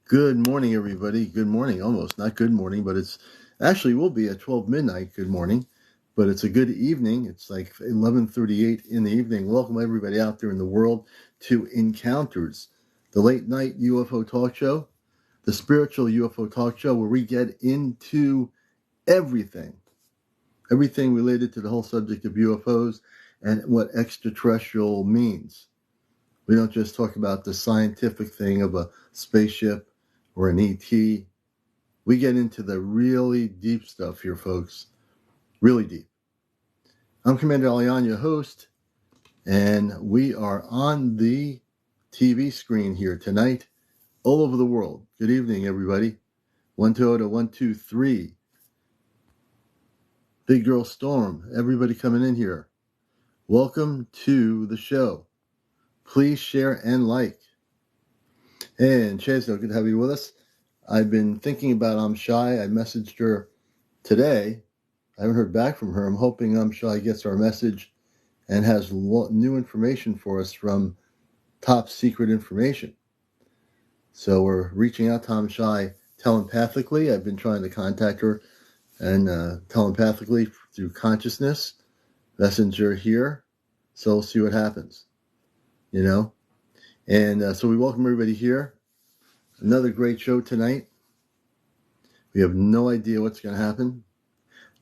Good morning, everybody. Good morning, almost. Not good morning, but it's actually will be at 12 midnight. Good morning, but it's a good evening. It's like 11:38 in the evening. Welcome, everybody out there in the world to Encounters, the late night UFO talk show, the spiritual UFO talk show, where we get into everything, everything related to the whole subject of UFOs and what extraterrestrial means. We don't just talk about the scientific thing of a spaceship or an ET. We get into the really deep stuff here, folks. Really deep. I'm CmdrAleon, your host, and we are on the TV screen here tonight, all over the world. Good evening, everybody. 120-123. Big Girl Storm, everybody coming in here. Welcome to the show. Please share and like. And Chesno, good to have you with us. I've been thinking about I'm Shy. I messaged her today. I haven't heard back from her. I'm hoping I'm Shy gets our message and has new information for us from top secret information. So we're reaching out to I'm Shy telepathically. I've been trying to contact her and telepathically through consciousness, messenger here. So we'll see what happens, you know. And so we welcome everybody here. Another great show tonight. We have no idea what's going to happen.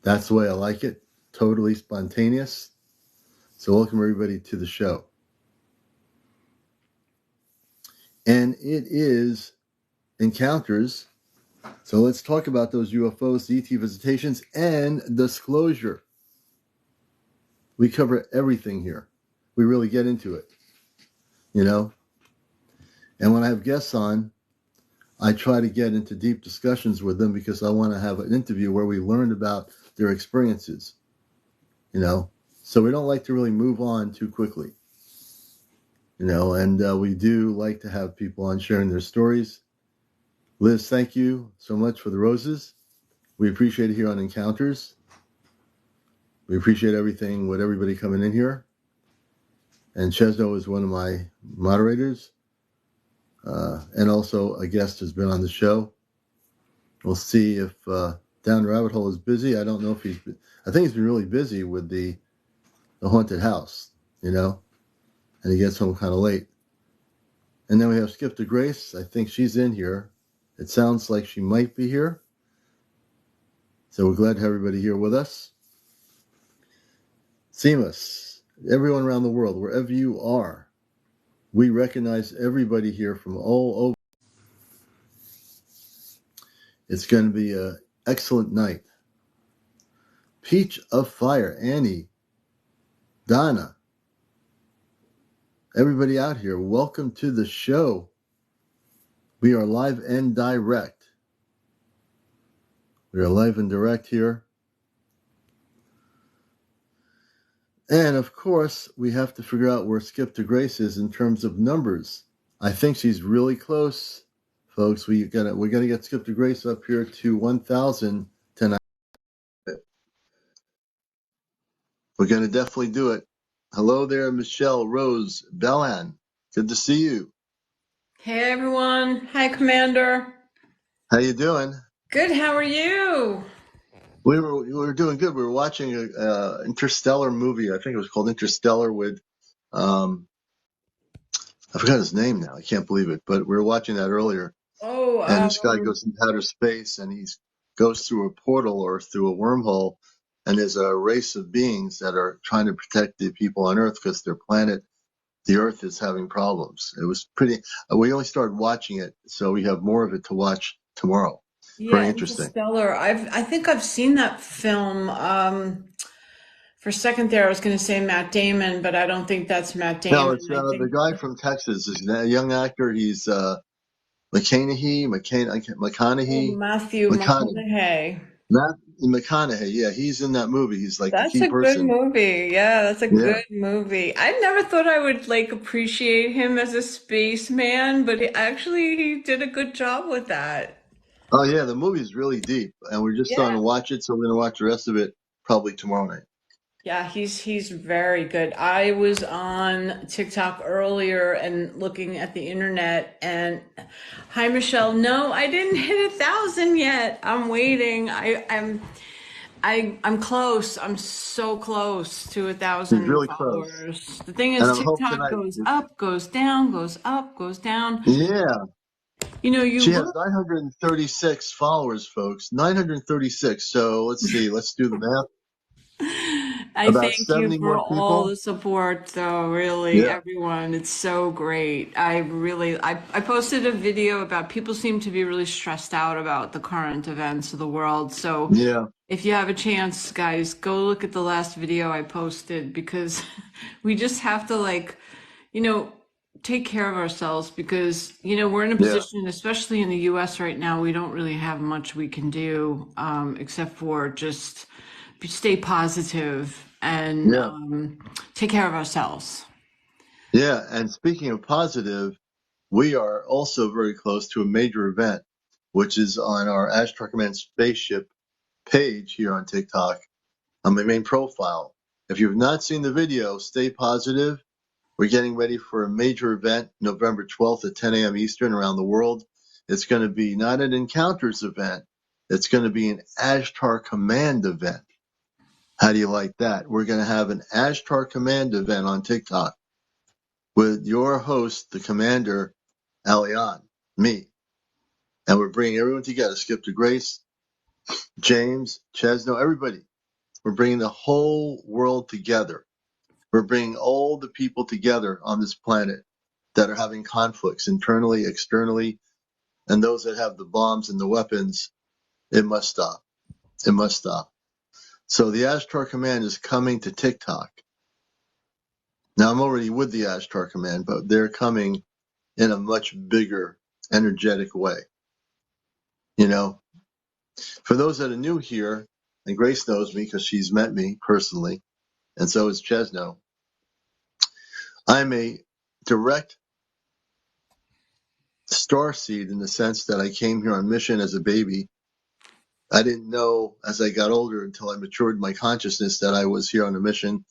That's the way I like it. Totally spontaneous. So welcome everybody to the show. And it is Encounters. So let's talk about those UFOs, the ET visitations, and disclosure. We cover everything here. We really get into it, you know. And when I have guests on, I try to get into deep discussions with them because I want to have an interview where we learn about their experiences, you know. So we don't like to really move on too quickly, you know, and we do like to have people on sharing their stories. Liz, thank you so much for the roses. We appreciate it here on Encounters. We appreciate everything with everybody coming in here. And Chesno is one of my moderators. And also a guest has been on the show. We'll see if Down the Rabbit Hole is busy. I don't know if I think he's been really busy with the haunted house, you know, and he gets home kind of late. And then we have Skip to Grace. I think she's in here. It sounds like she might be here. So we're glad to have everybody here with us. Seamus, everyone around the world, wherever you are, we recognize everybody here from all over. It's going to be an excellent night. Peach of Fire, Annie, Donna, everybody out here, welcome to the show. We are live and direct. We are live and direct here. And of course, we have to figure out where Skip to Grace is in terms of numbers. I think she's really close, folks. We're gonna get Skip to Grace up here to 1,000 tonight. We're gonna definitely do it. Hello there, Michelle Rose Bellan. Good to see you. Hey everyone. Hi, Commander. How you doing? Good. How are you? We were doing good. We were watching a Interstellar movie. I think it was called Interstellar with I forgot his name now. I can't believe it. But we were watching that earlier. Oh, And this guy goes into outer space and he goes through a portal or through a wormhole. And there's a race of beings that are trying to protect the people on Earth because their planet, the Earth, is having problems. It was pretty. We only started watching it, so we have more of it to watch tomorrow. yeah, Very interesting. Interstellar. I think I've seen that film. For a second there, I was going to say Matt Damon, but I don't think that's Matt No, Damon. it's I the think guy from Texas. He's a young actor. He's McConaughey. Matthew McConaughey. McConaughey. Matt McConaughey. Yeah, he's in that movie. He's like the That's key a good person. movie. Yeah, that's a Yeah. good movie. I never thought I would like appreciate him as a spaceman, but he did a good job with that. Oh yeah, the movie's really deep, and we're just starting Yeah. to watch it, so we're gonna watch the rest of it probably tomorrow night. Yeah, he's very good. I was on TikTok earlier and looking at the internet and hi Michelle. No, I didn't hit 1,000 yet. I'm waiting. I'm close. I'm so close to a She's thousand really close. followers. The thing And is, I hope TikTok tonight. goes up, goes down, goes up, goes down. Yeah. You know, you She has look. 936 followers, folks. 936. So let's see. Let's do the math. I About thank you 70 for more all people. the support, though, really, Yeah. everyone. It's so great. I posted a video about people seem to be really stressed out about the current events of the world. So Yeah. if you have a chance, guys, go look at the last video I posted because we just have to, like, you know, take care of ourselves because, we're in a Yeah. position, especially in the US right now, we don't really have much we can do except for just stay positive and Yeah. take care of ourselves. Yeah. And speaking of positive, we are also very close to a major event, which is on our Ashtar Command spaceship page here on TikTok on my main profile. If you've not seen the video, stay positive. We're getting ready for a major event, November 12th at 10 a.m. Eastern around the world. It's going to be not an encounters event. It's going to be an Ashtar Command event. How do you like that? We're going to have an Ashtar Command event on TikTok with your host, the commander, Alion, me. And we're bringing everyone together. Skip to Grace, James, Chesno, everybody. We're bringing the whole world together. We're bringing all the people together on this planet that are having conflicts internally, externally, and those that have the bombs and the weapons. It must stop. It must stop. So the Ashtar Command is coming to TikTok. Now I'm already with the Ashtar Command, but they're coming in a much bigger, energetic way. You know, for those that are new here, and Grace knows me because she's met me personally, and so is Chesno, I'm a direct starseed in the sense that I came here on mission as a baby. I didn't know as I got older until I matured my consciousness that I was here on a mission,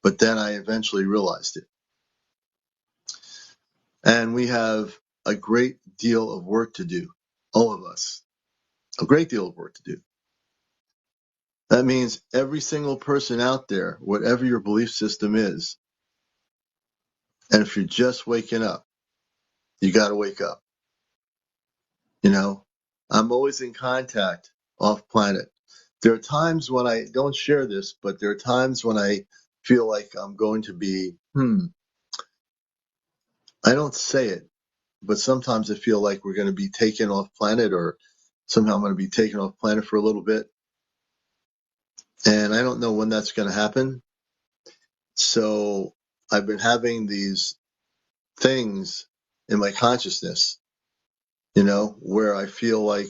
but then I eventually realized it. And we have a great deal of work to do, all of us, a great deal of work to do. That means every single person out there, whatever your belief system is, and if you're just waking up, you got to wake up. You know, I'm always in contact off planet. There are times when I don't share this, but there are times when I feel like I'm going to be, I don't say it, but sometimes I feel like we're going to be taken off planet or somehow I'm going to be taken off planet for a little bit. And I don't know when that's going to happen. So I've been having these things in my consciousness, where I feel like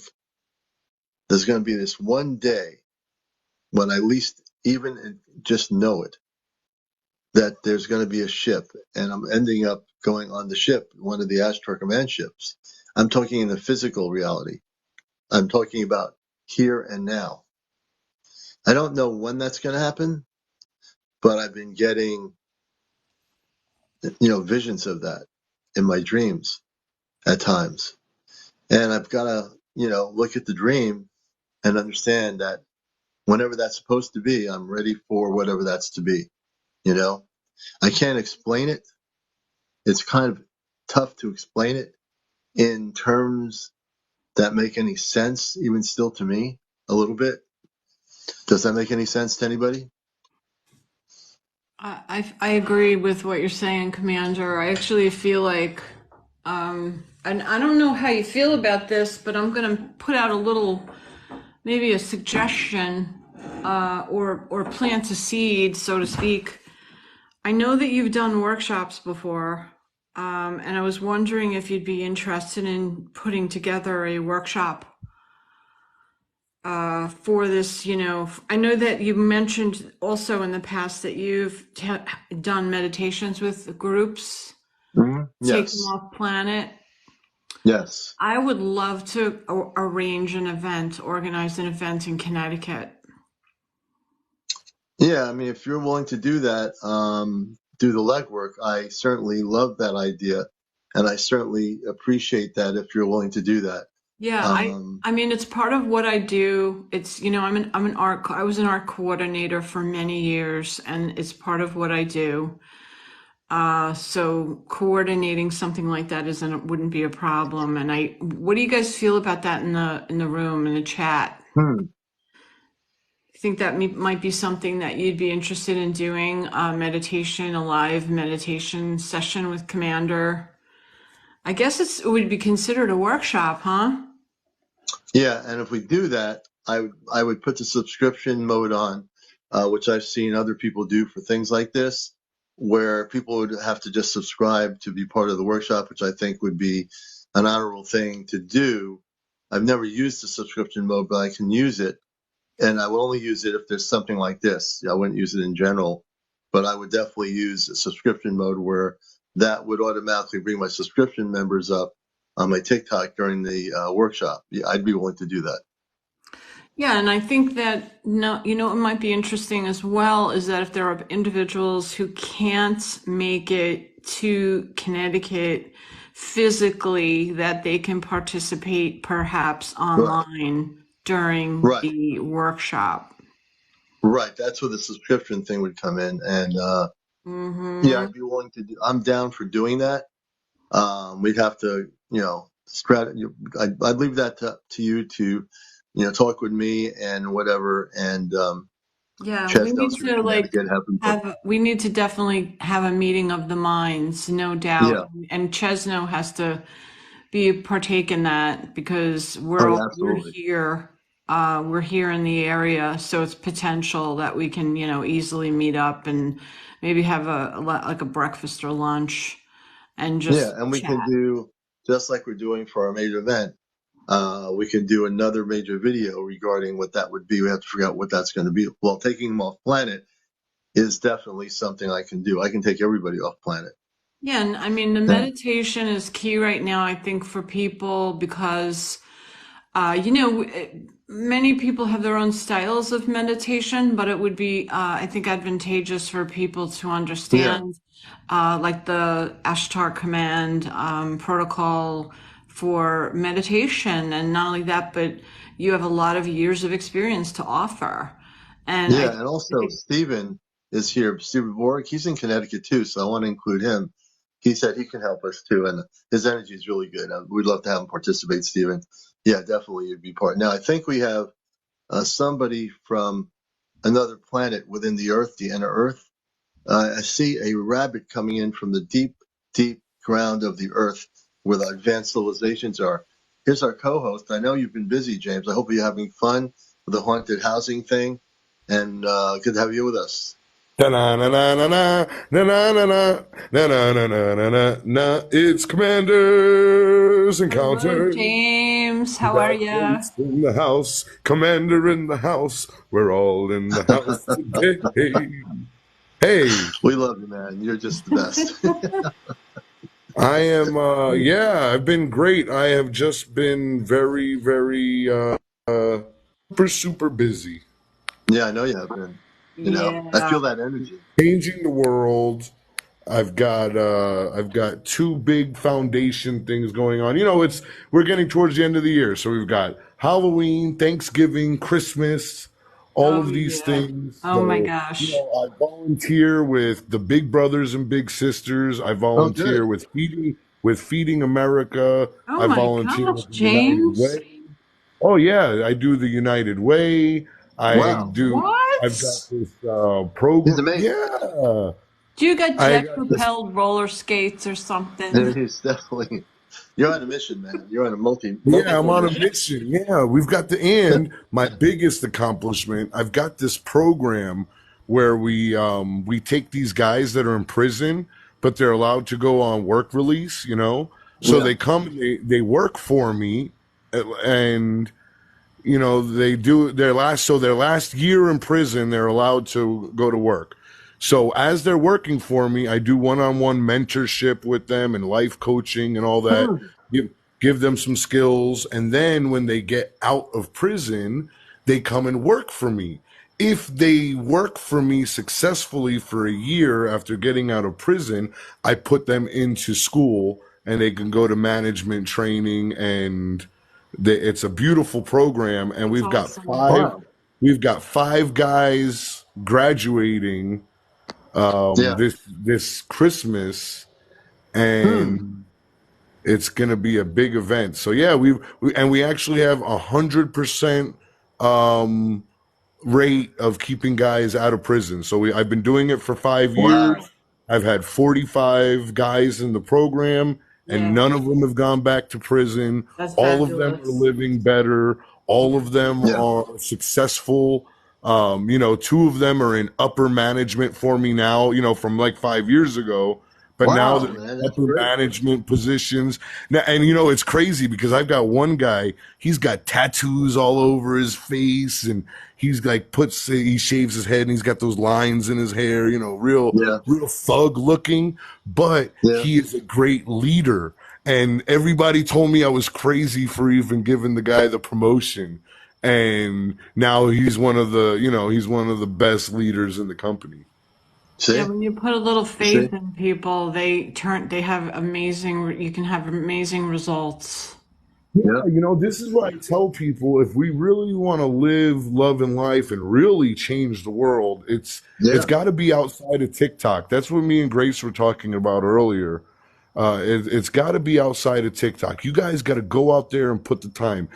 there's going to be this one day when I least even just know it, that there's going to be a ship and I'm ending up going on the ship, one of the Ashtar Command ships. I'm talking in the physical reality. I'm talking about here and now. I don't know when that's going to happen, but I've been getting, visions of that in my dreams at times. And I've got to, look at the dream and understand that whenever that's supposed to be, I'm ready for whatever that's to be. I can't explain it. It's kind of tough to explain it in terms that make any sense, even still to me, a little bit. Does that make any sense to anybody? I agree with what you're saying, Commander. I actually feel like, and I don't know how you feel about this, but I'm going to put out a little, maybe a suggestion, or plant a seed, so to speak. I know that you've done workshops before, and I was wondering if you'd be interested in putting together a workshop for this. I know that you mentioned also in the past that you've done meditations with groups, take them Yes. off planet. Yes. I would love to arrange an event, organize an event in Connecticut. Yeah, I mean, if you're willing to do that, do the legwork, I certainly love that idea, and I certainly appreciate that if you're willing to do that. Yeah, Um, I mean it's part of what I do. It's, I'm an I was an art coordinator for many years and it's part of what I do. So coordinating something like that wouldn't be a problem. And what do you guys feel about that in the room, in the chat? hmm. You think that might be something that you'd be interested in doing, a live meditation session with Commander? I guess it would be considered a workshop, huh? Yeah, and if we do that, I would put the subscription mode on, which I've seen other people do for things like this, where people would have to just subscribe to be part of the workshop, which I think would be an honorable thing to do. I've never used the subscription mode, but I can use it, and I will only use it if there's something like this. I wouldn't use it in general, but I would definitely use a subscription mode where that would automatically bring my subscription members up on my TikTok during the workshop. Yeah, I'd be willing to do that. Yeah, and I think that no, it might be interesting as well is that if there are individuals who can't make it to Connecticut physically, that they can participate perhaps Right, online during right, the workshop. right. That's where the subscription thing would come in, and yeah, Hmm. I'd be willing to do. I'm down for doing that. We'd have to, I'd leave that to you to, talk with me and whatever, and Yeah, we Chestnuts need from to Connecticut have input. we need to definitely have a meeting of the minds, no doubt. Yeah. And Chesno has to be partake in that because Oh, yeah, absolutely. we're here in the area, so it's potential that we can, easily meet up and maybe have like a breakfast or lunch and Yeah, just and we can chat. do just like we're doing for our major event. We can do another major video regarding what that would be. We have to figure out what that's going to be. Well, taking them off planet is definitely something I can do. I can take everybody off planet. Yeah, and I mean the Yeah. meditation is key right now, I think, for people because many people have their own styles of meditation, but it would be, I think, advantageous for people to Yeah. understand, like the Ashtar command protocol for meditation. And not only that, but you have a lot of years of experience to offer. And Yeah. And also, Stephen is here. Stephen Borg, he's in Connecticut too. So I want to include him. He said he can help us too. And his energy is really good. We'd love to have him participate, Stephen. Yeah, definitely. You'd be part. Now, I think we have somebody from another planet within the Earth, the inner Earth. I see a rabbit coming in from the deep, deep ground of the Earth where the advanced civilizations are. Here's our co-host. I know you've been busy, James. I hope you're having fun with the haunted housing thing, and good to have you with us. Da-na-na-na-na-na, na-na-na-na, na-na-na-na-na-na. It's Commander's hello, Encounter. James. We How are got ya? Grace in the house, Commander in the house. We're all in the house today. Hey, We love you, man. You're just the best. I am, yeah, I've been great. I have just been very, very, super, super busy. Yeah, I know you have been. I Yeah. feel that energy. Changing the world. I've got two big foundation things going on. We're getting towards the end of the year, so we've got Halloween, Thanksgiving, Christmas, all Oh, of these yeah. things. Oh my So, gosh. I volunteer with the Big Brothers and Big Sisters. I Oh, volunteer good. with Feeding America. Oh I my volunteer gosh, with the United James. Way. Oh yeah, I do the United Way. I Wow. do. I've got What? this He's program. amazing. Yeah, Do you got I jet got this. propelled roller skates or And something? he's definitely, you're on a mission, man. You're on a Yeah, I'm multiple on a mission. mission. Yeah, we've got the and my biggest accomplishment. I've got this program where we take these guys that are in prison, but they're allowed to go on work release. So Yeah. they come, they work for me, and they do their last year in prison. They're allowed to go to work. So as they're working for me, I do one-on-one mentorship with them and life coaching and all that. Hmm. Give them some skills, and then when they get out of prison, they come and work for me. if they work for me successfully for a year after getting out of prison, I put them into school and they can go to management training, and it's a beautiful program. And That's we've got awesome. Wow. we've got five guys graduating Yeah. this Christmas, Hmm. and it's going to be a big event. So yeah, we actually have 100% rate of keeping guys out of prison. So I've been doing it for 5 years. Wow. I've had 45 guys in the program, and Yeah, none of them have gone back to prison. that's All of them are fabulous. living better. All of them Yeah. are successful. Two of them are in upper management for me now, from like 5 years ago. But now Wow, they're man, in that's upper great. management positions. Now, and it's crazy because I've got one guy, he's got tattoos all over his face, and he's like he shaves his head and he's got those lines in his hair, Yeah. real thug looking, but Yeah. he is a great leader. And everybody told me I was crazy for even giving the guy the promotion. And now he's he's one of the best leaders in the company. Yeah, See? when you put a little See? faith in people, they have amazing, you can have amazing results. Yeah, Yeah. this is what I tell people. If we really want to live, love, and life and really change the world, it's Yeah. got to be outside of TikTok. That's what me and Grace were talking about earlier. It's got to be outside of TikTok. You guys got to go out there and put the time.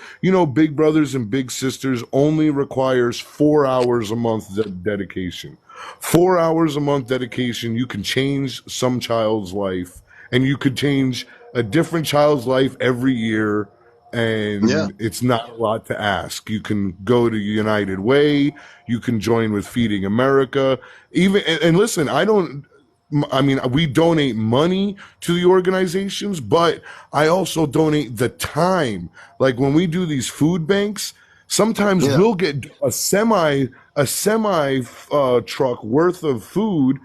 Big Brothers and Big Sisters only requires 4 hours a month dedication. 4 hours a month dedication. You can change some child's life, and you could change a different child's life every year, Yeah. and it's not a lot to ask. You can go to United Way, you can join with Feeding America, even and listen, I mean, we donate money to the organizations, but I also donate the time. Like when we do these food banks, sometimes Yeah. we'll get a semi truck worth of food.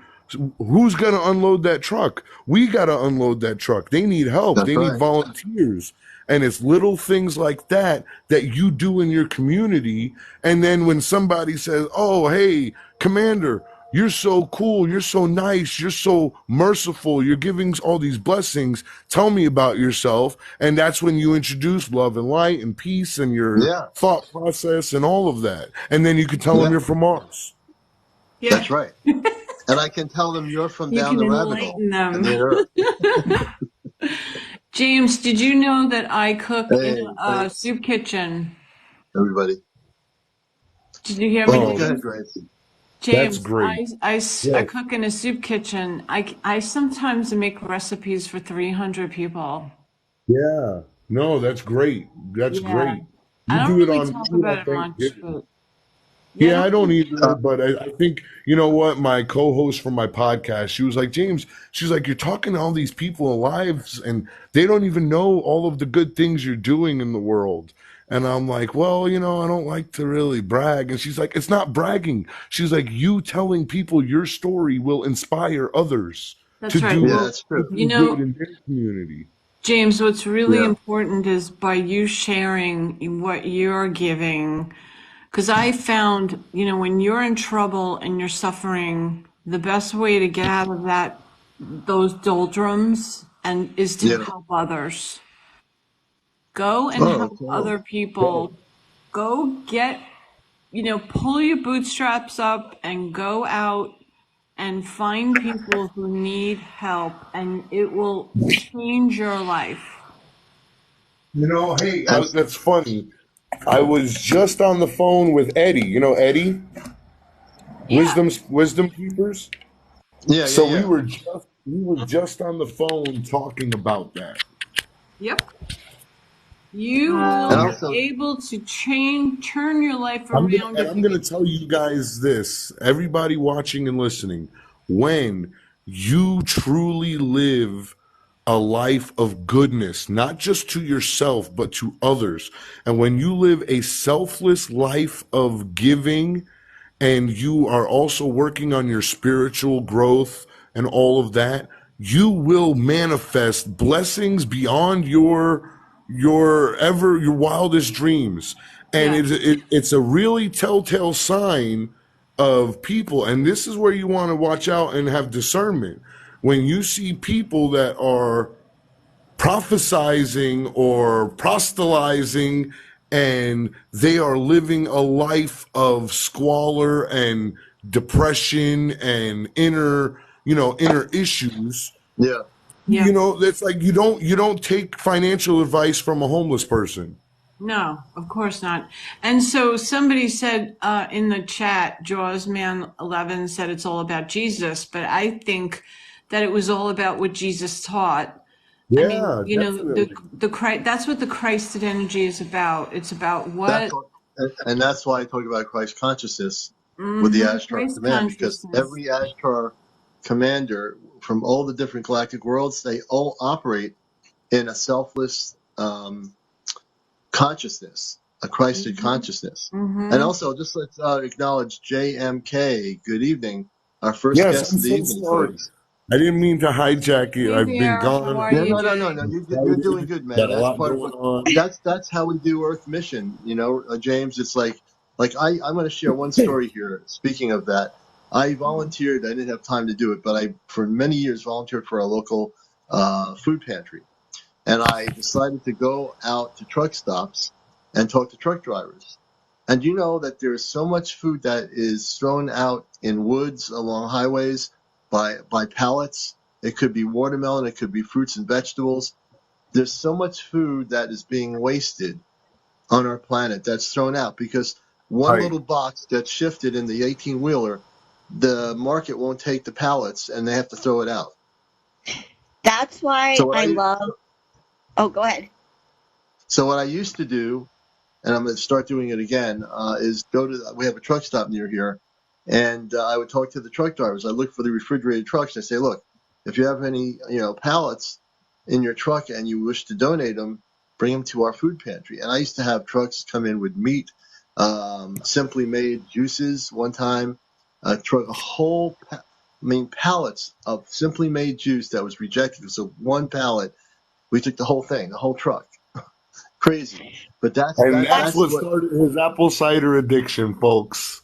Who's going to unload that truck? We got to unload that truck. They need help. That's They need right. volunteers. And it's little things like that that you do in your community. And then when somebody says, "Oh, hey, Commander, you're so cool. You're so nice. You're so merciful. You're giving all these blessings. Tell me about yourself." And that's when you introduce love and light and peace and your Yeah. thought process and all of that. And then you can tell them Yeah. you're from Mars. Yeah, That's right. And I can tell them you're from you down can the rabbit hole enlighten and them. the Earth. James, did you know that I cook in Hey, a thanks, soup kitchen? everybody. Did you hear me, Oh, go Oh, ahead, James? Grace. that's James, great. I Yeah. cook in a soup kitchen. I sometimes make recipes for 300 people. Yeah. No, that's great. That's Yeah. great. I You don't do it really on, talk you do it about on it much, Thanksgiving. but yeah, I Yeah, I don't don't really. either, Uh, but I think, you know what, my co-host from my podcast, she was like, "James, she's like, you're talking to all these people lives and they don't even know all of the good things you're doing in the world." And I'm like, "Well, I don't like to really brag." And she's like, "It's not bragging." She's like, "You telling people your story will inspire others to That's right. yeah, do Well, that's to true. you do good know, in their community." James, what's really Yeah. important is by you sharing what you're giving. Because I found, when you're in trouble and you're suffering, the best way to get out of those doldrums and is to Yeah. help others. Go and Oh, help cool. other people. Go pull your bootstraps up and go out and find people who need help, and it will change your life. Hey, Abs- that's funny. I was just on the phone with Eddie. You know Eddie, Yeah. Wisdom Keepers. yeah, yeah, So yeah. we were just on the phone talking about that. Yep. You And will be also, able to turn your life around if I'm you gonna get. tell you guys this, everybody watching and listening, when you truly live a life of goodness, not just to yourself, but to others. And when you live a selfless life of giving, and you are also working on your spiritual growth and all of that, you will manifest blessings beyond your wildest dreams. And Yeah. it's a really telltale sign of people. And this is where you want to watch out and have discernment. When you see people that are prophesizing or proselytizing and they are living a life of squalor and depression and inner issues, Yeah. Yeah. that's like you don't take financial advice from a homeless person. No, of course not. And so somebody said in the chat, Jaws Man 11 said it's all about Jesus, but I think that it was all about what Jesus taught. I mean, Yeah, you know, definitely. the Christ, that's what the Christed energy is about. It's about That's what what, and that's why I talk about Christ consciousness with the mhm, Ashtar Christ command, because consciousness. every Ashtar commander from all the different galactic worlds, they all operate in a selfless consciousness, a Christed Hmm. consciousness. And Hmm. also, just let's acknowledge JMK. Good evening, our first Yes, guest I'm of the so evening, sorry. folks. I didn't mean to hijack it. Hey I've been there, how gone. are No, you, no, no, no, Jay? no. You're doing Excited. good, man. Got a That's lot part of going what. on. That's how we do Earth Mission. You know, James. It's like I'm going to share one story here. Speaking of that, I volunteered. I didn't have time to do it, but I for many years volunteered for a local food pantry, and I decided to go out to truck stops and talk to truck drivers. And you know that there is so much food that is thrown out in woods along highways by pallets. It could be watermelon, it could be fruits and vegetables. There's so much food that is being wasted on our planet that's thrown out because one Right. little box gets shifted in the 18 wheeler, the market won't take the pallets and they have to throw it out. That's why So what I I love. Oh, go ahead. so what I used to do, and I'm going to start doing it again, is we have a truck stop near here, and I would talk to the truck drivers. I look for the refrigerated trucks. I say, look, if you have any, pallets in your truck and you wish to donate them, bring them to our food pantry. And I used to have trucks come in with meat, simply made juices. One time, a truck, pallets of simply made juice that was rejected. So one pallet, we took the whole thing, the whole truck. Crazy, but that's And that that's that's what what started his apple cider addiction, folks.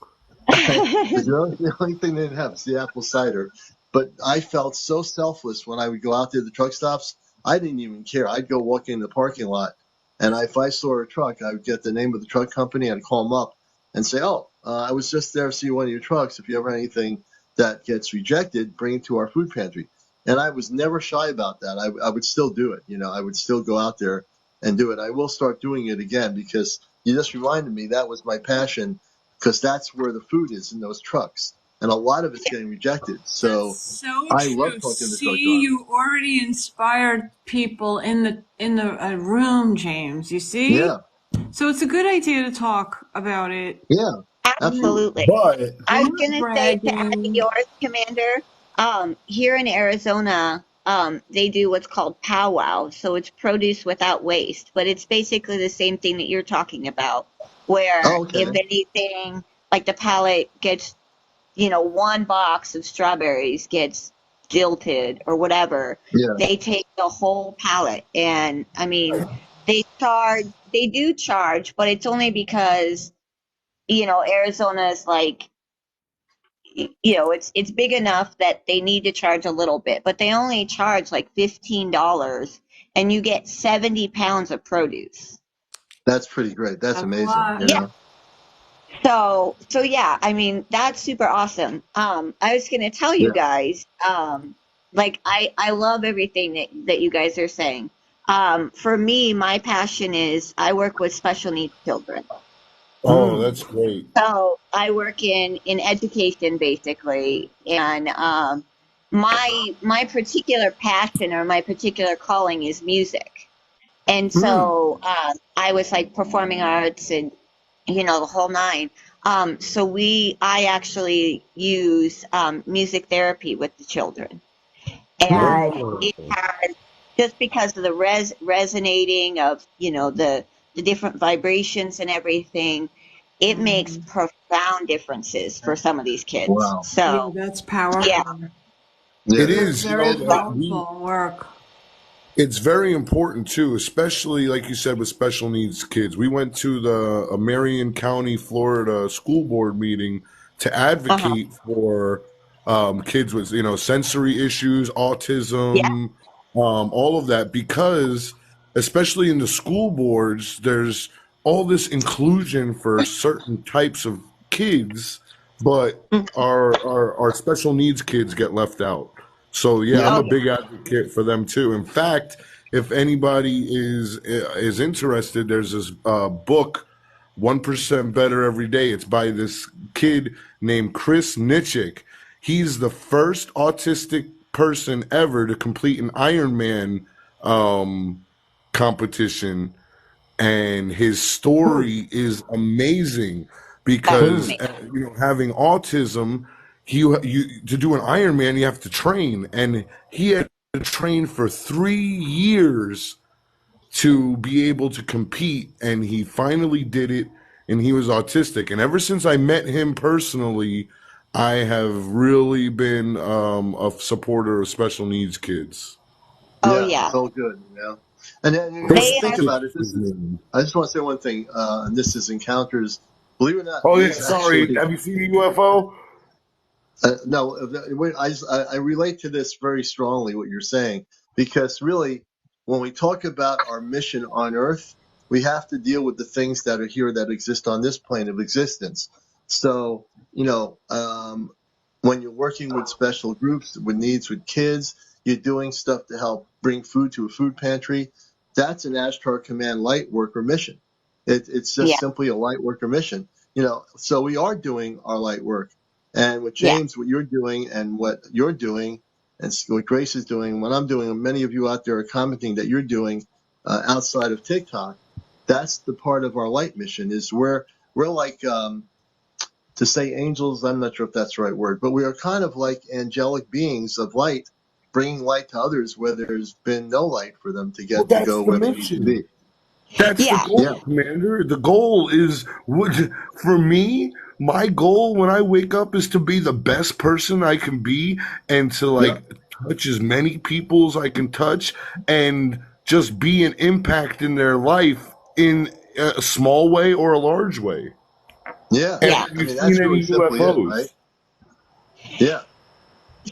the only thing they didn't have is the apple cider. But I felt so selfless when I would go out there to the truck stops. I didn't even care. I'd go walk in the parking lot, and if I saw a truck, I would get the name of the truck company. I'd call them up and say, "Oh, I was just there to see one of your trucks. If you ever have anything that gets rejected, bring it to our food pantry." And I was never shy about that. I would still do it. I would still go out there and do it. I will start doing it again because you just reminded me that was my passion because that's where the food is in those trucks, and a lot of it's getting rejected. That's So so I love true. talking to the truck See, drivers. you already inspired people in the room, James. You see? Yeah, So it's a good idea to talk about it. yeah, absolutely. Absolutely. But I You're was not gonna say to add to bragging. yours, Commander. Here in Arizona, they do what's called powwow, so it's produce without waste, but it's basically the same thing that you're talking about, where Oh, okay. if anything, like the pallet gets, one box of strawberries gets jilted or whatever, Yeah, they take the whole pallet, and I mean, they do charge, but it's only because Arizona is like, it's big enough that they need to charge a little bit, but they only charge like $15 and you get 70 pounds of produce. that's pretty great. That's That's a amazing. lot. Yeah. So yeah, I mean, that's super awesome. I was going to tell you Yeah. guys, like I love everything that you guys are saying. For me, my passion is I work with special needs children. oh, Mm, that's great. So I work in education basically, and my particular passion or my particular calling is music. And mm. so I was like performing arts and the whole nine. I actually use music therapy with the children, and Oh, it has, just because of the resonating of the different vibrations and everything, it makes Mhm. profound differences for some of these kids. Wow. Yeah, So that's yeah, powerful. Yeah, it That's is. very Like powerful work. it's very important too, especially like you said with special needs kids. We went to a Marion County, Florida school board meeting to advocate for kids with sensory issues, Yeah. autism, all of that, because especially in the school boards, there's all this inclusion for certain types of kids, but our special needs kids get left out. So yeah, I'm Yeah. a Oh, big advocate for them too. In fact, if anybody is interested, there's this book, 1% Better Every Day. It's by this kid named Chris Nichik. He's the first autistic person ever to complete an Ironman competition, and his Hmm. story is amazing that's Hmm. because amazing. having autism, you to do an Ironman, you have to train, and he had to train for 3 years to be able to compete, and he finally did it, and he was autistic. And ever since I met him personally, I have really been a supporter of special needs kids. Oh, Yeah, yeah. it's all good, you know. And then you Chris They think Nichik about it. is his name. I just want to say one thing, and this is encounters. Believe it or not, Oh yeah, these sorry. actually. Have you seen a UFO? No, I relate to this very strongly, what you're saying, because really, when we talk about our mission on Earth, we have to deal with the things that are here that exist on this plane of existence. So, when you're working with special groups, with needs with kids, you're doing stuff to help bring food to a food pantry. That's an Ashtar Command light worker mission. It's Yeah. just simply a light worker mission. So we are doing our light work. And with Yeah. James, what you're doing and what you're doing, and what Grace is doing, what I'm doing, and many of you out there are commenting that you're doing outside of TikTok. That's the part of our light mission. Is we're like to say angels. I'm not sure if that's the right word, but we are kind of like angelic beings of light, bringing light to others where there's been no light for them to Well, get to that's go the where they need to mission. be. That's the Yeah. Yeah, goal, Commander. The goal is, for me, my goal when I wake up is to be the best person I can be, and to yeah, touch as many people as I can touch, and just be an impact in their life in a small way or a large way. yeah. And Yeah. have I you mean, seen that's really any simply it, right? UFOs? Yeah.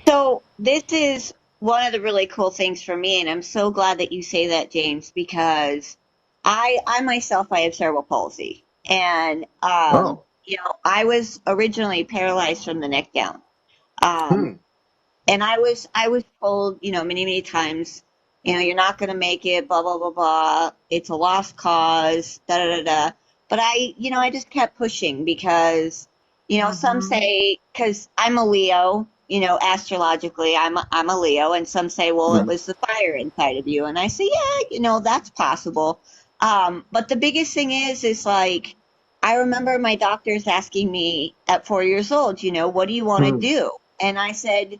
So this is one of the really cool things for me, and I'm so glad that you say that, James, because I myself, I have cerebral palsy, and Oh. I was originally paralyzed from the neck down. Um, Hmm. and I was told, many times, you're not going to make it, blah blah blah blah. It's a lost cause, da da da da. But I just kept pushing because, some say because I'm a Leo, astrologically I'm a Leo, and some say, well, it Hmm. was the fire inside of you, and I say, yeah, that's possible. But the biggest thing is like. I remember my doctors asking me at 4 years old, what do you want to Hmm. do? And I said,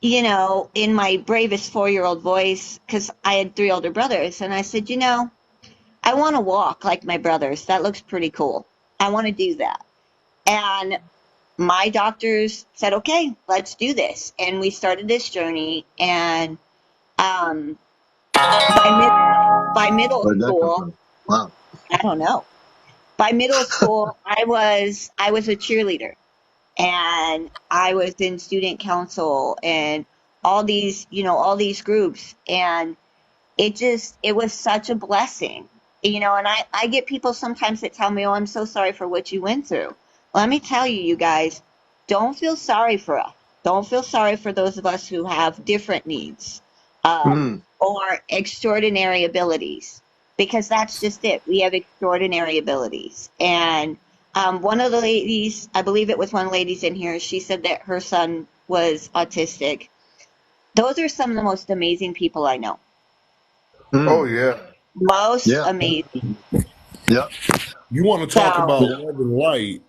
in my bravest 4-year-old voice, because I had 3 older brothers, and I said, I want to walk like my brothers. That looks pretty cool. I want to do that. And my doctors said, okay, let's do this. And we started this journey. And um, by middle Where'd that come school, from? Wow. I don't know. By middle school, I was a cheerleader, and I was in student council and all these groups, and it was such a blessing. And I get people sometimes that tell me, oh, I'm so sorry for what you went through. Let me tell you, you guys, don't feel sorry for us. Don't feel sorry for those of us who have different needs, Hmm. or extraordinary abilities, because that's just it. We have extraordinary abilities. And one of the ladies, I believe it was one of the ladies in here, she said that her son was autistic. Those are some of the most amazing people I know. Oh Hmm. yeah. Most Yeah. amazing. Yeah. You want to talk So, about Yeah. love and light?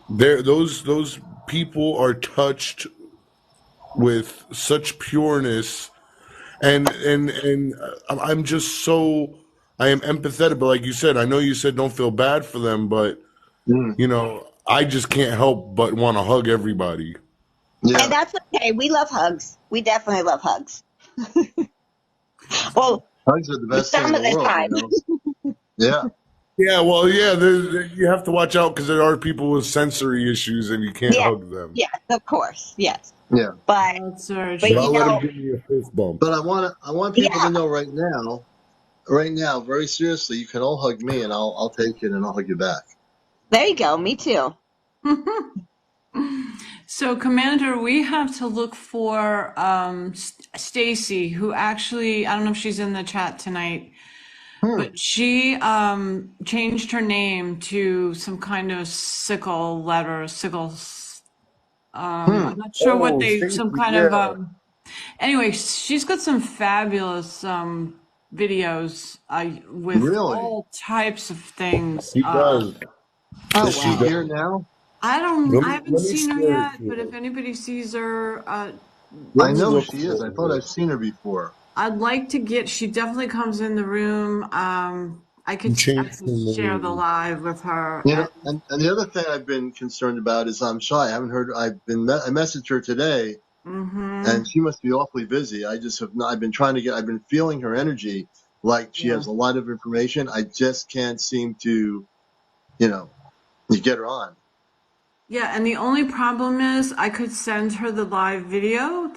There, those people are touched with such pureness, and I'm just so, I am empathetic. But like you said, I know you said don't feel bad for them, but Hmm. I just can't help but want to hug everybody. and Yeah. that's okay. We love hugs. We definitely love hugs. Well, Hugs are the best thing some in of the the world, time. Yeah. Yeah, well, yeah, you have to watch out because there are people with sensory issues and you can't Yeah, hug them. yes, of course, yes. Yeah. But That's very But but true. I'll let them give me a fist bump. But I want people yeah, to know right now, very seriously, you can all hug me and I'll take it and I'll hug you back. there you go. Me too. So, Commander, we have to look for Stacy, who actually, I don't know if she's in the chat tonight, Hmm. but she changed her name to some kind of sickle letter, sickles. Hmm. I'm not sure what Oh, they, Stacy, some kind of, yeah. anyway, she's got some fabulous videos with Really? all types of things. He does. Oh Is she He wow. here does. now? I haven't Let me seen her share it yet, to but if you. anybody sees her, Let I me know look she is. for I it thought here. I've seen her before. I'd like to get, she definitely comes in the room. He I changed can her share the name. live with her. You And know, and the other thing I've been concerned about is I'm shy. I haven't heard. I messaged her today, hmm and she must be awfully busy. I just have not. I've been trying to get. I've been feeling her energy, like she yeah. has a lot of information. I just can't seem to, you know, get her on. Yeah, and the only problem is I could send her the live video.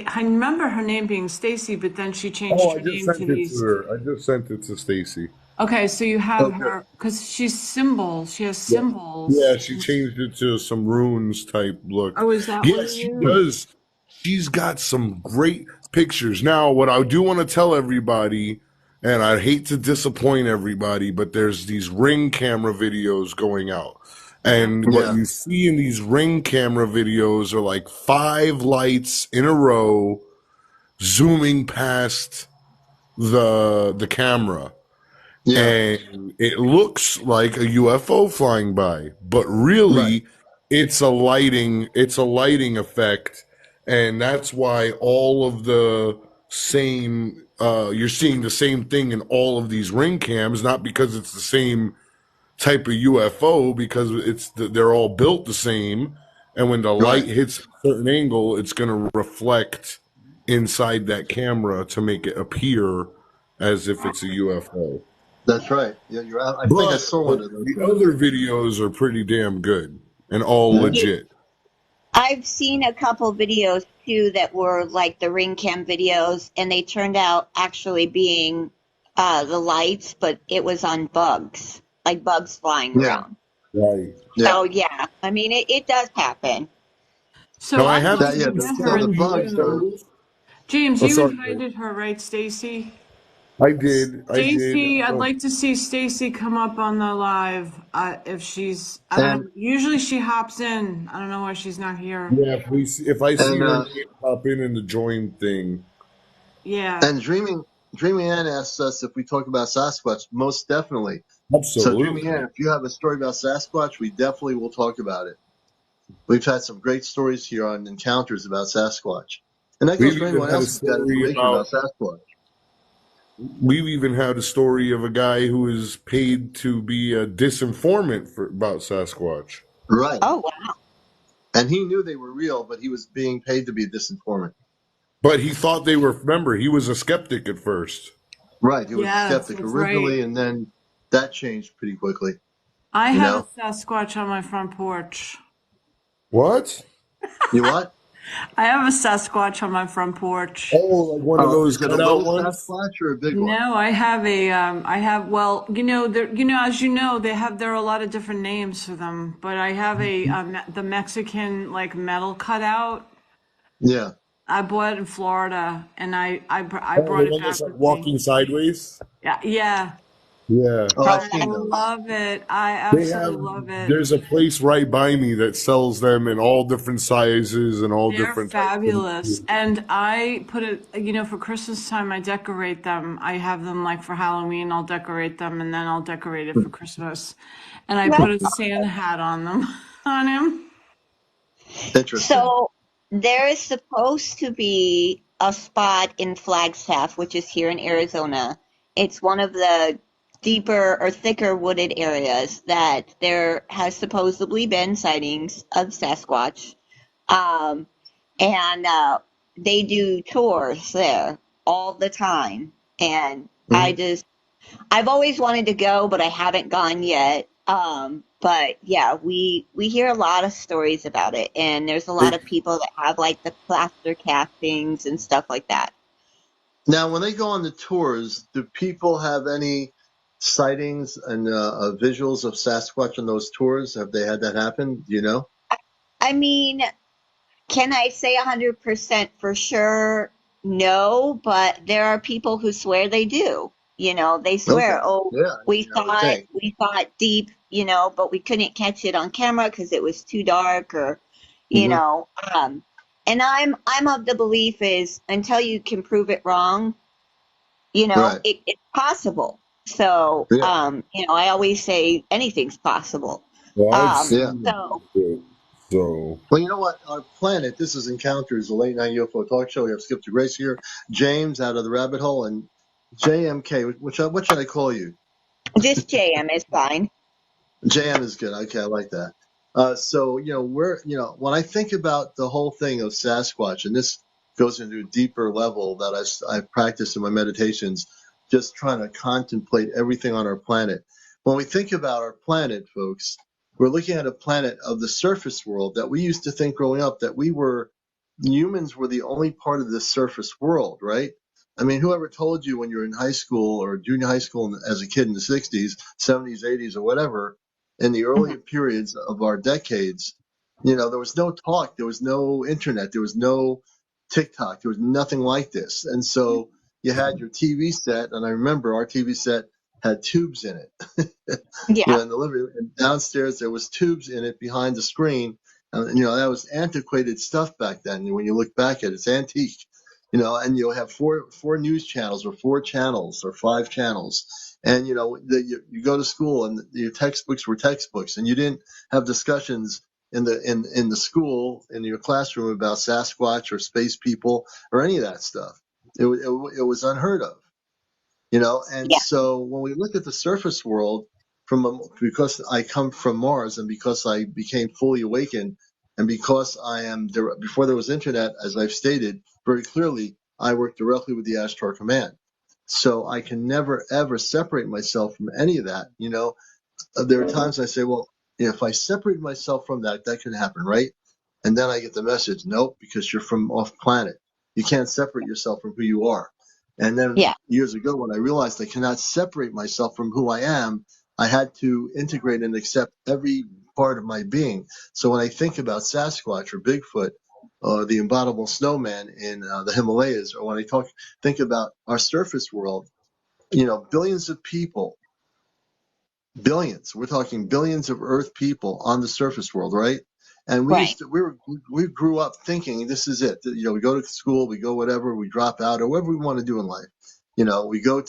I remember her name being Stacy, but then she changed Oh, I her just name to sent it to these. her. I just sent it to Stacy. Okay, so you have Okay. her because she's symbols. She has Yeah. symbols. Yeah, she changed it to some runes type look. Oh, is that what Yeah, it she is? does. She's got some great pictures. Now, what I do want to tell everybody, and I hate to disappoint everybody, but there's these ring camera videos going out. And what Yeah. you see in these ring camera videos are like 5 lights in a row zooming past the camera, Yeah. and it looks like a UFO flying by, but Right. really it's a lighting effect, and that's why all of the same you're seeing the same thing in all of these ring cams, not because it's the same type of UFO, because they're all built the same, and when the light Right. hits a certain angle, it's going to reflect inside that camera to make it appear as if it's a UFO. That's right. Yeah. You're out. I think I But saw one of those the ones. other videos are pretty damn good and all Yeah. legit. I've seen a couple videos too that were like the ring cam videos, and they turned out actually being the lights, but it was on bugs, like bugs flying Yeah. around. Right. Yeah. So yeah, I mean it does happen. So Now I I'd have love That. to Yeah. seen get So her some the in the bugs are. room. videos. James, Oh, you sorry, Dave. invited her, right, Stacy? I did. I did. Stacy, I'd like to see Stacy come up on the live. If she's, I don't And know. Usually she hops in. I don't know why she's not here. Yeah, if I see and her name pop in the join thing, Yeah. and Dreaming Ann asks us if we talk about Sasquatch. Most definitely. So Dreaming Ann, absolutely. if you have a story about Sasquatch, we definitely will talk about it. We've had some great stories here on encounters about Sasquatch, and that goes We've for even anyone had a else who's got story information about about Sasquatch. We've even had a story of a guy who is paid to be a disinformant about Sasquatch. Right. Oh wow. And he knew they were real, but he was being paid to be a disinformant. But he thought they were, remember, he was a skeptic at first. Right. He was a Yes, skeptic that's right. originally, and then that changed pretty quickly. I You have a know? Sasquatch on my front porch. What? You what? I have a Sasquatch on my front porch. Oh, like one of those Is it a cutout little ones? Sasquatch or a big one? No, I have well, as you know, there are a lot of different names for them, but I have the Mexican like metal cutout. Yeah. I bought it in Florida, and I Oh, brought the it one that's back like with me. walking sideways? Yeah, yeah. Yeah. Oh, I've I seen those. love it. I They absolutely have, love it. there's a place right by me that sells them in all different sizes and all They're different types of fabulous. materials. And I put it, for Christmas time, I decorate them. I have them like for Halloween, I'll decorate them, and then I'll decorate it for Christmas. And I put That's a Santa hat on them, on him. Interesting. so there is supposed to be a spot in Flagstaff, which is here in Arizona. It's one of the deeper or thicker wooded areas that there has supposedly been sightings of Sasquatch. Um, and they do tours there all the time. And I Mhm. just I've always wanted to go, but I haven't gone yet. But yeah, we hear a lot of stories about it, and there's a lot of people that have like the plaster castings and stuff like that. Now, when they go on the tours, do people have any sightings and visuals of Sasquatch on those tours? Have they had that happen? Do you know? I mean, can I say 100% for sure? No, but there are people who swear they do. They Okay. swear, oh, Yeah, I we mean, I would saw it, think. we saw it deep, but we couldn't catch it on camera because it was too dark or, you Hmm. know, um, and I'm of the belief is until you can prove it wrong, Right. it's possible. So, Yeah. I always say anything's possible. Well, I've Yeah. seen So it, so Well, you know what? Our planet, this is Encounters, the late night UFO talk show. We have Skip to Grace here, James out of the rabbit hole, and JMK. What should I call you? just JM is fine. JM is good. Okay, I like that. So, when I think about the whole thing of Sasquatch, and this goes into a deeper level that I've practiced in my meditations, just trying to contemplate everything on our planet. When we think about our planet, folks, we're looking at a planet of the surface world that we used to think growing up that humans were the only part of this surface world, right? I mean, whoever told you when you were in high school or junior high school as a kid in the 60s, 70s, 80s, or whatever, in the Mhm. earlier periods of our decades, there was no talk, there was no internet, there was no TikTok, there was nothing like this. And so you had your TV set, and I remember our TV set had tubes in it. Yeah, In the living room, and downstairs there was tubes in it behind the screen. And, that was antiquated stuff back then. When you look back at it, it's antique. And you'll have four news channels or four channels or five channels. And you go to school and your textbooks were textbooks, and you didn't have discussions in the school in your classroom about Sasquatch or space people or any of that stuff. It was unheard of. And yeah, so when we look at the surface world because I come from Mars and because I became fully awakened and because I am there before there was internet, as I've stated very clearly, I work directly with the Ashtar Command. So I can never ever separate myself from any of that. There are times I say, well, if I separate myself from that, that can happen, right? And then I get the message, nope, because you're from off planet. You can't separate yourself from who you are. And then yeah. years ago, when I realized I cannot separate myself from who I am, I had to integrate and accept every part of my being. So when I think about Sasquatch or Bigfoot or the abominable snowman in the Himalayas, or when I think about our surface world, billions of people, billions. We're talking billions of Earth people on the surface world, right? And Right. we grew up thinking this is it. We go to school, we go whatever, we drop out, or whatever we want to do in life. We go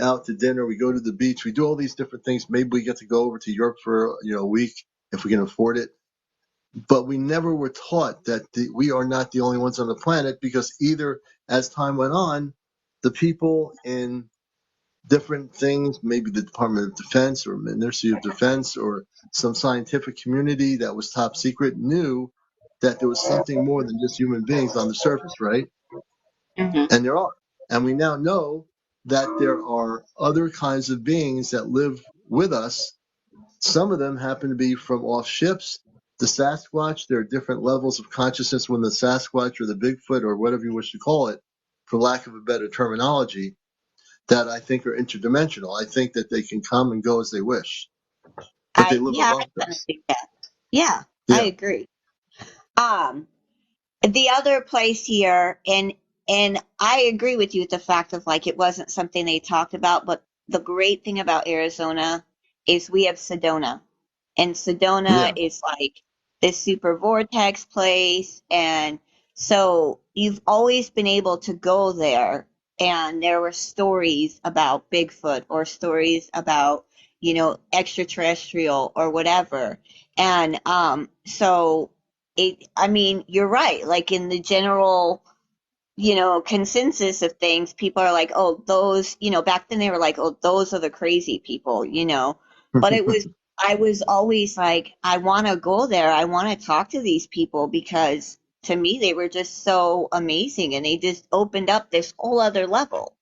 out to dinner, we go to the beach, we do all these different things. Maybe we get to go over to Europe for a week if we can afford it. But we never were taught that we are not the only ones on the planet because either as time went on, the people in different things, maybe the Department of Defense or Ministry of Defense or some scientific community that was top secret knew that there was something more than just human beings on the surface, right? Hmm. And there are. And we now know that there are other kinds of beings that live with us. Some of them happen to be from off ships. The Sasquatch, there are different levels of consciousness when the Sasquatch or the Bigfoot or whatever you wish to call it, for lack of a better terminology, that I think are interdimensional. I think that they can come and go as they wish, but they live I amongst kind of us. think that. Yeah, I Yeah. agree. Um, the other place here, and I agree with you with the fact of like it wasn't something they talked about, but the great thing about Arizona is we have Sedona, and Sedona Yeah. is like this super vortex place, and so you've always been able to go there, and there were stories about Bigfoot or stories about extraterrestrial or whatever, and so I mean, you're right. Like in the general, consensus of things, people are like, oh, those, back then they were like, oh, those are the crazy people. But I was always like, I want to go there. I want to talk to these people because to me, they were just so amazing and they just opened up this whole other level.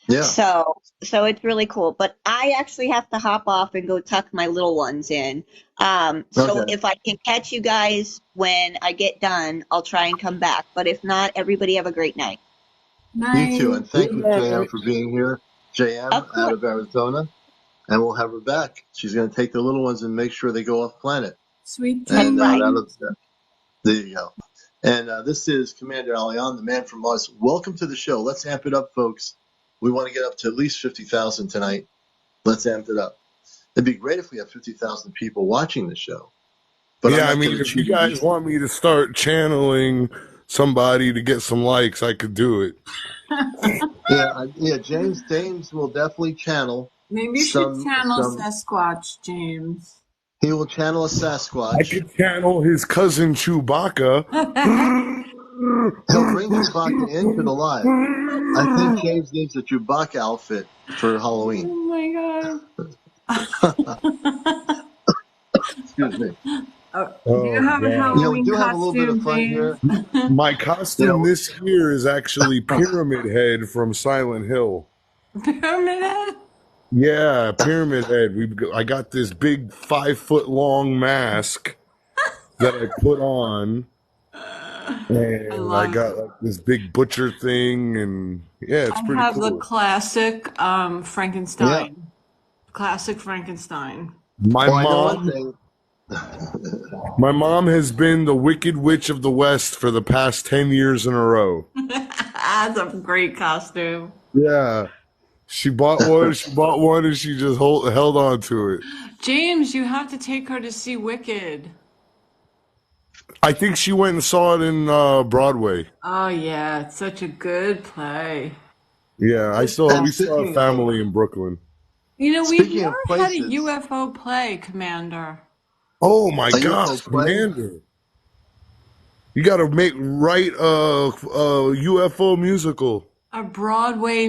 Yeah. So it's really cool. But I actually have to hop off and go tuck my little ones in. So Okay. if I can catch you guys when I get done, I'll try and come back. But if not, everybody have a great night. You too. Night. And thank you, Yeah. JM, for being here. JM Of out course. of Arizona. And we'll have her back. She's going to take the little ones and make sure they go off planet. Sweet That's And right. dreams. there you go. And this is CmdrAleon, the man from Mars. Welcome to the show. Let's amp it up, folks. We want to get up to at least 50,000 tonight. Let's amp it up. It'd be great if we had 50,000 people watching the show. But I'm Yeah, I not mean, going to if you cheat you. guys want me to start channeling somebody to get some likes, I could do it. Yeah. James will definitely channel Maybe you should some. channel Sasquatch, James. He will channel a I Sasquatch. could channel his cousin Chewbacca. He'll bring Chewbacca into the live. I think James needs a Chewbacca outfit for Halloween. Oh my Excuse me. God. Do you Oh, have a God. We Halloween do have a little bit of costume, fun James? here. My You costume know, this year is actually Pyramid Head from Silent Hill. Pyramid Head? Yeah, Pyramid Head. I got this big 5 foot long mask that I put on, I and I love got it. like this big butcher thing, and yeah, it's I pretty have the cool. classic yeah. Frankenstein. Classic Frankenstein. My Well, I know one mom, thing. my mom has been the Wicked Witch of the West for the past 10 years in a row. That's a great costume. Yeah, she bought one, and she just held on to it. James, you have to take her to see Wicked. I think she went and saw it in Broadway. Oh yeah, it's such a good play. Yeah, And we saw a speaking of family in Brooklyn. You know, we've speaking never of had a places, UFO play, Commander. Oh my a UFO gosh, play. Commander! You got to write a UFO musical. A Broadway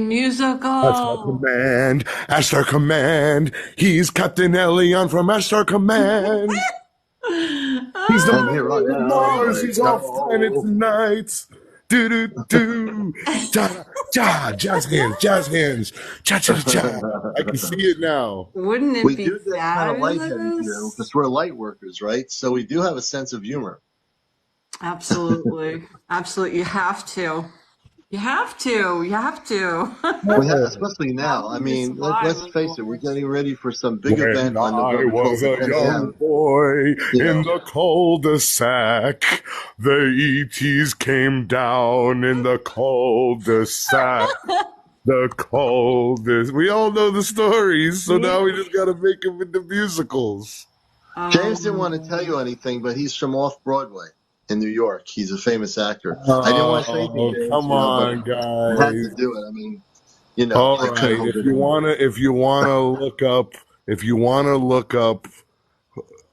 That's our musical. command. That's our command. He's Captain Elion from Astar Command. He's the And Oh, man here I from am, Mars. I He's off planet go. tonight. Do do do. Da da. Jazz hands. Jazz hands. Cha cha cha. I can see it now. wouldn't it We be do get kind of lightheaded here because fabulous? we're light workers, right? So we do have a sense of humor. Absolutely. Absolutely. You have to. You have to. You have to. Oh. Especially now. I Helping to mean, survive, let's of face it, we're course. getting ready for some big When event on I November 12th was at a 10 young a.m. boy You in know, the cul-de-sac, the ETs came down in the cul-de-sac. The coldest. We all know the stories, so now we just gotta make them into musicals. James didn't want to Um, tell you anything, but he's from off Broadway in New York. He's a famous actor. I didn't want to say anything, Oh, James, come but on, I had to guys. do it. I mean, All I couldn't right, hold it in. if you wanna look up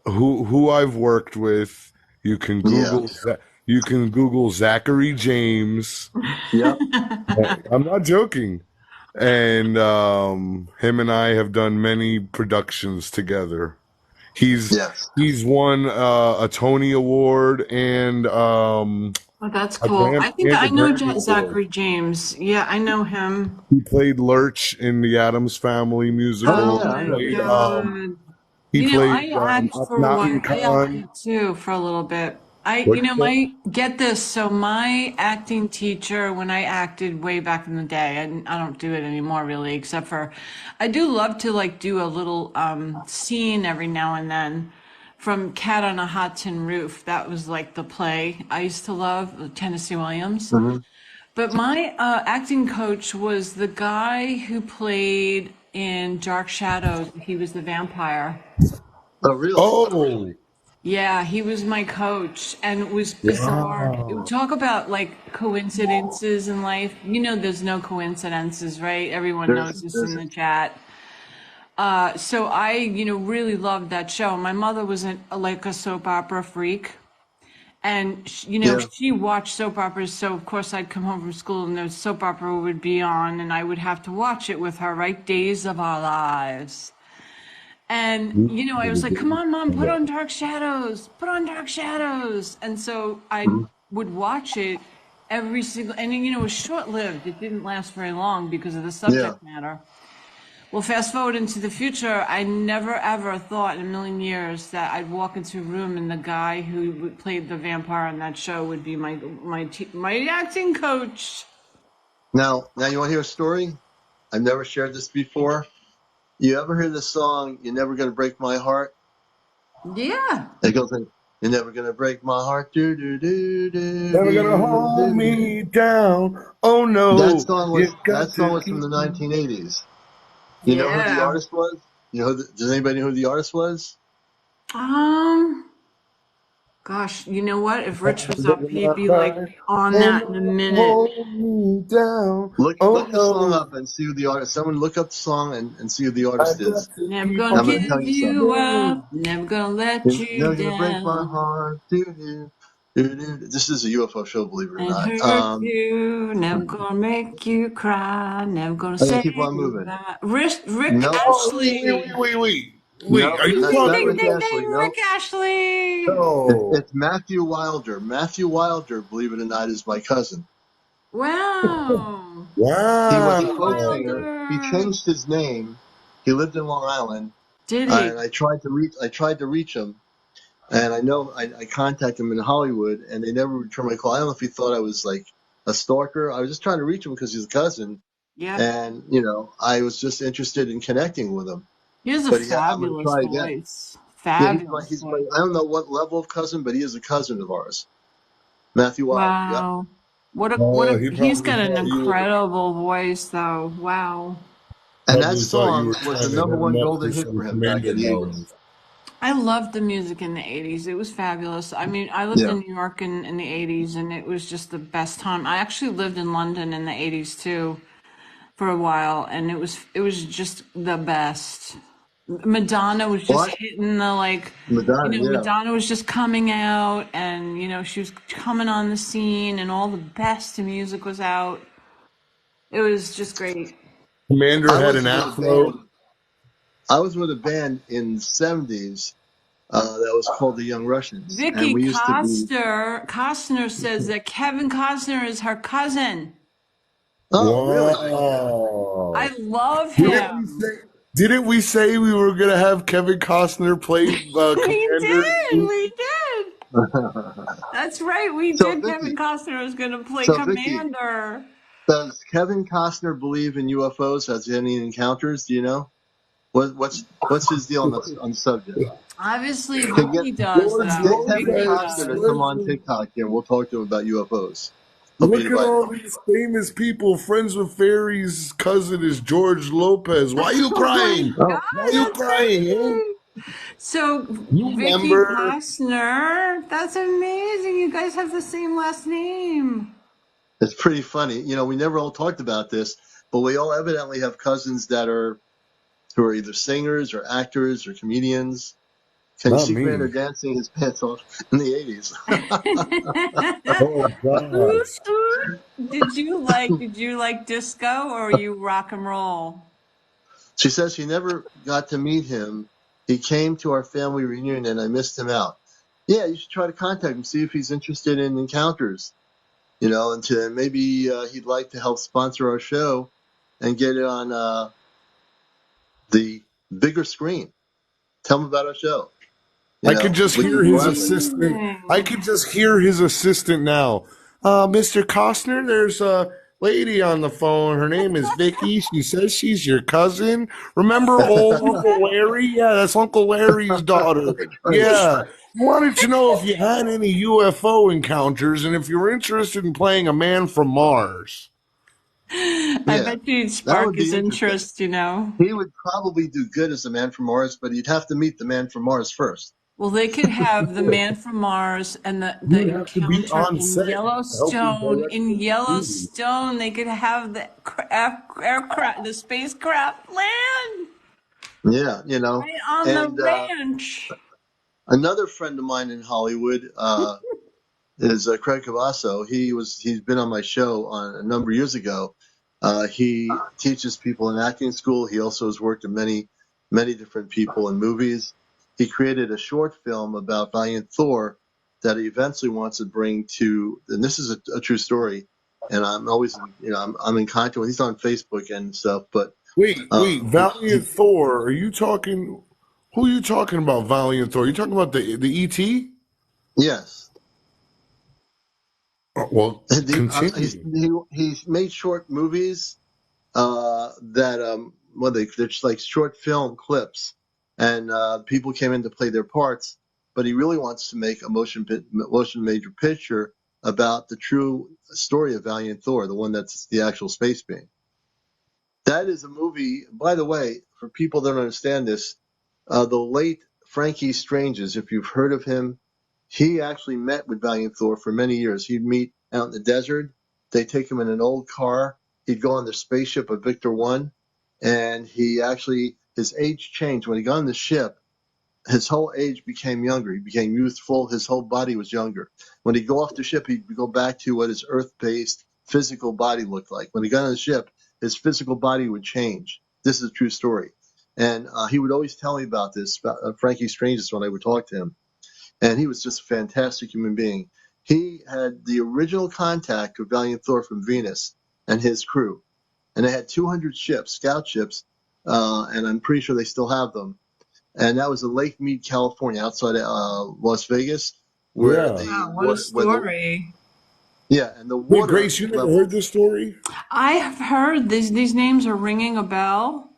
who I've worked with, you can Yeah. Google Zachary James. Yep. I'm not joking. And him and I have done many productions together. He's Yes. he's won a Tony Award and oh, that's a cool. I think A I know Grammy Award. Zachary James. Yeah, I know him. He played Lurch in the Adams Family Oh, Oh musical. yeah. I my know who you are. God. He You know, played I act for a while. Akhenaten I Khan. acted too for a little bit. What? Get this. So my acting teacher, when I acted way back in the day, and I don't do it anymore really, except for, I do love to like do a little scene every now and then from Cat on a Hot Tin Roof. That was like the play I used to love, Tennessee Williams. Hmm. But my acting coach was the guy who played in Dark Shadows. He was the vampire. Oh, really? Oh, Yeah, he was my coach, and it was bizarre. It would wow. talk about like coincidences in life. You know, there's no coincidences, right? Everyone There's, knows this in there's, the chat. So I, really loved that show. My mother was like a soap opera freak. And yeah. she watched soap operas, so of course I'd come home from school and the soap opera would be on, and I would have to watch it with her, right? Days of Our Lives. And I was like, "Come on, Mom, put on Dark Shadows, put on Dark Shadows." And so I Mhm. would watch it, every single, and you know, it was short-lived. It didn't last very long because of the subject matter. Well, fast forward into the future, I never ever thought in a million years that I'd walk into a room and the guy who played the vampire on that show would be my acting coach. Now you want to hear a story? I've never shared this before. You ever hear the song, "You're Never Gonna Break My Heart"? Yeah. It goes in, "You're never gonna break my heart, do do do do Never gonna do hold do." me down. Oh no. That song You got to was from keep the 1980s. You know who the Yeah. artist was? You know, does anybody know who the artist was? Gosh, you know what? If Rich was up, he'd my be like heart. on Oh that in a no, minute. hold me down. Oh Look the song no. up and see who the artist. Someone look up the song and see who the I artist is. got to Never keep gonna I'm on going to tell give you something. you believing. up, never gonna let You're you never gonna break my down, heart, do do do do. This is a UFO show, believe it or and not. hurt you, never gonna make you cry, never gonna I'm gonna say keep on moving. goodbye. Rick Nope, Oh, Ashley. wait. nope, Are you that's Ding, not ding, Rick talking ding, about? Ashley. ding, Nope, Rick Ashley. No. it's Matthew Wilder. Matthew Wilder, believe it or not, is my cousin. Wow. He was Matthew a folk Wow. singer. He Wilder. changed his name. He lived in Long Island, Did he? and I tried to reach him, and I know I contacted him in Hollywood, and they never returned my call. I don't know if he thought I was like a stalker. I was just trying to reach him because he's a cousin, Yep. and I was just interested in connecting with him. He has a But yeah, I'm gonna fabulous try again. voice. Yeah, Fabulous he's my voice. I don't know what level of cousin, but he is a cousin of ours, Matthew Wilder. Yep. Wow. Oh, he He's probably got an thought you were incredible voice though. Wow. And that probably thought you song were was the trying to hit number him one up golden for hit some for him back commander in the 80s. knowledge. I loved the music in the 80s. It was fabulous. I mean, I lived Yeah. in New York in the 80s and it was just the best time. I actually lived in London in the 80s too for a while and it was just the best. Madonna was just What? hitting the Madonna, yeah. Madonna was just coming out and she was coming on the scene and all the best music was out. It was just great. Commander I had was an with a band. afro. I was with a band in the 70s that was called the Young Russians, and Vicky we used to be. Costner says that Kevin Costner is her cousin. Oh, really? I Wow. love Didn't we him. say didn't we say we were gonna have Kevin Costner play We Commander? did. We did. That's right. We so did. Kevin Vicky, Costner was going to play so Vicky, Commander. does Kevin Costner believe in UFOs? Has he any encounters? Do you know? What's his deal on the subject? Obviously, Okay, Vicky does, George get though. Kevin Vicky Lopez. Costner to does. come on TikTok here. We'll talk to him about UFOs. He'll be Look at invited. all these famous people. Friends with Fairy's cousin is George Lopez. Why are you Oh my crying? Oh, Why are God, you that's crying, eh? crazy. So, You Vicky remember? Costner, that's amazing. You guys have the same last name. it's pretty funny. We never all talked about this, but we all evidently have cousins who are either singers or actors or comedians. Can you Not see Commander me. dancing his pants off in the 80s? Oh gosh. Did you like disco or you rock and roll? She says she never got to meet him. He came to our family reunion and I missed him out. Yeah, you should try to contact him, see if he's interested in encounters, and maybe he'd like to help sponsor our show and get it on the bigger screen. Tell him about our show. I could just We hear can his collaborate. assistant. I Amazing. could just hear his assistant now. Mr. Costner, there's a lady on the phone. Her name is Vicky. She says she's your cousin. Remember old Uncle Larry? Yeah, that's Uncle Larry's daughter. Right. Yeah. Wanted to know if you had any UFO encounters and if you were interested in playing a man from Mars. I Yeah, bet you'd that would spark his be interesting. interest, you know. He would probably do good as the man from Mars, but he'd have to meet the man from Mars first. Well, they could have the man from Mars and the You have to be encounter on in set to help you Yellowstone. direct In the movie. Yellowstone, they could have the aircraft, the spacecraft land Yeah, right on the and ranch. another friend of mine in Hollywood is Craig Cavasso. He's been on my show on a number of years ago. He teaches people in acting school. He also has worked with many different people in movies. He created a short film about Valiant Thor that he eventually wants to bring to, and this is a true story, and I'm always, I'm in contact with, he's on Facebook and stuff, but Wait, Valiant Thor. Are you talking? Who are you talking about, Valiant Thor? Are you talking about the ET? yes. Well, He's, continue. he's made short movies that they're just like short film clips, and people came in to play their parts. But he really wants to make a motion major picture about the true story of Valiant Thor, the one that's the actual space being. That is a movie. By the way, for people that don't understand this, the late Frankie Stranges, if you've heard of him, he actually met with Valiant Thor for many years. He'd meet out in the desert. They'd take him in an old car. He'd go on the spaceship of Victor One, and his age changed when he got on the ship. His whole age became younger. He became youthful. His whole body was younger. When he'd go off the ship, he'd go back to what his Earth-based physical body looked like. When he got on the ship, his physical body would change. This is a true story. And he would always tell me about this, about Frankie Stranges, when I would talk to him. And he was just a fantastic human being. He had the original contact with Valiant Thor from Venus and his crew. And they had 200 ships, scout ships, and I'm pretty sure they still have them. And that was in Lake Mead, California, outside Las Vegas, where Yeah. Wow, what a story. and the Wait, water Grace, you never level. heard this story? I have heard these names are ringing a bell.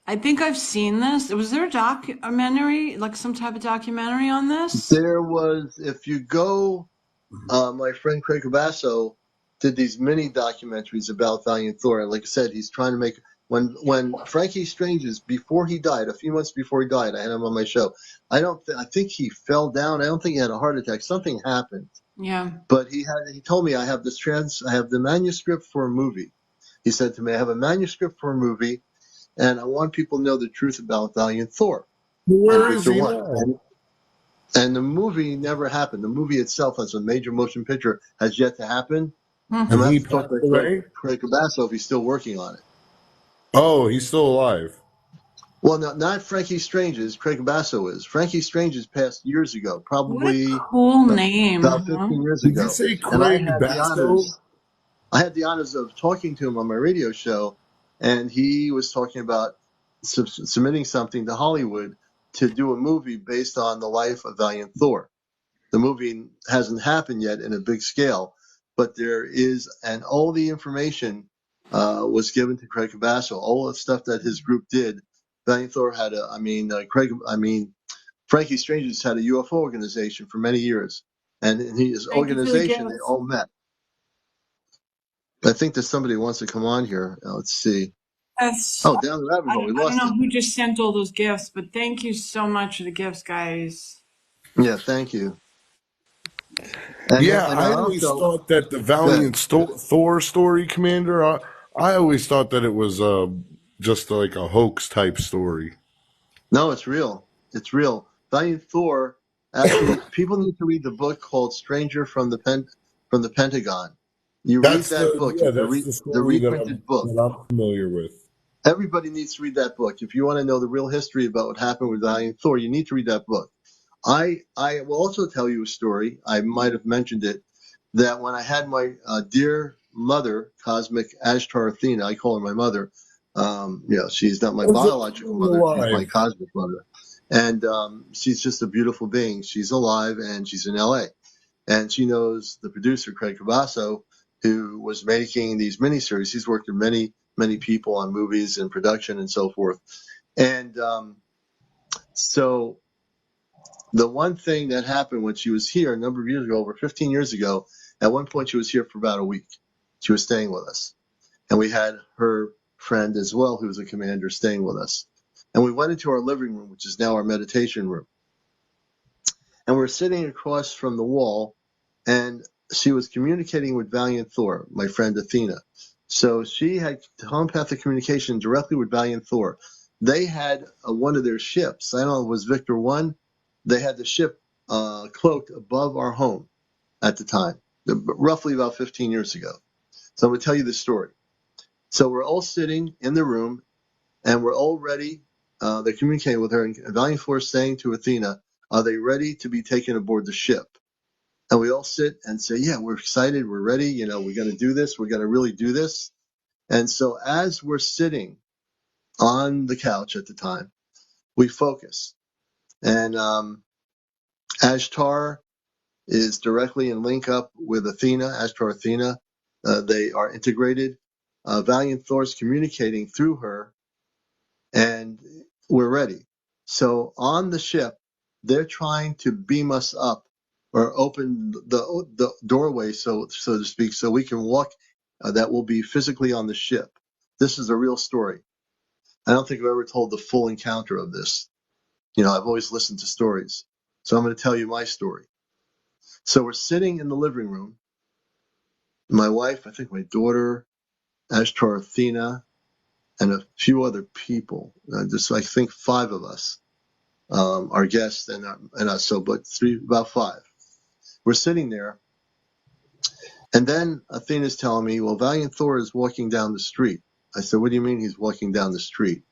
I think I've seen this. Was there a documentary, like some type of documentary on this? There was, if you go, my friend Craig Cabasso did these mini documentaries about Valiant Thor. And like I said, he's trying to make, when Frankie Stranges, before he died, a few months before he died, I had him on my show. I think he fell down. I don't think he had a heart attack. Something happened. Yeah. But he told me, I have the manuscript for a movie. He said to me, I have a manuscript for a movie, and I want people to know the truth about Valiant Thor Where and is Victor he One. now? And the movie never happened. The movie itself, as a major motion picture, has yet to happen. I'm Mhm. gonna have He to talk passed to away? Craig Cabasso if he's still working on it. Oh, he's still alive. Well, no, not Frankie Strange's. Craig Cabasso is. Frankie Strange's passed years ago, What a probably cool name, about huh? 15 years Did you ago. say And Craig Basso? I had the honors of talking to him on my radio show, and he was talking about submitting something to Hollywood to do a movie based on the life of Valiant Thor. The movie hasn't happened yet in a big scale, but there is, and all the information was given to Craig Cabasso. All the stuff that his group did. Valiant Thor had Frankie Stranges had a UFO organization for many years, and in his Thank you for the organization, they gifts. all met. I think that somebody wants to come on here. Let's see. That's, Oh, down the rabbit hole. We I don't lost know it. who just sent all those gifts, but thank you so much for the gifts, guys. Yeah, thank you. And Yeah, and I always also, thought that the good. Thor story, Commander. I always thought that it was just like a hoax type story. No, it's real. It's real. Valiant Thor. Actually, people need to read the book called "Stranger from the Pentagon." You read that book. It's That's the the story reprinted book. that I'm familiar with. Everybody needs to read that book. If you want to know the real history about what happened with Valiant Thor, you need to read that book. I will also tell you a story. I might have mentioned it, that when I had my dear mother, Cosmic Ashtar Athena, I call her my mother. She's not my How's it biological feeling mother. She's my alive? cosmic mother. And she's just a beautiful being. She's alive, and she's in LA. And she knows the producer, Craig Cabasso, who was making these miniseries. He's worked with many, many people on movies and production and so forth. And so the one thing that happened when she was here a number of years ago, over 15 years ago, at one point she was here for about a week. She was staying with us. And we had her friend as well, who was a commander, staying with us. And we went into our living room, which is now our meditation room. And we're sitting across from the wall, and she was communicating with Valiant Thor, my friend Athena. So she had telepathic communication directly with Valiant Thor. They had one of their ships. I don't know if it was Victor One. They had the ship cloaked above our home at the time, roughly about 15 years ago. So I'm going to tell you the story. So we're all sitting in the room, and we're all ready. They're communicating with her, and Valiant Thor is saying to Athena, are they ready to be taken aboard the ship? And we all sit and say, yeah, we're excited. We're ready. You know, we're going to do this. We're going to really do this. And so as we're sitting on the couch at the time, we focus. And Ashtar is directly in link up with Athena, Ashtar Athena. They are integrated. Valiant Thor's communicating through her, and we're ready. So on the ship, they're trying to beam us up or open the doorway, so to speak, so we can walk. That will be physically on the ship. This is a real story. I don't think I've ever told the full encounter of this. You know, I've always listened to stories. So I'm going to tell you my story. So we're sitting in the living room. My wife, I think my daughter, Ashtar Athena, and a few other people. Just I think 5 of us, our guests and us. So, but about 5. We're sitting there, and then Athena's telling me, "Well, Valiant Thor is walking down the street." I said, "What do you mean he's walking down the street?"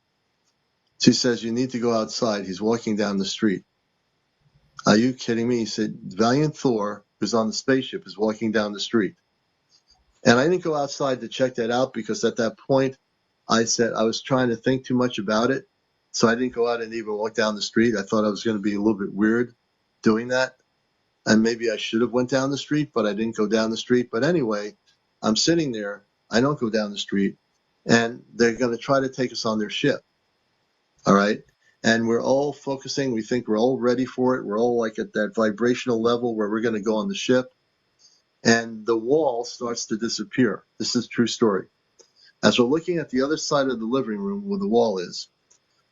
She says, "You need to go outside. He's walking down the street." Are you kidding me? He said, "Valiant Thor, who's on the spaceship, is walking down the street." And I didn't go outside to check that out because at that point, I said I was trying to think too much about it. So I didn't go out and even walk down the street. I thought I was going to be a little bit weird doing that. And maybe I should have went down the street, but I didn't go down the street. But anyway, I'm sitting there. I don't go down the street. And they're going to try to take us on their ship. All right. And we're all focusing. We think we're all ready for it. We're all like at that vibrational level where we're going to go on the ship. And the wall starts to disappear. This is a true story. As we're looking at the other side of the living room where the wall is,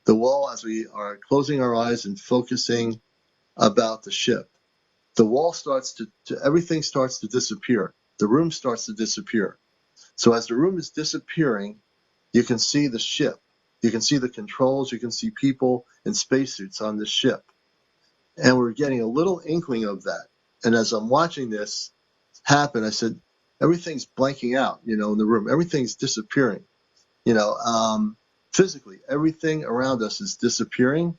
the wall, as we are closing our eyes and focusing about the ship, the wall starts everything starts to disappear. The room starts to disappear. So as the room is disappearing, you can see the ship. You can see the controls. You can see people in spacesuits on the ship. And we're getting a little inkling of that. And as I'm watching this happen, I said, everything's blanking out, in the room. Everything's disappearing. Physically, everything around us is disappearing.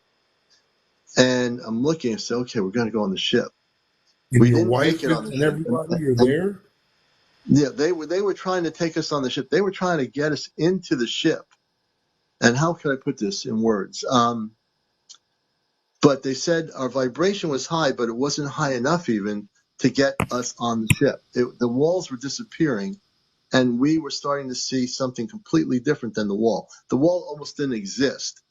And I'm looking and say, okay, we're going to go on the ship. And We your didn't wife make it on the and ship. everybody are there? Yeah, they were trying to take us on the ship. They were trying to get us into the ship. And how can I put this in words? But they said our vibration was high, but it wasn't high enough even to get us on the ship. The walls were disappearing, and we were starting to see something completely different than the wall. The wall almost didn't exist,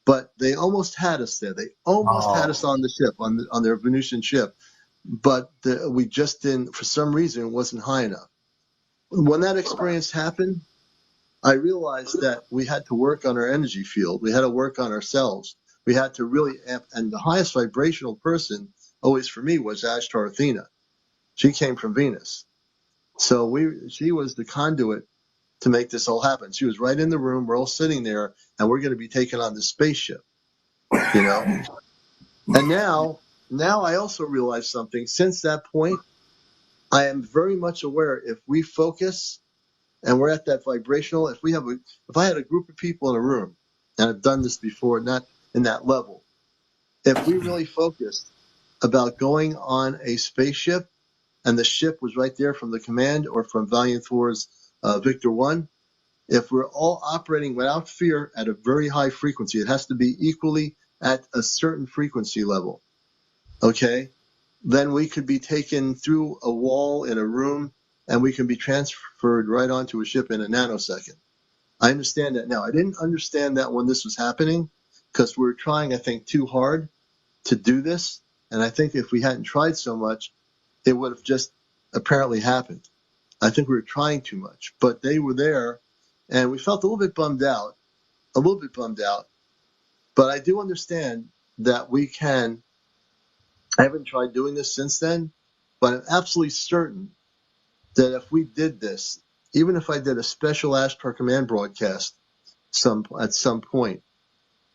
but they almost had us there. They almost had us on the ship, on their Venusian ship, but we just didn't. For some reason, it wasn't high enough. When that experience happened, I realized that we had to work on our energy field. We had to work on ourselves. We had to really amp, and the highest vibrational person always for me was Ashtar Athena. She came from Venus. So she was the conduit to make this all happen. She was right in the room. We're all sitting there, and we're going to be taken on this spaceship, And now I also realize something. Since that point, I am very much aware if we focus and we're at that vibrational, if I had a group of people in a room, and I've done this before, not in that level, if we really focused about going on a spaceship and the ship was right there from the command or from Valiant Thor's Victor 1, if we're all operating without fear at a very high frequency, it has to be equally at a certain frequency level, okay? Then we could be taken through a wall in a room and we can be transferred right onto a ship in a nanosecond. I understand that now. I didn't understand that when this was happening because we were trying, I think, too hard to do this. And I think if we hadn't tried so much, it would have just apparently happened. I think we were trying too much, but they were there and we felt a little bit bummed out. But I do understand that we can. I haven't tried doing this since then, but I'm absolutely certain that if we did this, even if I did a special Ask Per Command broadcast at some point,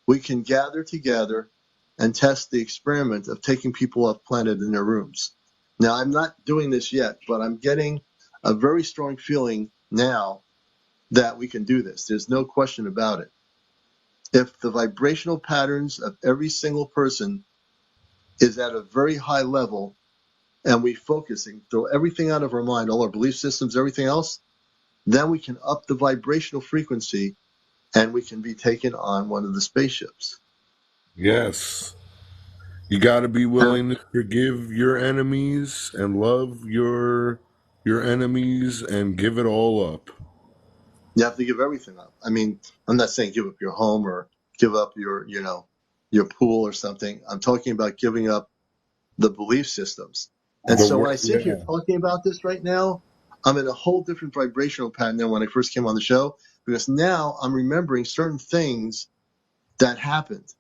we can gather together and test the experiment of taking people off planet in their rooms. Now, I'm not doing this yet, but I'm getting a very strong feeling now that we can do this. There's no question about it. If the vibrational patterns of every single person is at a very high level, and we focus and throw everything out of our mind, all our belief systems, everything else, then we can up the vibrational frequency and we can be taken on one of the spaceships. Yes. You got to be willing to forgive your enemies and love your enemies and give it all up. You have to give everything up. I mean, I'm not saying give up your home or give up your, your pool or something. I'm talking about giving up the belief systems. And so when I sit here talking about this right now, I'm in a whole different vibrational pattern than when I first came on the show, because now I'm remembering certain things that happened.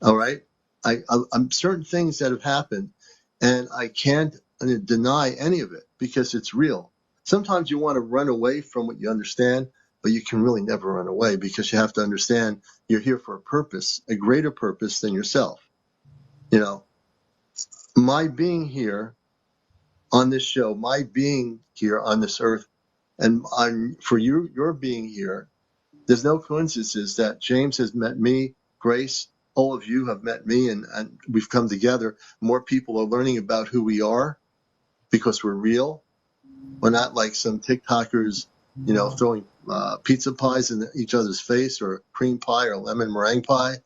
All right. I'm certain things that have happened, and I can't deny any of it because it's real. Sometimes you want to run away from what you understand, but you can really never run away because you have to understand you're here for a purpose, a greater purpose than yourself. My being here on this show, my being here on this earth, and for you, your being here, there's no coincidences that James has met me, Grace, all of you have met me, and we've come together. More people are learning about who we are because we're real. We're not like some TikTokers, throwing pizza pies in each other's face, or cream pie or lemon meringue pie.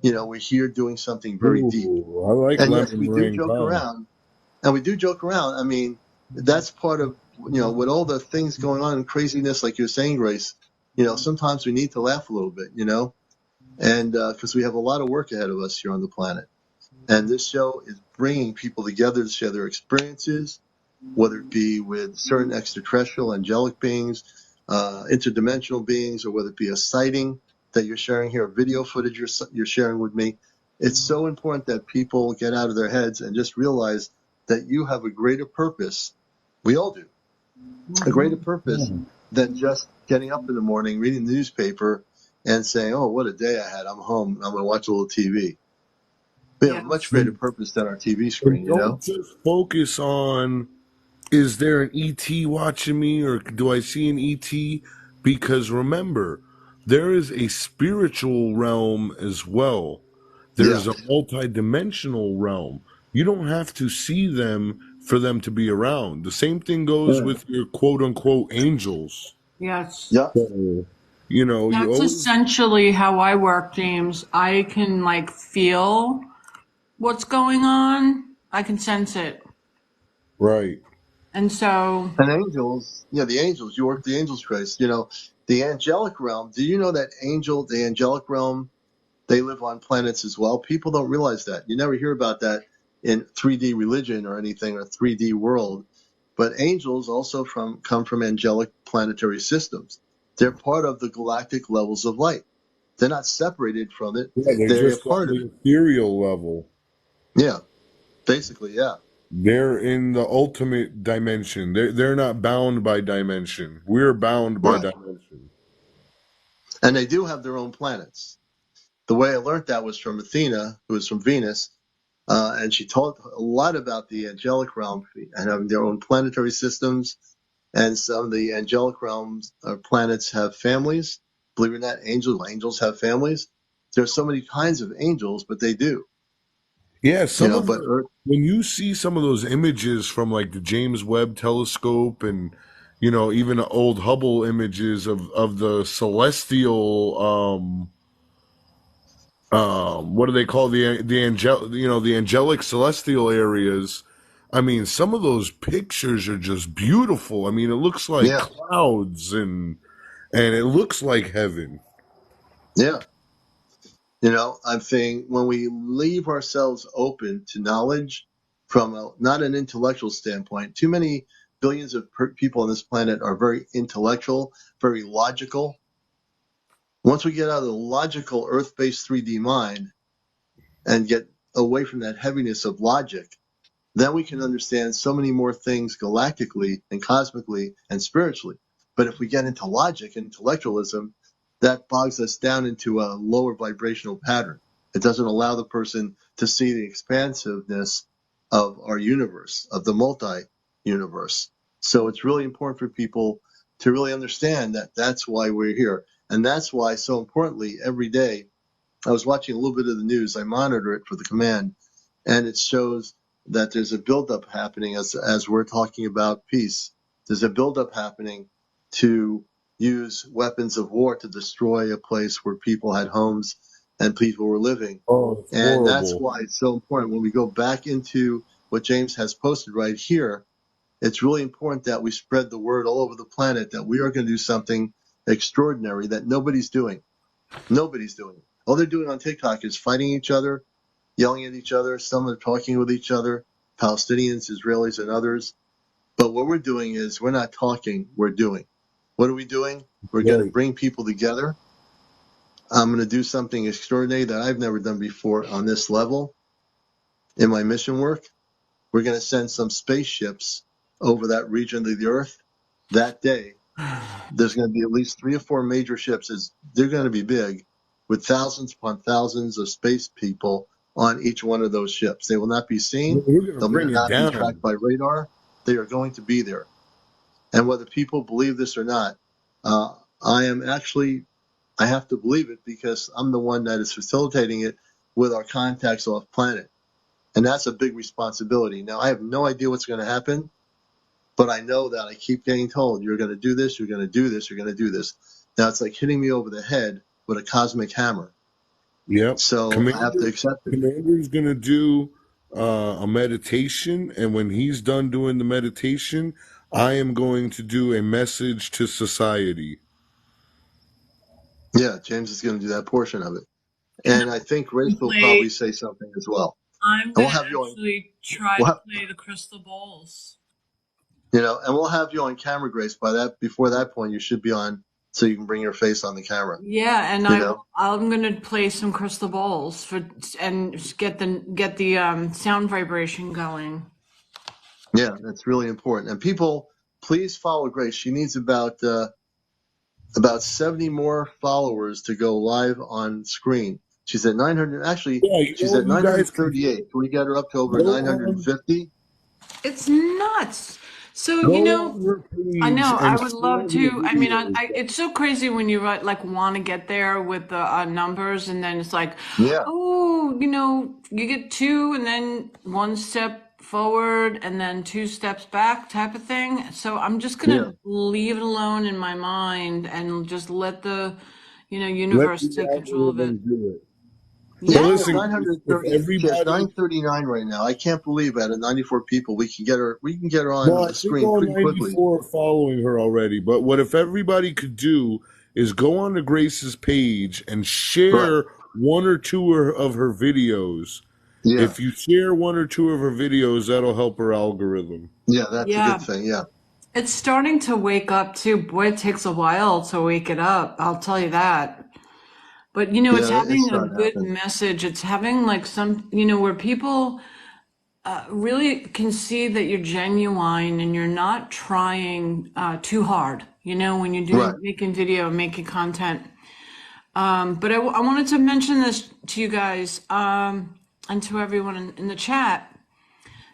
We're here doing something very deep. Ooh, I like And yes, lemon we do meringue joke pie. around. And we do joke around. I mean, that's part of, with all the things going on and craziness, like you're saying, Grace, sometimes we need to laugh a little bit, and because we have a lot of work ahead of us here on the planet. And this show is bringing people together to share their experiences, whether it be with certain extraterrestrial, angelic beings, interdimensional beings, or whether it be a sighting that you're sharing here, video footage you're sharing with me. It's so important that people get out of their heads and just realize that you have a greater purpose. We all do. A greater purpose than just getting up in the morning, reading the newspaper, and saying, oh, what a day I had. I'm home. I'm going to watch a little TV. We have a much greater purpose than our TV screen, And don't just focus on, is there an ET watching me, or do I see an ET? Because remember, there is a spiritual realm as well. There's a multi-dimensional realm. You don't have to see them for them to be around. The same thing goes with your quote-unquote angels. Yes. Yeah. So, you That's always... essentially how I work, James. I can feel what's going on. I can sense it. Right. And so... And angels, the angels, you work the angels, Grace. The angelic realm, do you know that the angelic realm, they live on planets as well? People don't realize that. You never hear about that in 3D religion or anything, or 3D world. But angels also come from angelic planetary systems. They're part of the galactic levels of light. They're not separated from it. Yeah, they're They're a just on part of the it. ethereal level. Yeah, basically, yeah. They're in the ultimate dimension. They're not bound by dimension. We're bound by Right. dimension. And they do have their own planets. The way I learned that was from Athena, who is from Venus, and she taught a lot about the angelic realm and having their own planetary systems. And some of the angelic realms or planets have families. Believe it or not, angels have families. There's so many kinds of angels, but they do. Yeah, But Earth, when you see some of those images from like the James Webb telescope, and even the old Hubble images of the celestial what do they call the angelic celestial areas. I mean, some of those pictures are just beautiful. I mean, it looks like yeah, clouds, and it looks like heaven. yeah. I'm saying when we leave ourselves open to knowledge from not an intellectual standpoint, too many billions of people on this planet are very intellectual, very logical. Once we get out of the logical Earth-based 3D mind and get away from that heaviness of logic, then we can understand so many more things galactically and cosmically and spiritually. But if we get into logic and intellectualism, that bogs us down into a lower vibrational pattern. It doesn't allow the person to see the expansiveness of our universe, of the multi-universe. So it's really important for people to really understand that that's why we're here. And that's why, so importantly, every day, I was watching a little bit of the news. I monitor it for the command, and it shows that there's a buildup happening as we're talking about peace. There's a buildup happening to use weapons of war to destroy a place where people had homes and people were living. Oh, it's And that's horrible. why it's so important when we go back into what James has posted right here. It's really important that we spread the word all over the planet that we are going to do something extraordinary that nobody's doing. Nobody's doing. All they're doing on TikTok is fighting each other, yelling at each other. Some are talking with each other, Palestinians, Israelis, and others. But what we're doing is we're not talking, we're doing. What are we doing? We're going to Right. bring people together. I'm going to do something extraordinary that I've never done before on this level in my mission work. We're going to send some spaceships over that region of the earth that day. There's going to be at least 3 or 4 major ships. They're going to be big, with thousands upon thousands of space people on each one of those ships. They will not be seen. We're going to They'll bring it not be tracked down. by radar. They are going to be there. And whether people believe this or not, I have to believe it because I'm the one that is facilitating it with our contacts off planet. And that's a big responsibility. Now, I have no idea what's going to happen, but I know that I keep getting told, you're going to do this, you're going to do this, you're going to do this. Now, it's like hitting me over the head with a cosmic hammer. Yep. So I have to accept it. Commander's going to do a meditation. And when he's done doing the meditation, I am going to do a message to society. Yeah, James is going to do that portion of it. And I think Grace will probably say something as well. I'm And we'll going to have you on. actually try We'll to have, play the crystal balls. and we'll have you on camera, Grace. Before that point, you should be on, so you can bring your face on the camera. Yeah, and You know? I'm going to play some crystal balls and get the sound vibration going. Yeah, that's really important. And people, please follow Grace. She needs about 70 more followers to go live on screen. She's at 900. Actually, Yeah, she's at you guys can 938. Can we get her up to over go on, 950? It's nuts. So, go on her I page know, I and would share love the to. I mean, videos. it's so crazy when you want to get there with the numbers, and then it's like, Yeah, oh, you get 2, and then 1 step forward, and then 2 steps back, type of thing. So I'm just yeah, gonna leave it alone in my mind and just let the, Let universe the take control of it. algorithms do it. yeah. But Yeah. She has listen, if 930. She has everybody, 939 right now. I can't believe out of 94 people we can get her. We can get her no, on I the think screen all pretty quickly. 94 are following her already. But what if everybody could do is go on to Grace's page and Right. share 1 or 2 of her videos. Yeah. If you share 1 or 2 of her videos, that'll help her algorithm. Yeah, that's a good Yeah. thing. Yeah. It's starting to wake up too. Boy, it takes a while to wake it up. I'll tell you that. But it's Yeah, it's having a starting to good happen. message. It's having like some, where people really can see that you're genuine and you're not trying too hard. When you're Right. making video, making content. But I wanted to mention this to you guys and to everyone in the chat.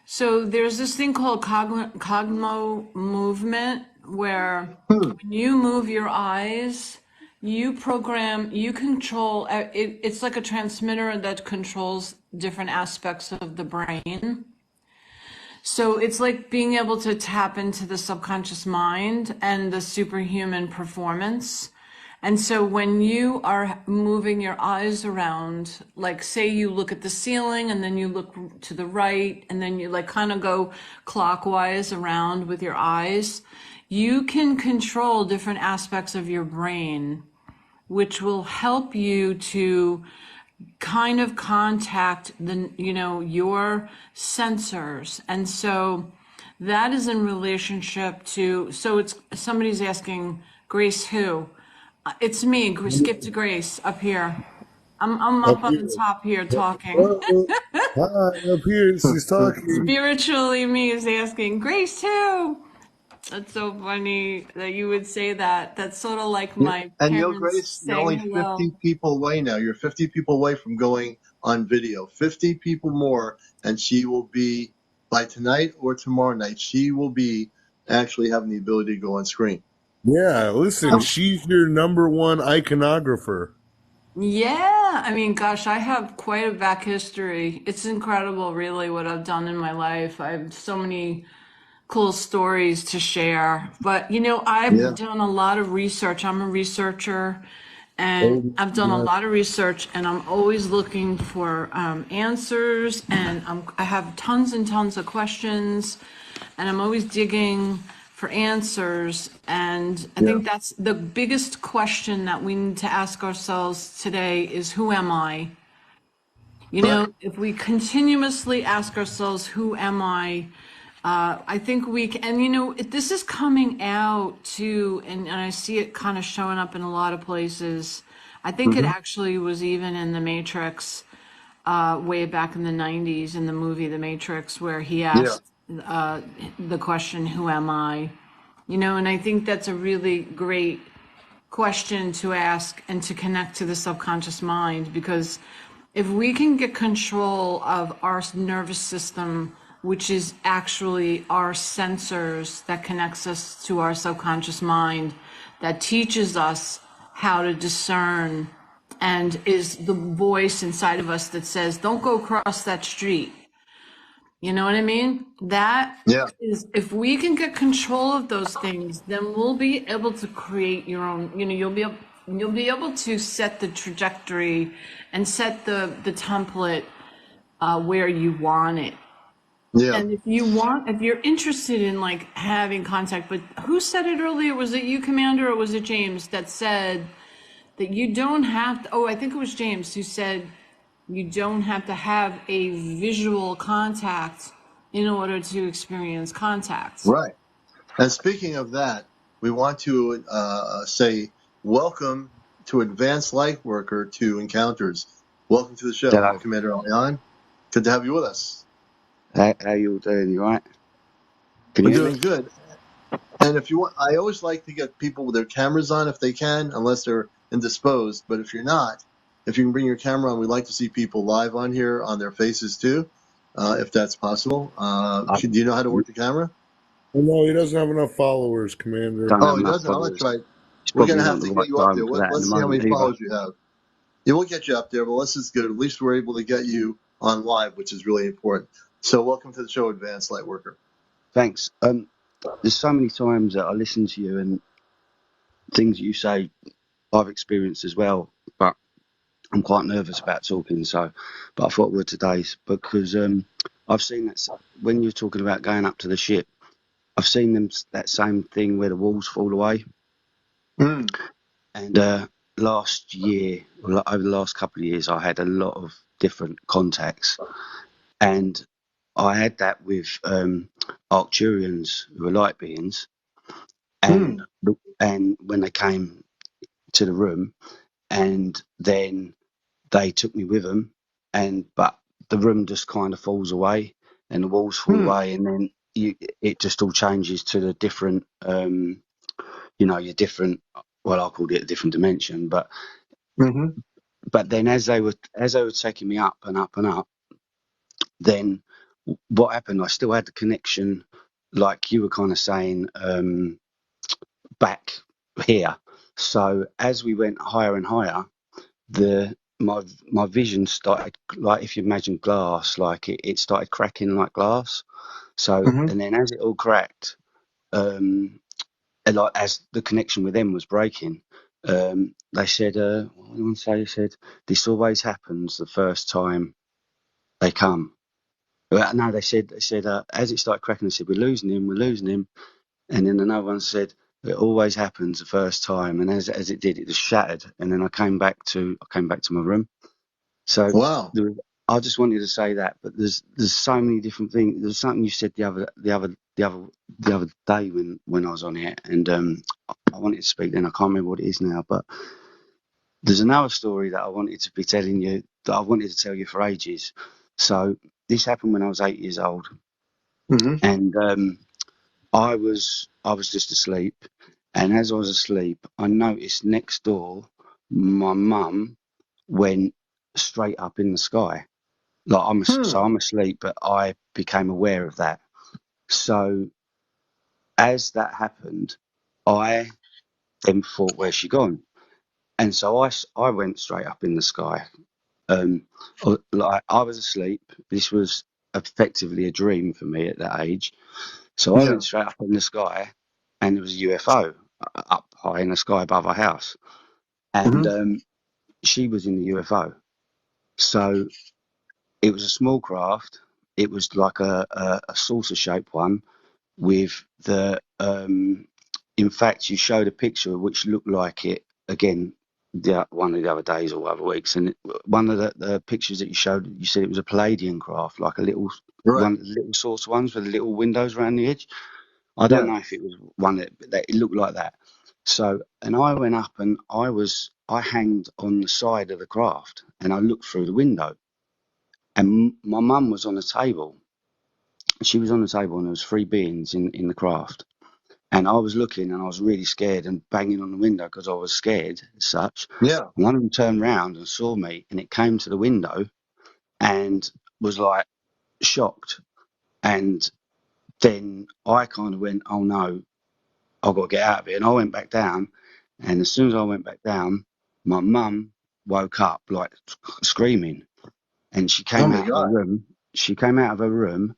So there's this thing called cogmo movement where when you move your eyes, you control it's like a transmitter that controls different aspects of the brain. So it's like being able to tap into the subconscious mind and the superhuman performance. And so when you are moving your eyes around, like say you look at the ceiling and then you look to the right and then you like kind of go clockwise around with your eyes, you can control different aspects of your brain, which will help you to kind of contact your sensors. And so that is in relationship to, so it's somebody's asking, Grace who? It's me, Skip to Grace up here. I'm Up up on here. the top here talking. Hello. Hi, up here. She's talking. Spiritually, me is asking, Grace who? That's so funny that you would say that. That's sort of like my And parents Grace, you're saying only hello. 50 people away now. You're 50 people away from going on video. 50 people more, and she will be, by tonight or tomorrow night, she will be actually having the ability to go on screen. Yeah, listen, she's your #1 iconographer. Yeah, I mean, gosh, I have quite a back history. It's incredible, really, what I've done in my life. I have so many cool stories to share. But, I've Yeah. done a lot of research. I'm a researcher, and Oh, I've done a yeah. lot of research, and I'm always looking for answers, and I have tons and tons of questions, and I'm always digging for answers. And I Yeah. think that's the biggest question that we need to ask ourselves today is, who am I? Right. If we continuously ask ourselves, who am I think we can, and this is coming out too, and I see it kind of showing up in a lot of places. I think it Mm-hmm. actually was even in The Matrix, way back in the 90s in the movie The Matrix, where he Yeah. asked the question, who am I? And I think that's a really great question to ask and to connect to the subconscious mind, because if we can get control of our nervous system, which is actually our sensors that connects us to our subconscious mind, that teaches us how to discern, and is the voice inside of us that says, don't go across that street. You know what I mean? That Yeah. is, if we can get control of those things, then we'll be able to create your own, you'll be able to set the trajectory and set the template where you want it. Yeah. And if you're interested in like having contact, but who said it earlier? Was it you, Commander, or was it James that said that you don't have to, oh, I think it was James who said you don't have to have a visual contact in order to experience contact. Right. And speaking of that, we want to say welcome to Advanced Lightworker to Encounters. Welcome to the show. I'm Hello. CmdrAleon. Good to have you with us. How you all doing? You right? Can We're you hear me? doing good. And if you want, I always like to get people with their cameras on if they can, unless they're indisposed. But if you're not, if you can bring your camera on, we like to see people live on here on their faces too, if that's possible. I Do you know how to work the camera? Well, no, he doesn't have enough followers, Commander. don't Oh, have he enough doesn't. Oh, that's followers. right. It's We're probably gonna not have the to get right you up there. time for that at the Let's see how moment many either. followers you have. Yeah, we'll get you up there, but this is good. At least we're able to get you on live, which is really important. So, welcome to the show, Advanced Lightworker. Thanks. There's so many times that I listen to you and things you say I've experienced as well, but I'm quite nervous about talking. But I thought we were today's because I've seen when you're talking about going up to the ship. I've seen that same thing where the walls fall away. Mm. And last year, over the last couple of years, I had a lot of different contacts, and I had that with Arcturians, who are light beings, and Mm. and when they came to the room, and then they took me with them, but the room just kind of falls away, and the walls fall Mm. away, and then it just all changes to the different, your different. Well, I called it a different dimension, Mm-hmm. but then as they were taking me up and up and up, then what happened? I still had the connection, like you were kind of saying, back here. So as we went higher and higher, my vision started, like if you imagine glass, like it started cracking like glass. So Mm-hmm. and then as it all cracked, and like as the connection with them was breaking, they said, what did one say? They said, this always happens the first time they come. Well, no, they said as it started cracking, they said, we're losing him. And then another one said, it always happens the first time. And as it did, it just shattered. And then I came back to my room. So Wow. I just wanted to say that, but there's so many different things. There's something you said the other day when I was on here, and I wanted to speak then. I can't remember what it is now, but there's another story that I wanted to be telling you, that I wanted to tell you for ages. So this happened when I was 8 years old, Mm-hmm. and I was just asleep, and as I was asleep, I noticed next door my mum went straight up in the sky. Like Hmm. I'm asleep, but I became aware of that. So as that happened, I then thought, where's she gone? And so I went straight up in the sky. Like I was asleep. This was effectively a dream for me at that age. So I Yeah. went straight up in the sky, and there was a UFO up high in the sky above our house, and Hmm. she was in the UFO. So it was a small craft. It was like a saucer shaped one with the in fact you showed a picture which looked like it again one of the other days or other weeks, and one of the pictures that you showed, you said it was a Palladian craft, like a little Right. one of the little saucer ones with the little windows around the edge. I don't Yeah. know if it was one that it looked like that. So, and I went up and I hanged on the side of the craft and I looked through the window, and my mum was on the table. She was on the table and there was three beings in the craft. And I was looking and I was really scared and banging on the window because I was scared as such. Yeah. One of them turned round and saw me, and it came to the window and was like shocked. And then I kind of went, oh no, I've got to get out of it. And I went back down. And as soon as I went back down, my mum woke up like screaming, and she Oh came my out of her God. room. She came out of her room,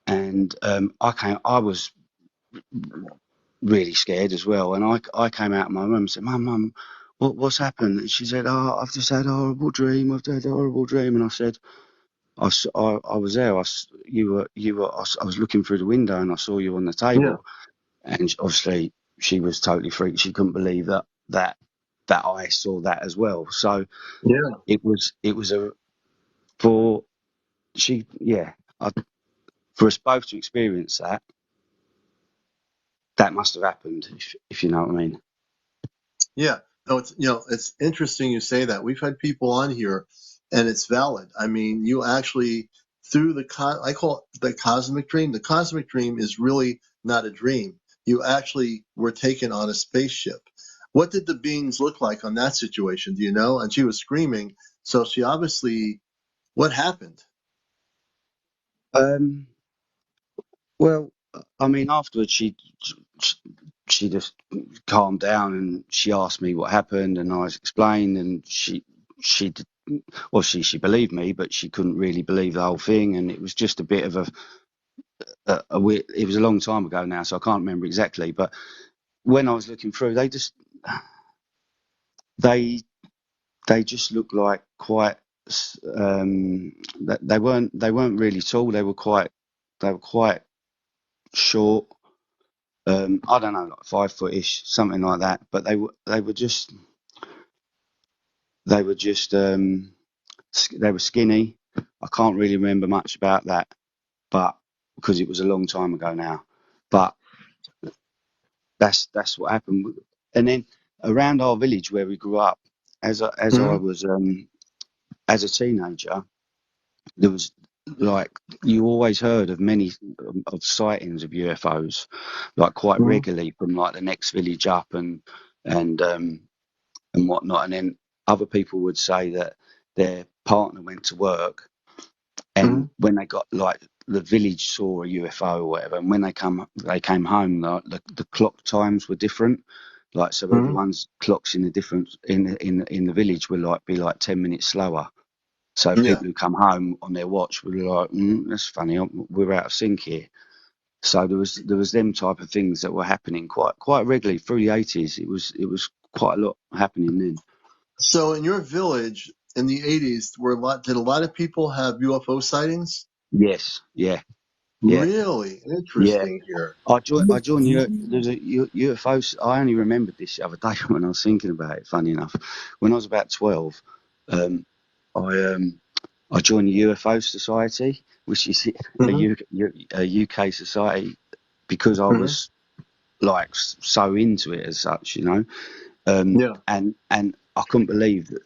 and I was really scared as well. And I came out of my room and said, Mum, what's happened? And she said, oh, I've just had a horrible dream. I've had a horrible dream. And I said, I was there. I was looking through the window and I saw you on the Yeah. table. And obviously she was totally freaked. She couldn't believe that I saw that as well. So Yeah. it was for she, yeah, for us both to experience that must have happened, if you know what I mean. Yeah. No, it's interesting you say that. We've had people on here, and it's valid. I mean, you actually through I call it the cosmic dream. The cosmic dream is really not a dream. You actually were taken on a spaceship. What did the beings look like on that situation? Do you know? And she was screaming, so she obviously. What happened? Um, Well, I mean, afterwards she she just calmed down and she asked me what happened, and I explained, and she did, well, she believed me, but she couldn't really believe the whole thing, and it was just a bit of a weird. It was a long time ago now, so I can't remember exactly. But when I was looking through, they they just looked like quite. They weren't really tall. They were quite short. I don't know, like 5 footish, something like that. But they were just they were skinny. I can't really remember much about that, but because it was a long time ago now. But that's what happened. And then around our village where we grew up, as I Hmm. was as a teenager, there was like you always heard of many of sightings of UFOs, like quite Hmm. regularly from like the next village up and and whatnot. And then other people would say that their partner went to work, Hmm. and when they got like the village saw a UFO or whatever, and when they came home, the clock times were different. Like so, Hmm. everyone's clocks in the different in the village will like be like 10 minutes slower. So Yeah. people who come home on their watch were like, "That's funny, we're out of sync here." So there was them type of things that were happening quite regularly through the 80s. It was quite a lot happening then. So in your village in the 80s, did a lot of people have UFO sightings? Yes, yeah, yeah, Really yeah. interesting here. I joined there's a UFO. I only remembered this the other day when I was thinking about it. Funny enough, when I was about 12, um, I I joined the UFO Society, which is Hmm. A UK society, because I Hmm. was like so into it as such, you know. Yeah. And I couldn't believe that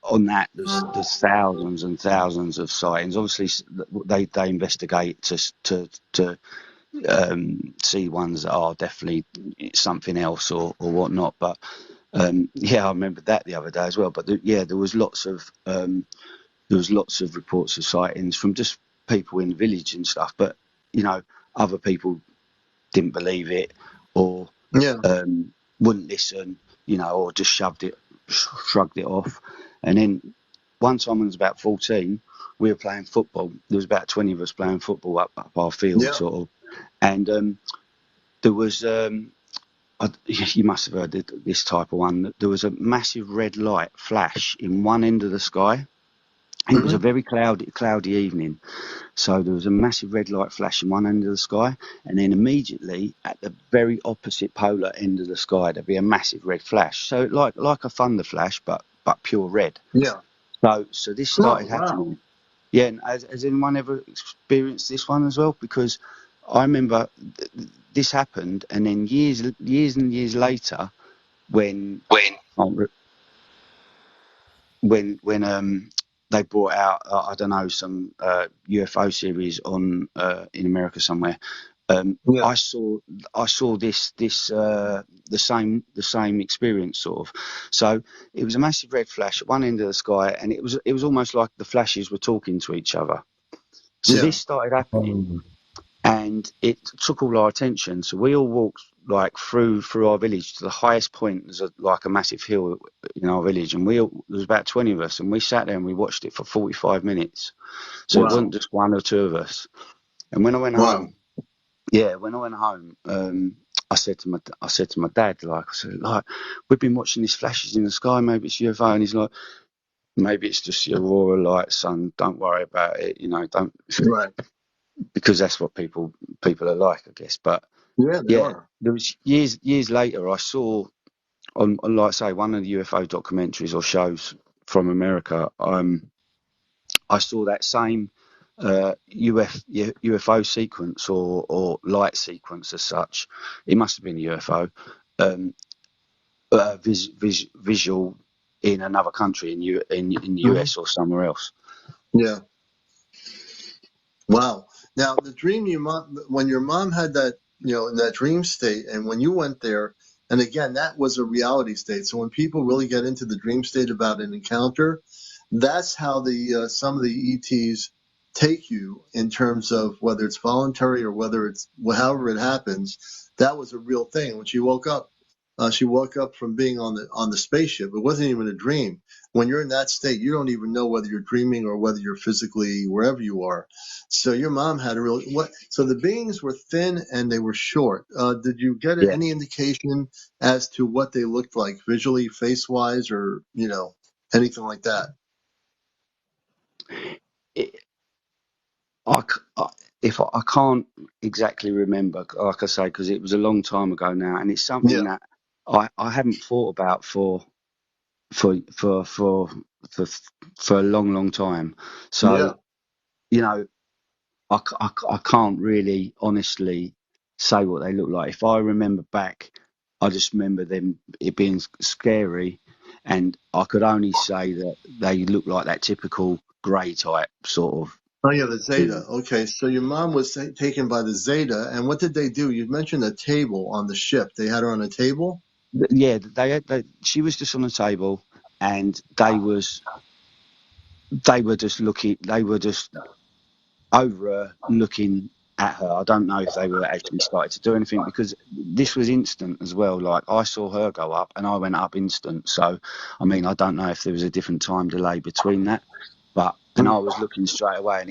on that there's thousands and thousands of sightings. Obviously, they investigate to see ones that are definitely something else or whatnot. But yeah, I remember that the other day as well. But yeah, there was lots of reports of sightings from just people in the village and stuff. But you know, other people didn't believe it or Yeah. wouldn't listen, you know, or just shrugged it off. And then one time when I was about 14, we were playing football. There was about 20 of us playing football up our field, Yeah. sort of. And there was, you must have heard this type of one. There was a massive red light flash in one end of the sky. And it was a very cloudy evening. So there was a massive red light flash in one end of the sky, and then immediately at the very opposite polar end of the sky, there'd be a massive red flash. So like a thunder flash, but pure red. Yeah. So this Oh, started wow. happening. Yeah, and has anyone ever experienced this one as well? Because I remember this happened, and then years and years later, when they brought out I don't know, some UFO series on in America somewhere. Yeah. I saw this the same experience, sort of. So it was a massive red flash at one end of the sky, and it was almost like the flashes were talking to each other. So Yeah. this started happening, and it took all our attention. So we all walked like through our village to the highest point. There's like a massive hill in our village, and there was about 20 of us, and we sat there and we watched it for 45 minutes. So it Wow. wasn't just one or two of us. And when I went Wow. home, I said to my dad, like, we've been watching these flashes in the sky. Maybe it's UFO, and he's like, maybe it's just the aurora light, son. Don't worry about it. Don't. Right. Because that's what people are like, I guess. But Yeah, they yeah, are. there was years later, I saw on like I say, one of the UFO documentaries or shows from America. I saw that same UFO sequence or light sequence as such. It must have been a UFO visual in another country, in the US or somewhere else. Yeah. Wow. Now, the dream when your mom had that, in that dream state, and when you went there, and again, that was a reality state. So when people really get into the dream state about an encounter, that's how the some of the ETs take you in terms of whether it's voluntary or whether it's however it happens. That was a real thing. When she woke up from being on the spaceship. It wasn't even a dream. When you're in that state, you don't even know whether you're dreaming or whether you're physically wherever you are. So your mom had a real so the beings were thin and they were short. Did you get Yeah. any indication as to what they looked like visually, face wise, or anything like that? It, I can't exactly remember, like I say, because it was a long time ago now, and it's something Yeah, that I haven't thought about for for for for a long time. yeah, So you know, I can't really honestly say what they look like. If I remember back, I just remember it being scary, and I could only say that they look like that typical grey type sort of oh yeah, the Zeta. being. Okay, so your mom was taken by the Zeta, and what did they do? You mentioned a table on the ship. They had her on a table. Yeah, she was just on the table, and they were just looking. They were just over her, looking at her. I don't know if they were actually started to do anything, because this was instant as well. Like, I saw her go up and I went up instant. So, I mean, I don't know if there was a different time delay between that, and I was looking straight away, and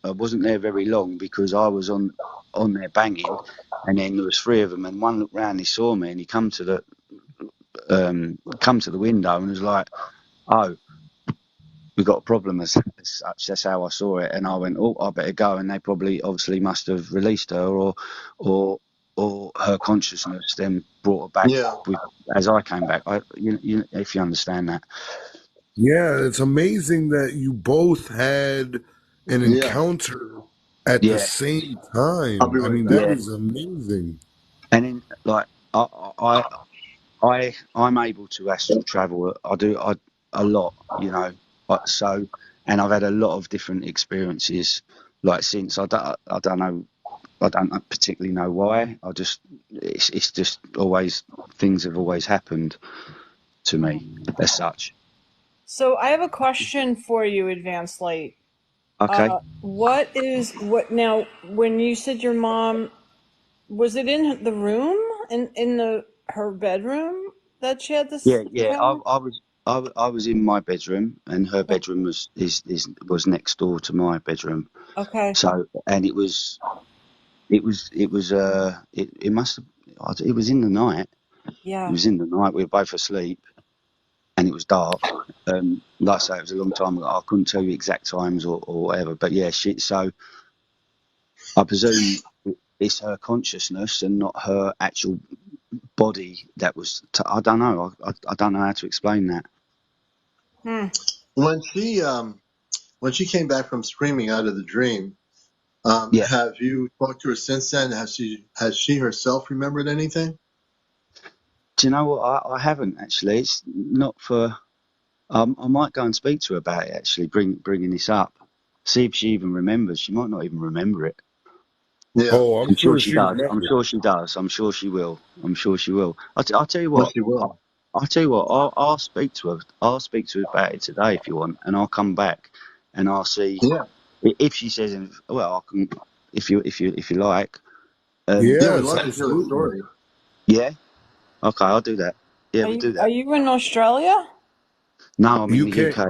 I wasn't there very long, because I was on there banging, and then there was three of them, and one looked round, he saw me, and he come to the window and was like, "Oh, we got a problem," as such. That's how I saw it, and I went, "Oh, I better go." And they probably, obviously, must have released her, or her consciousness then brought her back Yeah, as I came back. If you understand that. Yeah, it's amazing that you both had an yeah. encounter at the Yeah, same I'll time. be I right mean, back. that yeah. is amazing. And then, like, I'm able to astral travel. I do a lot, So, and I've had a lot of different experiences. Like, since I don't know. I don't particularly know why. It's just always, things have always happened to me as such. So I have a question for you, Advanced Light. Okay. What now? When you said your mom, was it in the room in her bedroom that she had this Yeah. encounter? I was in my bedroom, and her bedroom was next door to my bedroom. Okay. So, and it must have, it was in the night. It Yeah. was in the night. We were both asleep, and it was dark. Like I say, it was a long time ago. I couldn't tell you exact times or whatever. But yeah, so I presume it's her consciousness and not her actual body that was. I don't know. I don't know how to explain that. Hmm. When she came back from screaming out of the dream, Yeah. have you talked to her since then? Has she herself remembered anything? Do you know what? I haven't actually. It's not for. I might go and speak to her about it. Actually, bringing this up. See if she even remembers. She might not even remember it. Yeah, Oh, I'm I'm sure sure she she does. I'm remembers. sure she does. I'm sure she will. I'm sure she will. I'll tell you well, what. she will. I'll tell you what. I'll speak to her. I'll speak to her about it today if you want, and I'll come back and I'll see Yeah, if she says. Well, I can. If you like. yeah, we'd Yes, love to hear the absolutely. story. Yeah. Okay, I'll do that. Yeah, Are we'll do you that. in Australia? No, I'm in the UK. UK.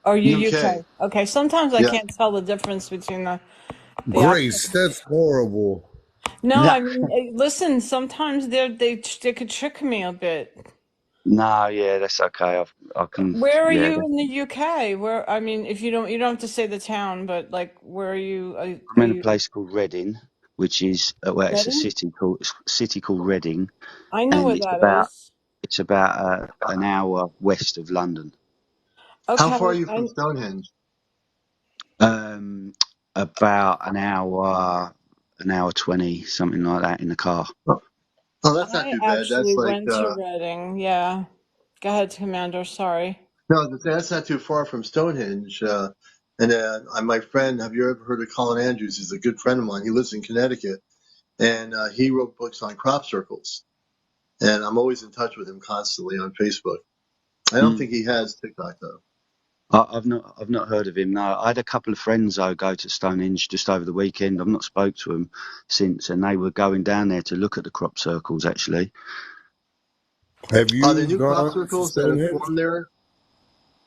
Or are you UK. UK? Okay. Sometimes I Yeah. can't tell the difference between the accent. Grace, that's horrible. No, No, I mean, listen. Sometimes they could trick me a bit. no, yeah, that's okay. I can. Where are Yeah, you in the UK? Where, I mean, if you don't have to say the town, but like, where are you? I'm Are in a you place called Reading, which is well, it's a Reading? city called Reading, I know and where that is. it's about an hour west of London. How Okay. far are you from Stonehenge? Um, about an hour 20, something like that in the car. Oh, oh, that's not I too bad. That's actually like went to Reading. Yeah. Go ahead, Commander. Sorry. no, that's not too far from Stonehenge. And my friend, have you ever heard of Colin Andrews? He's a good friend of mine. He lives in Connecticut, and he wrote books on crop circles. And I'm always in touch with him constantly on Facebook. I don't Mm. think he has TikTok though. I've not heard of him. No, I had a couple of friends though go to Stonehenge just over the weekend. I've not spoke to them since, and they were going down there to look at the crop circles actually. Have Are there you new crop gone to circles that have Stonehenge? formed there?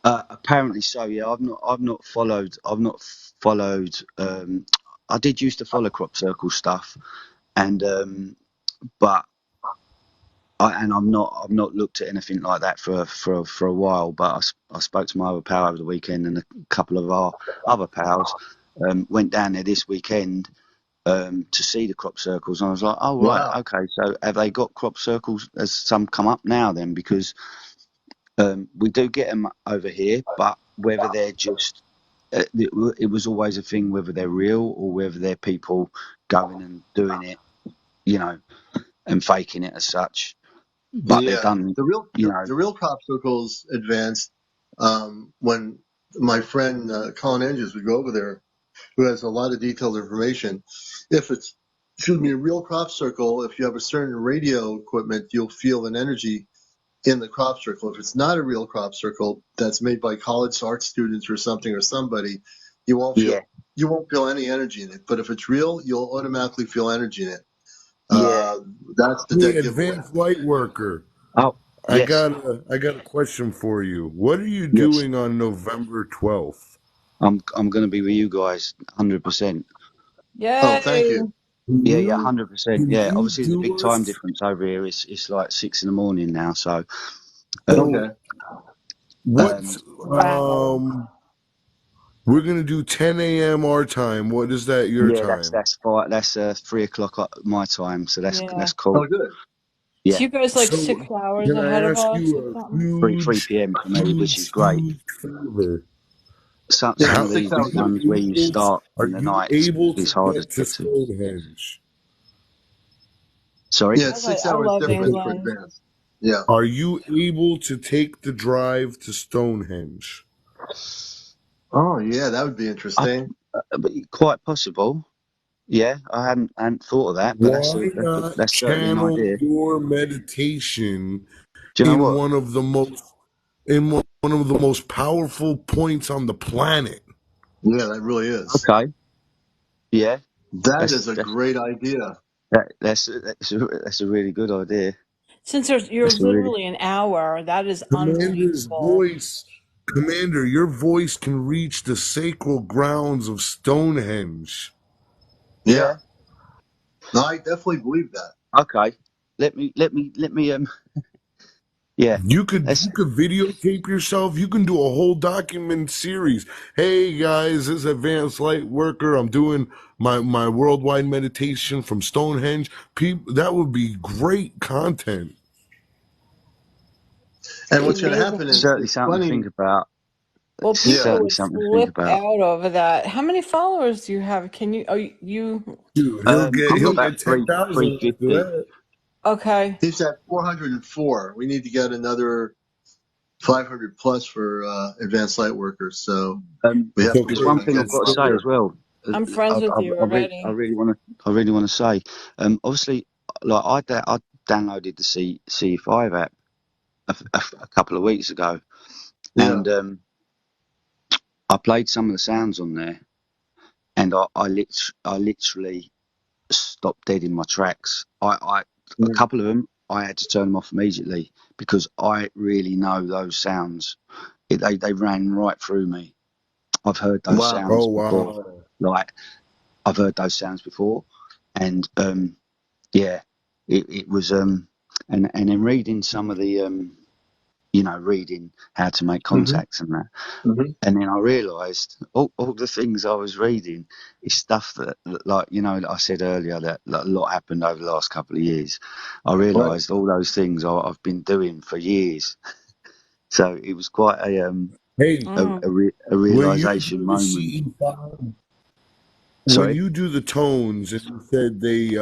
Apparently so. Yeah, I've not followed. I've not followed. I did used to follow crop circle stuff, and but I've not looked at anything like that for a while. But I spoke to my other pal over the weekend, and a couple of our other pals went down there this weekend to see the crop circles, and I was like, oh right, Wow. okay. So have they got crop circles? Has some come up now then? Because we do get them over here, but whether they're just it was always a thing whether they're real or whether they're people going and doing it, you know, and faking it as such. But they're Yeah, done, the real you know. the real crop circles advanced when my friend Colin Andrews would go over there, who has a lot of detailed information. If it's excuse me, a real crop circle, if you have a certain radio equipment, you'll feel an energy in the crop circle. If it's not a real crop circle that's made by college art students or something or somebody, you won't Yeah, feel any energy in it. But if it's real, you'll automatically feel energy in it. yeah. Uh, that's the Hey, dead giveaway. Advanced Lightworker. Oh, I yes, got a question for you. What are you yes. doing on November 12th? I'm going to be with you guys, 100%. Oh, thank Yay. you. Yeah, yeah, Can 100%. Yeah, you obviously there's a big do time us? difference over here. It's like 6 in the morning now. So, um, Okay. So what? um, Wow. We're gonna do 10 a.m. our time. What is that your yeah, that's time? that's fine. That's 3 o'clock my time. So Yeah. that's cool. Oh, good. So Yeah, you guys like So 6 hours can ahead I of ask us or you a something? three p.m. for me, which is great. huge favor? Yeah, Some How of it's six these are hours. you ones where you able? start Are in the you night able to is harder to get to get to. Stonehenge? Sorry. Yeah, it's six I hours love difference for England. advance. Yeah. Are you able to take the drive to Stonehenge? Oh, yeah, that would be I, interesting. but quite possible. Yeah, I hadn't thought of that, but Why not that's certainly an channel idea. your meditation Do you know in what? one of the most powerful points on the planet? Yeah, that really is. Okay. Yeah, That that's is a that's great idea. that's a really good idea. Since you're That's a really literally an hour, that is Commander's unbelievable. voice, Commander, your voice can reach the sacral grounds of Stonehenge. Yeah. yeah. No, I definitely believe that. Okay. Let me yeah. You could That's videotape yourself. You can do a whole document series. Hey guys, this is Advanced Lightworker. I'm doing my worldwide meditation from Stonehenge. People, that would be great content. And what's It'd going be to able happen to. is certainly it's something to funny. think about. Well, It's Yeah. people certainly would something to think flip about. out over that. How many followers do you have? Can you? Oh, you. Dude, I've he'll got about get 10,000 after 350. that. Okay. He's at 404. We need to get another 500 plus for Advanced Lightworker. So we It's have to okay. There's work one on thing You I've getting got to up say still, as there. well. I'm friends with you I already. really want to say. Obviously, like I downloaded the C5 app a couple of weeks ago, Yeah. and I played some of the sounds on there, and I literally stopped dead in my tracks. A Mm. couple of them I had to turn them off immediately because I really know those sounds. They ran right through me. I've heard those Wow. sounds oh before. wow. Like I've heard those sounds before, and yeah, it was and in reading some of the reading how to make Hmm. contacts and that. Hmm. And then I realised all the things I was reading is stuff that like, like I said earlier, that a lot happened over the last couple of years. I Right. realised all those things I've been doing for years. So it was quite Hey, Mm. a when you realisation do the moment. CE5, when Sorry. you do the tones, and you said they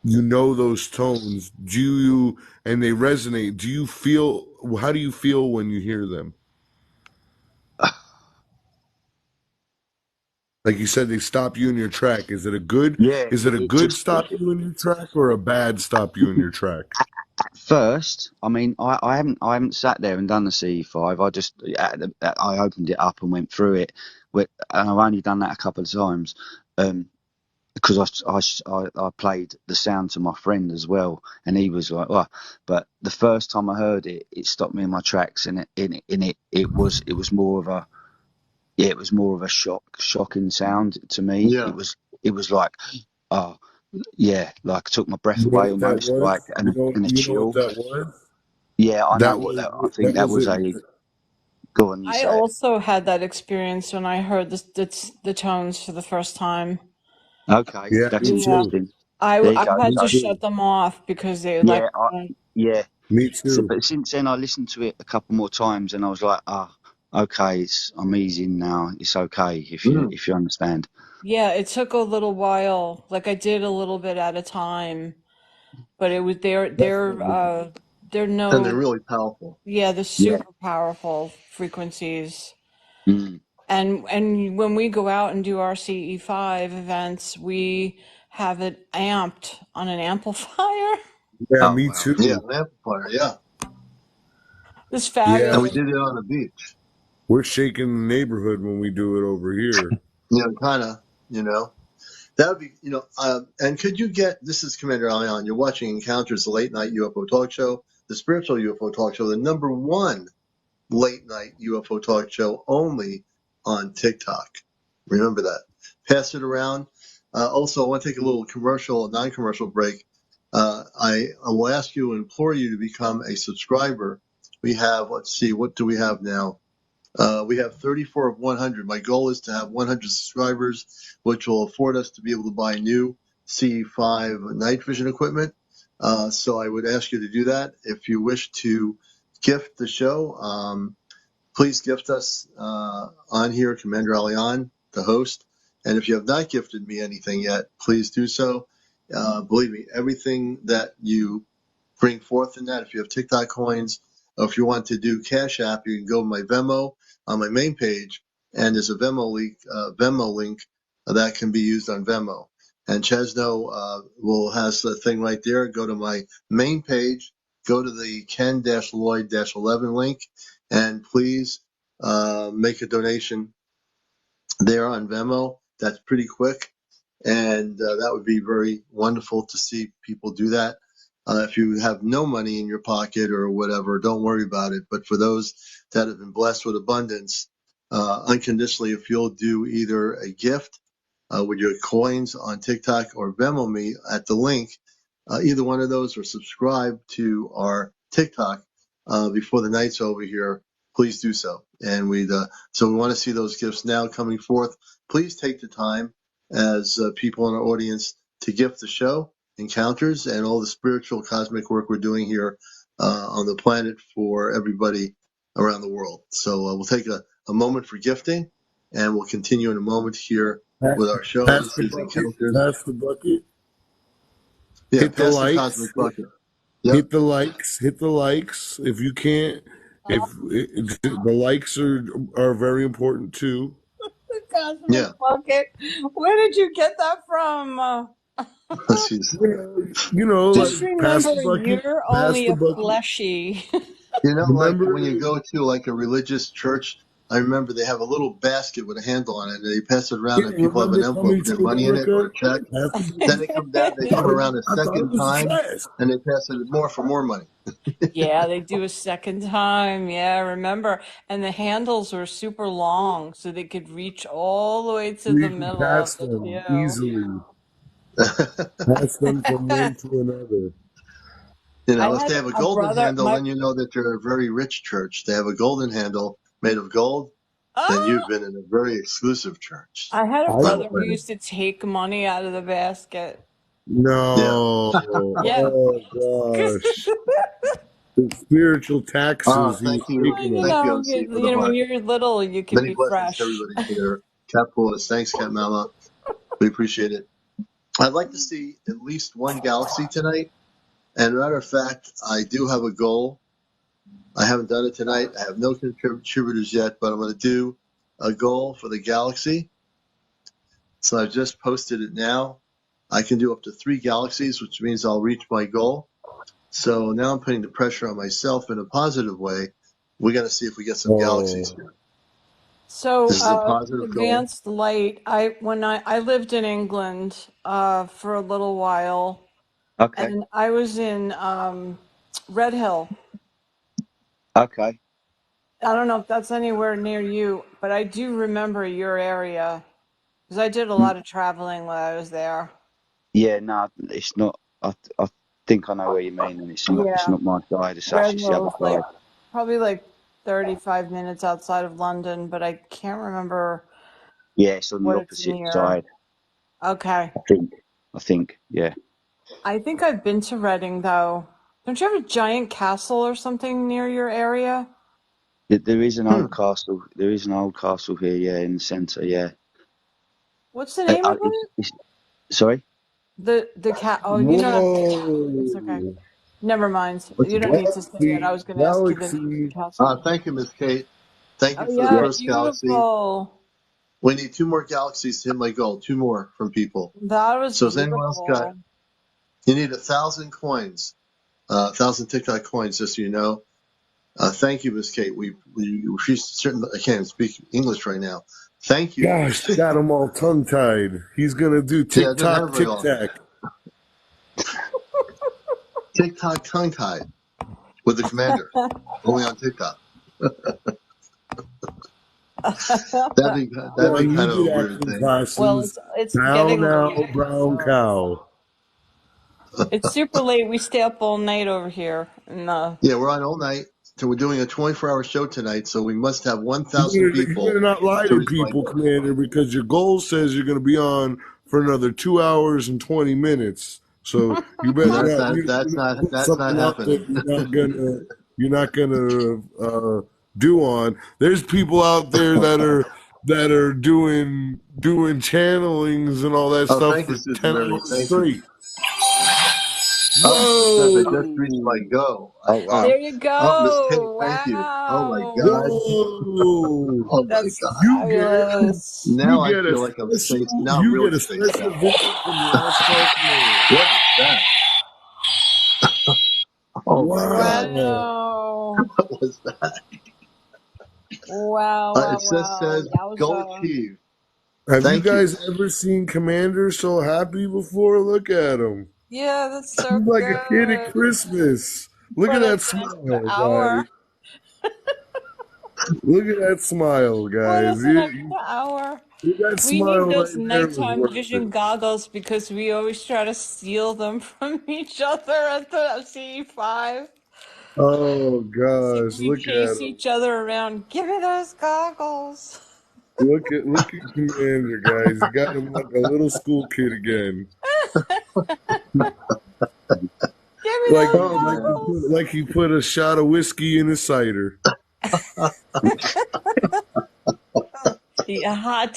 you know those tones, do you, and they resonate, do you feel, how do you feel when you hear them? Like you said, they stop you in your track. Is it a good, Yeah, is it a it good just stop you in your track or a bad stop you in your track? at first, I mean, I haven't sat there and done the CE5. I opened it up and went through it, and I've only done that a couple of times, because I played the sound to my friend as well, and he was like, "Oh," but the first time I heard it, it stopped me in my tracks, and it was more of a shocking sound to me. Yeah. It was like, oh yeah, like took my breath You know away what that almost, like, was? and a You know what chill. that was? Yeah, I know That what was, that. I think that that was was it. a. Go on, you I say it. also had that experience when I heard the tones for the first time. Okay, Yeah, that's me Yeah. too. interesting. I There you I go. had Me to So too. shut them off because they like. yeah, yeah. Me So, too. but since then, I listened to it a couple more times, and I was like, okay, I'm easing now. It's okay Mm. if you understand. Yeah, it took a little while. Like I did a little bit at a time, but it was Definitely. they're And they're no. really powerful. Yeah, the Yeah. super powerful frequencies. Mm. And when we go out and do our CE5 events, we have it amped on an amplifier. Yeah, Oh me wow. Yeah. too. An amplifier. Yeah. It's Yeah, And we fabulous. did it on the beach. we're shaking the neighborhood when we do it over here. Kind of, you know. That would be, and could you get, this is CmdrAleon, you're watching Encounters, the late night UFO talk show, the spiritual UFO talk show, the number one late night UFO talk show only on TikTok. Remember that. Pass it around. Also, I want to take a little commercial, non-commercial break. I will ask you, implore you to become a subscriber. We have, let's see, what do we have now? We have 34 of 100. My goal is to have 100 subscribers, which will afford us to be able to buy new C5 night vision equipment. So I would ask you to do that. If you wish to gift the show, please gift us on here, CmdrAleon, the host. And if you have not gifted me anything yet, please do so. Believe me, everything that you bring forth in that. If you have TikTok coins, or if you want to do Cash App, you can go to my Venmo on my main page, and there's a Venmo link that can be used on Venmo. And Chesno will has the thing right there. Go to my main page, go to the Ken-Lloyd-11 link, and please make a donation there on Venmo. That's pretty quick, and that would be very wonderful to see people do that. If you have no money in your pocket or whatever, don't worry about it. But for those that have been blessed with abundance, unconditionally, if you'll do either a gift with your coins on TikTok or Venmo me at the link, either one of those, or subscribe to our TikTok before the night's over here, please do so. And so we want to see those gifts now coming forth. Please take the time as people in our audience to gift the show, Encounters, and all the spiritual cosmic work we're doing here on the planet for everybody around the world. So we'll take a moment for gifting, and we'll continue in a moment here with our show. Pass This the is bucket. Encounters. Pass the bucket. Yeah, Hit the pass the likes. cosmic bucket. Yep. Hit the likes. Hit the likes. If you can't, if the likes are very important too. The cosmic Yeah. bucket. Where did you get that from? She's, You know, like Just pass remember, the bucket. you're Pass only the a bucket. fleshy. like when you Remember? go to like a religious church, I remember they have a little basket with a handle on it, and they pass it around, Yeah, and people have an remember envelope coming with their to money in it or America? a check. Pass the Then bucket. they come down, they come around a I thought it second was a time, flash. and they pass it more for more money. Yeah, they do a second time. Yeah, remember. And the handles were super long, so they could reach all the way to So the you can middle of pass the them pew. easily. Pass them from one to another. I If had they have a a golden brother, handle, then you know that they're a very rich church. They have a golden handle made of gold, then oh, you've been in a very exclusive church. I had a I Final brother who Planet. used to take money out of the basket. Yeah. no. Yeah. Oh gosh. The spiritual taxes he was Thank you. Well, taking you on. Thank you, know, MC, for the when heart. you're little, you can Many be blessings to fresh. everybody for their Cat Paulus. Thanks, Cat Mama. We appreciate it. I'd like to see at least one galaxy tonight. And matter of fact, I do have a goal. I haven't done it tonight. I have no contributors yet, but I'm going to do a goal for the galaxy. So I've just posted it now. I can do up to 3 galaxies, which means I'll reach my goal. So now I'm putting the pressure on myself in a positive way. We got to see if we get some galaxies Oh. here. So, This is a positive goal. Advanced Light, I lived in England for a little while, Okay. and I was in Red Hill. Okay. I don't know if that's anywhere near you, but I do remember your area because I did a lot of traveling while I was there. Yeah, no, it's not. I think I know where you mean, and it's not. It's Yeah, not my side as such. Red It's the other Hill's like side. probably like 35 minutes outside of London, but I can't remember Yeah, it's on the what it's opposite near. side. Okay. I think. I think. Yeah. I think I've been to Reading though. Don't you have a giant castle or something near your area? There is an Hmm. old castle. There is an old castle here. Yeah, in the centre. Yeah. What's the name of it? Sorry. The cat. Oh, you don't have to say it. It's okay. Whoa. Never mind. What's You it? don't need to say it. I was going to ask you the name of the Galaxy. castle. Thank you, Miss Kate. Thank Oh you for the yeah, Yeah. first galaxy. beautiful. We need 2 more galaxies to hit my goal. 2 more from people. That was So has anyone else got? beautiful. You need 1,000 coins, 1,000 TikTok coins, just so you know. Thank you, Miss Kate. She's certain. I can't even speak English right now. Thank you. Gosh, got him all tongue tied. He's gonna do Yeah, it doesn't happen TikTok, very often. tic-tac. TikTok tongue tied with the commander, only on TikTok. That'd be Boy, you kind of a did weird acting thing. Well, classes. it's Now, getting now, late, brown so cow. it's super late. We stay up all night over here, and Yeah, we're on all night. So we're doing a 24-hour show tonight. So we must have 1,000 You people better not lie to to reach my people, goal. Commander, because your goal says you're going to be on for another 2 hours and 20 minutes. So you And better not. You put that's not something out that happening. you're not gonna do on. There's people out there that are doing channelings and all that Oh, stuff thank you, for Susan 10 Marie. hours Thank you. straight. It says I just reached my Whoa! goal. Oh wow. there you Miss Kate, go. thank you. Oh my Wow, God. Whoa! Oh my that's God. You get fabulous. you Now I get a feel like I'm special spaced. Now I'm you really get a spaced special out. visit from the All-Star Command. What is that? Oh my God. Wow. Wow, What was that? wow, It wow, just wow. says goal Yowza. achieved. Have you Thank you. guys ever seen Commander so happy before? Look at him. Yeah, that's so He's like a kid at good. Christmas. Look For at like that the extra smile, hour. guys. Look at that smile, What guys. is an extra hour? That We need smile those right there was nighttime worth vision it. goggles because we always try to steal them from each other at the CE5. Oh So gosh, we look at chase him. each other around. Give me those goggles. Look at Commander, guys. You got him like a little school kid again. Give me Like those Oh he like he man. goggles. put like he put a shot of whiskey in his cider. Yeah, hot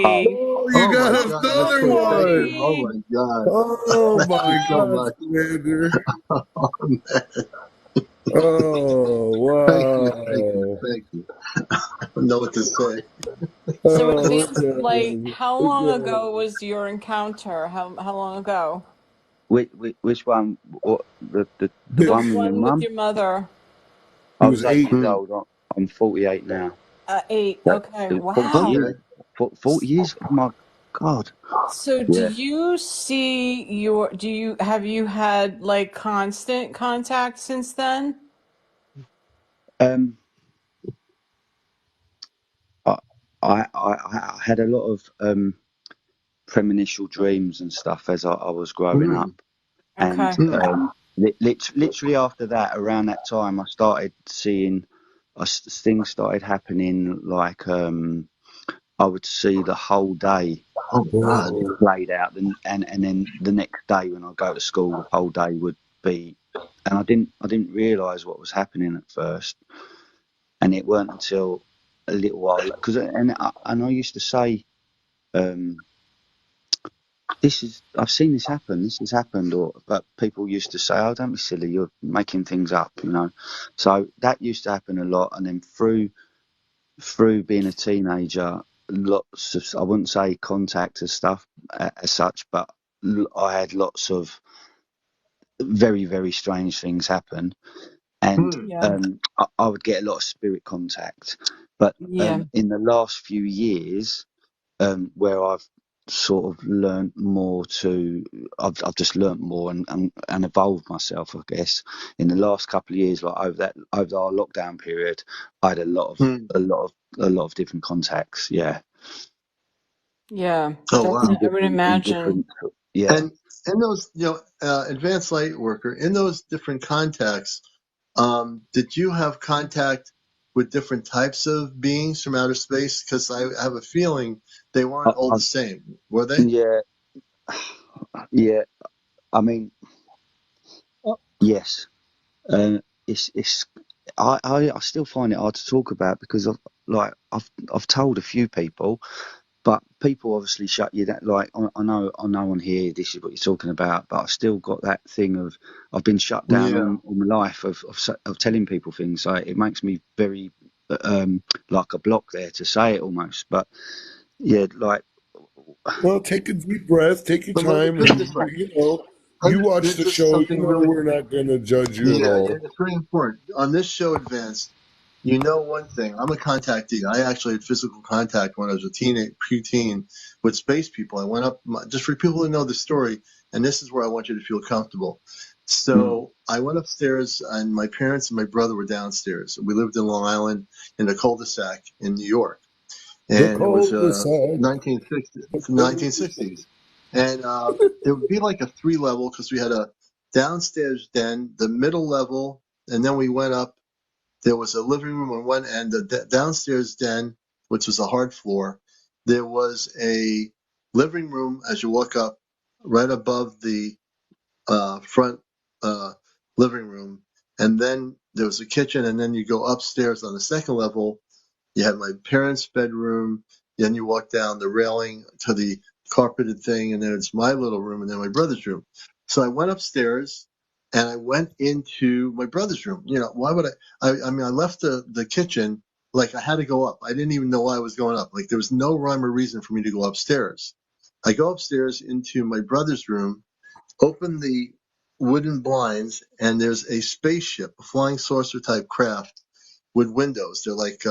Oh, toddy. Oh, you Oh my got God, that's another Hot fantastic. one. Oh toddy. my God. Oh Thank my you so gosh, much. Commander. Oh, Oh thank you, thank you, wow. thank you. I don't know what to say. So Oh, look Advanced at Light, him. how Look long at ago him. was your encounter? How long ago? which one? What, the The one with my one with mum? your mother. He I was was 8 years 8. Hmm. old. I'm 48 now. 8. That Okay. it was 40 Wow. years. Okay. 40 years? Oh my God. So do Yeah. you see have you had like constant contact since then? Um, I, I had a lot of premonitional dreams and stuff as I was growing Hmm. up. And Okay. Hmm. literally after that, around that time, I started seeing things started happening. Like I would see the whole day Oh my God. Oh, played out, and then the next day when I go to school, the whole day would be. And I didn't realise what was happening at first, and it weren't until a little while because and I used to say. I've seen this happen, this has happened, but people used to say, oh, don't be silly, you're making things up, you know. So that used to happen a lot, and then through being a teenager, lots of, I wouldn't say contact as stuff as such, but I had lots of very, very strange things happen, and Hmm. Yeah. I would get a lot of spirit contact. But Yeah. in the last few years, where I've sort of learnt more I've just learnt more and evolved myself, I guess. In the last couple of years, like over our lockdown period, I had a lot of Hmm. different contacts. Yeah, Yeah. Oh That's wow. in I would imagine. different. Yeah. And in those, advanced light worker, in those different contacts, did you have contact with different types of beings from outer space? Because I have a feeling they I, weren't all I, the same, were they? yeah, yeah. I mean, yes. It's I still find it hard to talk about because I've told a few people. But people obviously shut you down. Like I know on here this is what you're talking about, but I've still got that thing of I've been shut down Yeah. all my life of telling people things. So it makes me very like a block there to say it almost. But yeah, like well, take a deep breath, take your But let me time, put it and this way. you watch the This is show. something You know really, we're not gonna judge you at yeah, all. it's very important. On this show, Advanced, you know one thing. I'm a contactee. I actually had physical contact when I was a preteen with space people. I went up, just for people who know the story, and this is where I want you to feel comfortable. mm, So I went upstairs, and my parents and my brother were downstairs. We lived in Long Island in a cul-de-sac in New York, The and it was cul-de-sac. 1960s, and it would be like a three level because we had a downstairs den, the middle level, and then we went up. There was a living room on one end, the downstairs den, which was a hard floor. There was a living room as you walk up, right above the front uh, living room, and then there was a kitchen, and then you go upstairs on the second level. You had my parents' bedroom, then you walk down the railing to the carpeted thing, and then it's my little room, and then my brother's room. So I went upstairs and I went into my brother's room. Why would I mean, I left the kitchen, like I had to go up. I didn't even know why I was going up. Like there was no rhyme or reason for me to go upstairs. I go upstairs into my brother's room, open the wooden blinds, and there's a spaceship, a flying saucer type craft with windows. They're like,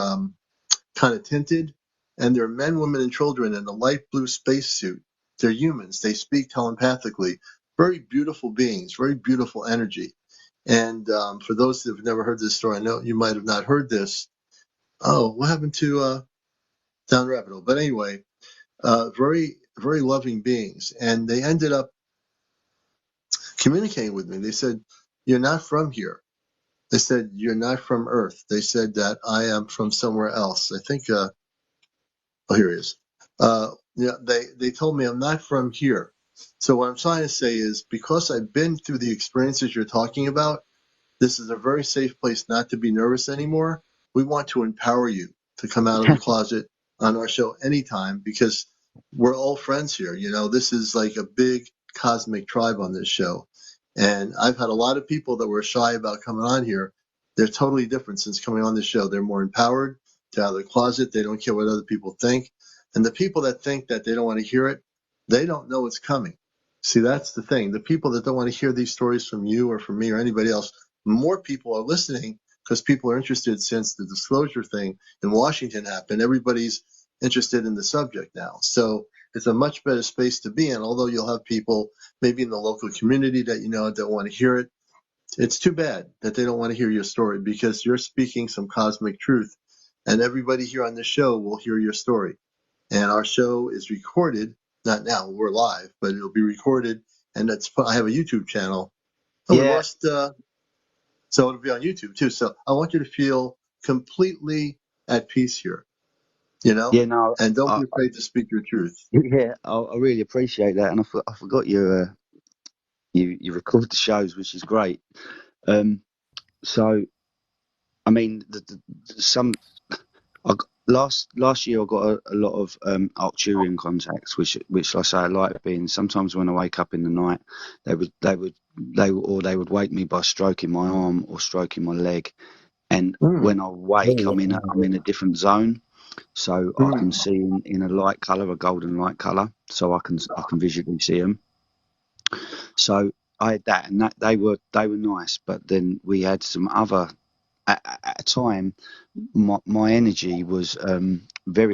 kind of tinted, and they're men, women, and children in a light blue spacesuit. They're humans. They speak telepathically. very beautiful beings, very beautiful energy. And for those that have never heard this story, I know you might have not heard this. Oh, what happened to down the rabbit hole? But anyway, very, very loving beings. And they ended up communicating with me. They said, "You're not from here." They said, "You're not from Earth." They said that I am from somewhere else. I think, oh, here he is. Yeah, they told me I'm not from here. So what I'm trying to say is, because I've been through the experiences you're talking about, this is a very safe place not to be nervous anymore. We want to empower you to come out of the closet on our show anytime, because we're all friends here. You know, this is like a big cosmic tribe on this show. And I've had a lot of people that were shy about coming on here. They're totally different since coming on the show. They're more empowered to out of the closet. They don't care what other people think. And the people that think that they don't want to hear it, they don't know it's coming. See, that's the thing. The people that don't want to hear these stories from you or from me or anybody else, more people are listening because people are interested since the disclosure thing in Washington happened. Everybody's interested in the subject now. So it's a much better space to be in, although you'll have people maybe in the local community that you know don't want to hear it. It's too bad that they don't want to hear your story, because you're speaking some cosmic truth, and everybody here on this show will hear your story. And our show is recorded, not now, we're live, but it'll be recorded, and I have a YouTube channel. Oh, we Yeah, lost so it'll be on YouTube too. So I want you to feel completely at peace here, you know, yeah, no, and don't be afraid to speak your truth. yeah, I really appreciate that, and I forgot you record the shows, which is great. So I mean, some last year I got a lot of Arcturian contacts, which I say I like being. Sometimes when I wake up in the night, they would wake me by stroking my arm or stroking my leg, and Mm, when I wake, I'm in a different zone, so I mm, can see in a light color, a golden light color, so I can visually see them. So I had that, and that they were nice, but then we had some other. At a time, my energy was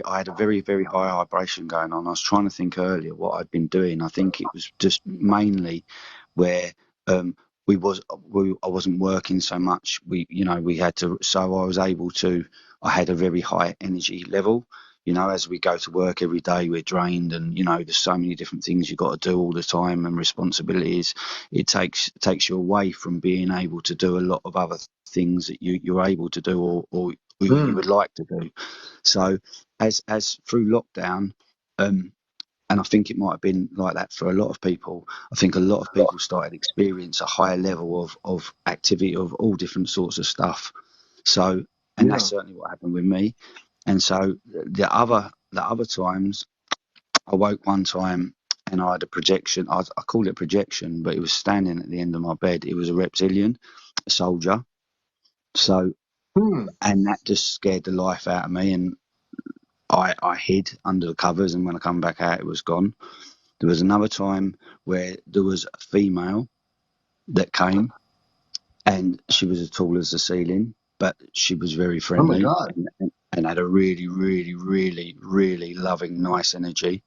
I had a very, very high vibration going on. I was trying to think earlier what I'd been doing. I think it was just mainly where um, I wasn't working so much. We had to, so I was able to. I had a very high energy level. As we go to work every day, we're drained, and there's so many different things you've got to do all the time, and responsibilities. It takes you away from being able to do a lot of other things that you're able to do, or you mm, would like to do. So as through lockdown, and I think it might have been like that for a lot of people. I think a lot of people started to experience a higher level of activity of all different sorts of stuff. So, and that's yeah. certainly what happened with me. And so the other times, I woke one time and I had a projection. I called it projection, but it was standing at the end of my bed. It was a reptilian, a soldier. So, Mm, and that just scared the life out of me. And I hid under the covers, and when I come back out, it was gone. There was another time where there was a female that came, and she was as tall as the ceiling, but she was very oh my friendly, God. and had a really, really, really, really loving, nice energy.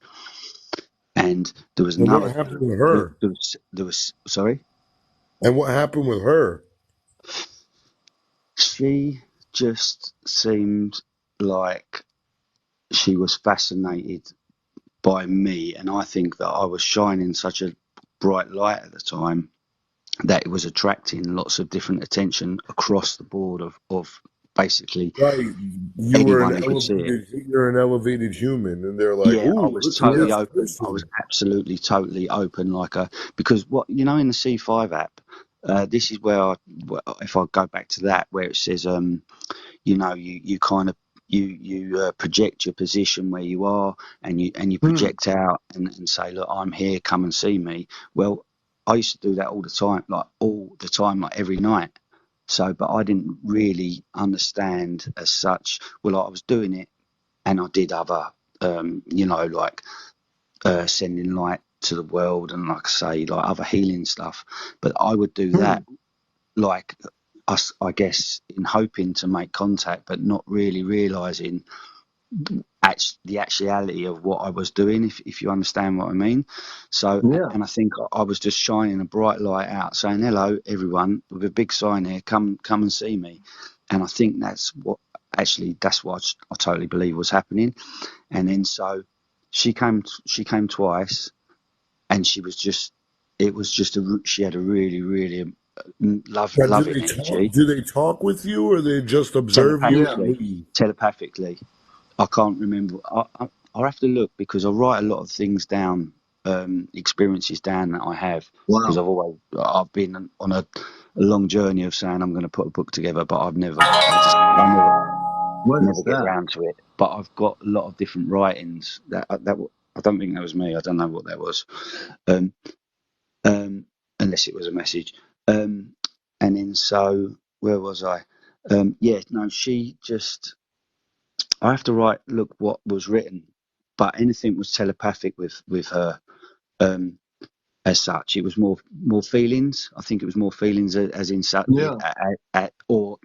And there was And what another. happened with her? There was. Sorry. And what happened with her? She just seemed like she was fascinated by me, and I think that I was shining such a bright light at the time that it was attracting lots of different attention across the board of basically Right, anyone who could see it. you're an elevated human, and they're like, Yeah, I "Ooh, was listen to totally this open. I was person." absolutely totally open, because in the C5 app, this is where if I go back to that, where it says you kind of you project your position where you are, and you Mm, project out and say, look, I'm here, come and see me. Well, I used to do that all the time, like every night. So, but I didn't really understand as such. Well, I was doing it, and I did other sending light to the world, and like I say, like other healing stuff. But I would do that, mm, like us, I guess, in hoping to make contact, but not really realizing the actuality of what I was doing, if you understand what I mean. So, Yeah. and I think I was just shining a bright light out, saying, "Hello, everyone," with a big sign here, come and see me. And I think that's what I totally believe was happening. And then so she came twice, and she had a really, really But do loving they talk? energy, Do they talk with you, or they just observe you Yeah. and telepathically. leave? Telepathically, I can't remember. I'll have to look, because I write a lot of things down, experiences down that I have, because Wow. I've been on a long journey of saying I'm going to put a book together, but I What never is get that? round to it. But I've got a lot of different writings I don't think that was me. I don't know what that was, um, unless it was a message. Um, and then so where was I? Yeah, no, she just. I have to look what was written, but anything was telepathic with her. Um, as such, it was more feelings. I think it was more feelings, as in such, Yeah. or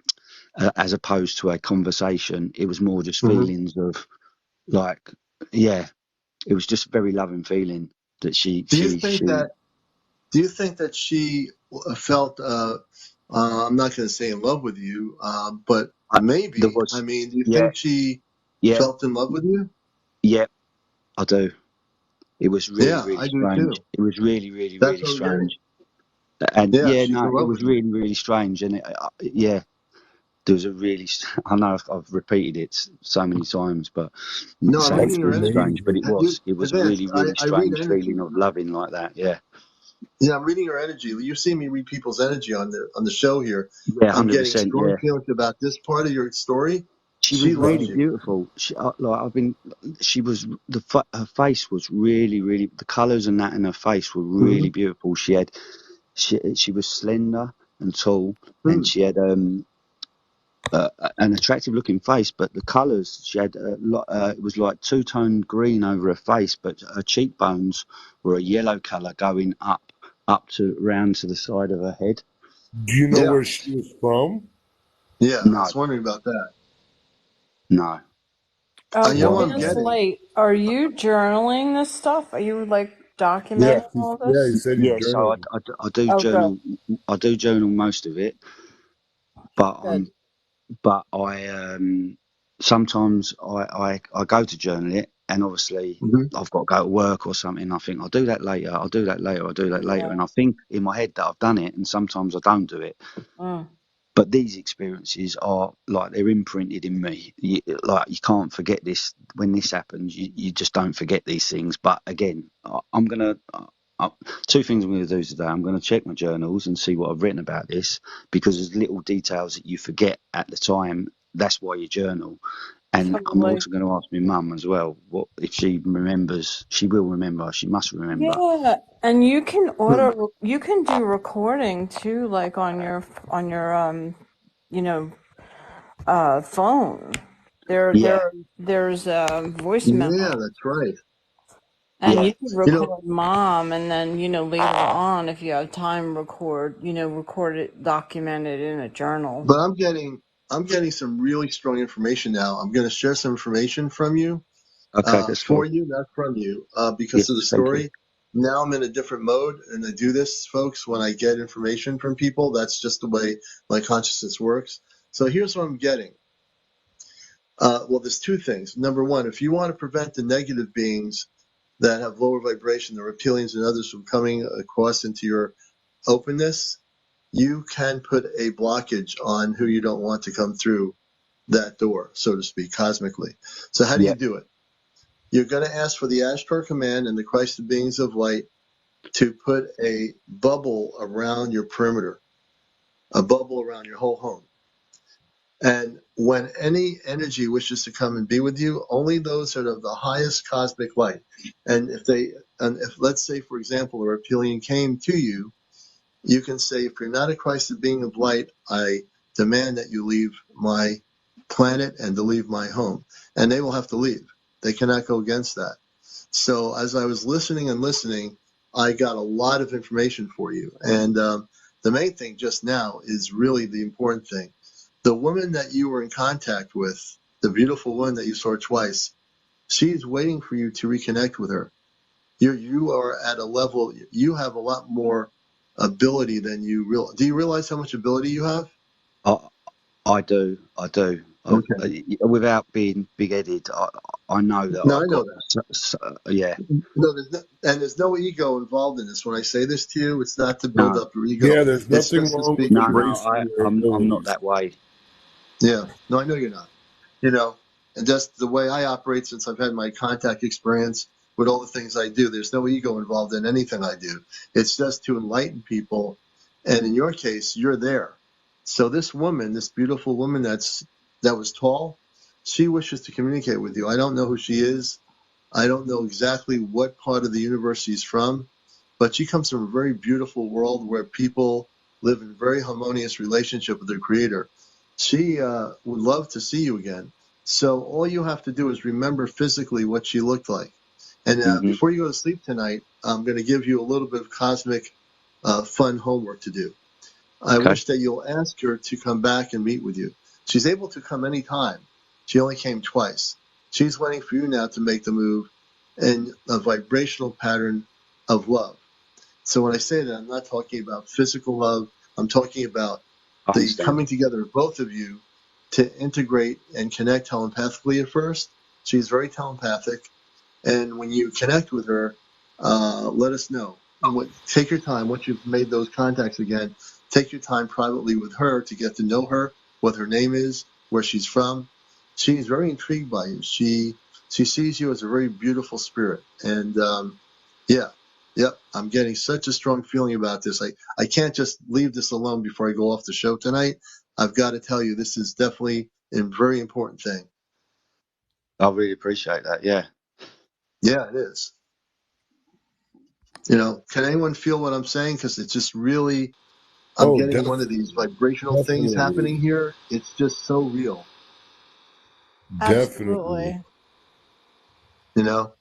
as opposed to a conversation. It was more just Hmm. feelings of, like, yeah, it was just a very loving feeling that she Do you she think she that? Do you think that she felt? I'm not going to say in love with you, but I, there maybe. I was, mean, do you yeah, think she yeah, felt in love with you? yeah, I do. It was really, Yeah, really I do strange. too. It was really, really, That's really what I'm getting. strange. And Yeah, yeah, she's no, in it love with was you. really, really strange. And yeah, there was a really, I know I've repeated it so many times, but No, I'm saying That's reading it's your really energy. strange, but amazing. it was a Advanced. really, really I read strange energy. feeling of loving like that. Yeah. Yeah, I'm reading your energy. You see me read people's energy on the show here. Yeah, I'm getting 100%. strong Yeah. feelings about this part of your story. She She was really loves you. beautiful. She was, her face was really, really, the colours and that in her face were Hmm. really beautiful. She was slender and tall, and Hmm. she had, an attractive looking face, but the colours she had, it was like two-tone green over her face, but her cheekbones were a yellow colour going up to round to the side of her head. Do you know Yeah, where she was from? yeah. I No, was wondering about that. no. You know what I'm Advanced getting? Light, are you journaling this stuff? Are you like Yeah, documenting all Yeah, he this? said you yeah. So journaled. I do Oh, good, journal. I do journal most of it, but good. I sometimes I go to journal it, and obviously Hmm. I've got to go to work or something. I think I'll do that later. I'll do that later. I'll do that later, Yeah. and I think in my head that I've done it, and sometimes I don't do it. Mm. But these experiences are like, they're imprinted in me. Like, you can't forget this. When this happens, you just don't forget these things. But again, I'm gonna. Two things I'm going to do today. I'm going to check my journals and see what I've written about this, because there's little details that you forget at the time. That's why you journal. And I'm Totally. also going to ask my mum as well, what if she remembers. She will remember. She must remember. Yeah, and Hmm. you can do recording too, like on your you know, phone. Yeah. There's voice memo, Yeah, that's right. and Yeah. you could You know, record mom, and then later on, if you have time, record it, document it in a journal. but I'm getting some really strong information now. I'm going to share some information from you, Okay, that's for cool. you, not from you, because of the Yes, thank you. story. Now I'm in a different mode, and I do this, folks. When I get information from people, that's just the way my consciousness works. So here's what I'm getting. Well, there's two things. Number one, if you want to prevent the negative beings that have lower vibration, the reptilians and others, from coming across into your openness, you can put a blockage on who you don't want to come through that door, so to speak, cosmically. So how do you Yeah. do it? You're going to ask for the Ashtar Command and the Christ of Beings of Light to put a bubble around your perimeter, a bubble around your whole home. And when any energy wishes to come and be with you, only those that are of the highest cosmic light. And if let's say, for example, a reptilian came to you, you can say, if you're not a Christ being of light, I demand that you leave my planet and to leave my home. And they will have to leave. They cannot go against that. So as I was listening and listening, I got a lot of information for you. And the main thing just now is really the important thing. The woman that you were in contact with the beautiful one that you saw twice, she's waiting for you to reconnect with her. You are at a level, you have a lot more ability than you realize. Do you realize how much ability you have? I do. Okay. Without being big-headed, I know that No, I've I know got. that. Yeah. No, there's no ego involved in this. When I say this to you, it's not to build No. up your ego. Yeah, there's It's nothing just to wrong speak with the No. truth. embracing your I'm not abilities. that way. Yeah. No, I know you're not. You know, and just the way I operate since I've had my contact experience with all the things I do, there's no ego involved in anything I do. It's just to enlighten people. And in your case, you're there. So this woman, this beautiful woman that was tall, she wishes to communicate with you. I don't know who she is. I don't know exactly what part of the universe she's from, but she comes from a very beautiful world where people live in very harmonious relationship with their creator. She would love to see you again. So all you have to do is remember physically what she looked like. And Hmm. before you go to sleep tonight, I'm going to give you a little bit of cosmic fun homework to do. I Okay. wish that you'll ask her to come back and meet with you. She's able to come anytime. She only came twice. She's waiting for you now to make the move in a vibrational pattern of love. So when I say that, I'm not talking about physical love. I'm talking about I the understand. coming together of both of you to integrate and connect telepathically at first. She's very telepathic. And when you connect with her, let us know. Take your time. Once you've made those contacts again, take your time privately with her to get to know her, what her name is, where she's from. She's very intrigued by you. She sees you as a very beautiful spirit. And yeah, yep, I'm getting such a strong feeling about this. I can't just leave this alone before I go off the show tonight. I've got to tell you, this is definitely a very important thing. I really appreciate that. Yeah. Yeah, it is. You know, can anyone feel what I'm saying? Because it's just really, I'm Oh, getting one of these vibrational things definitely, happening here. It's just so real, definitely. Absolutely. you know?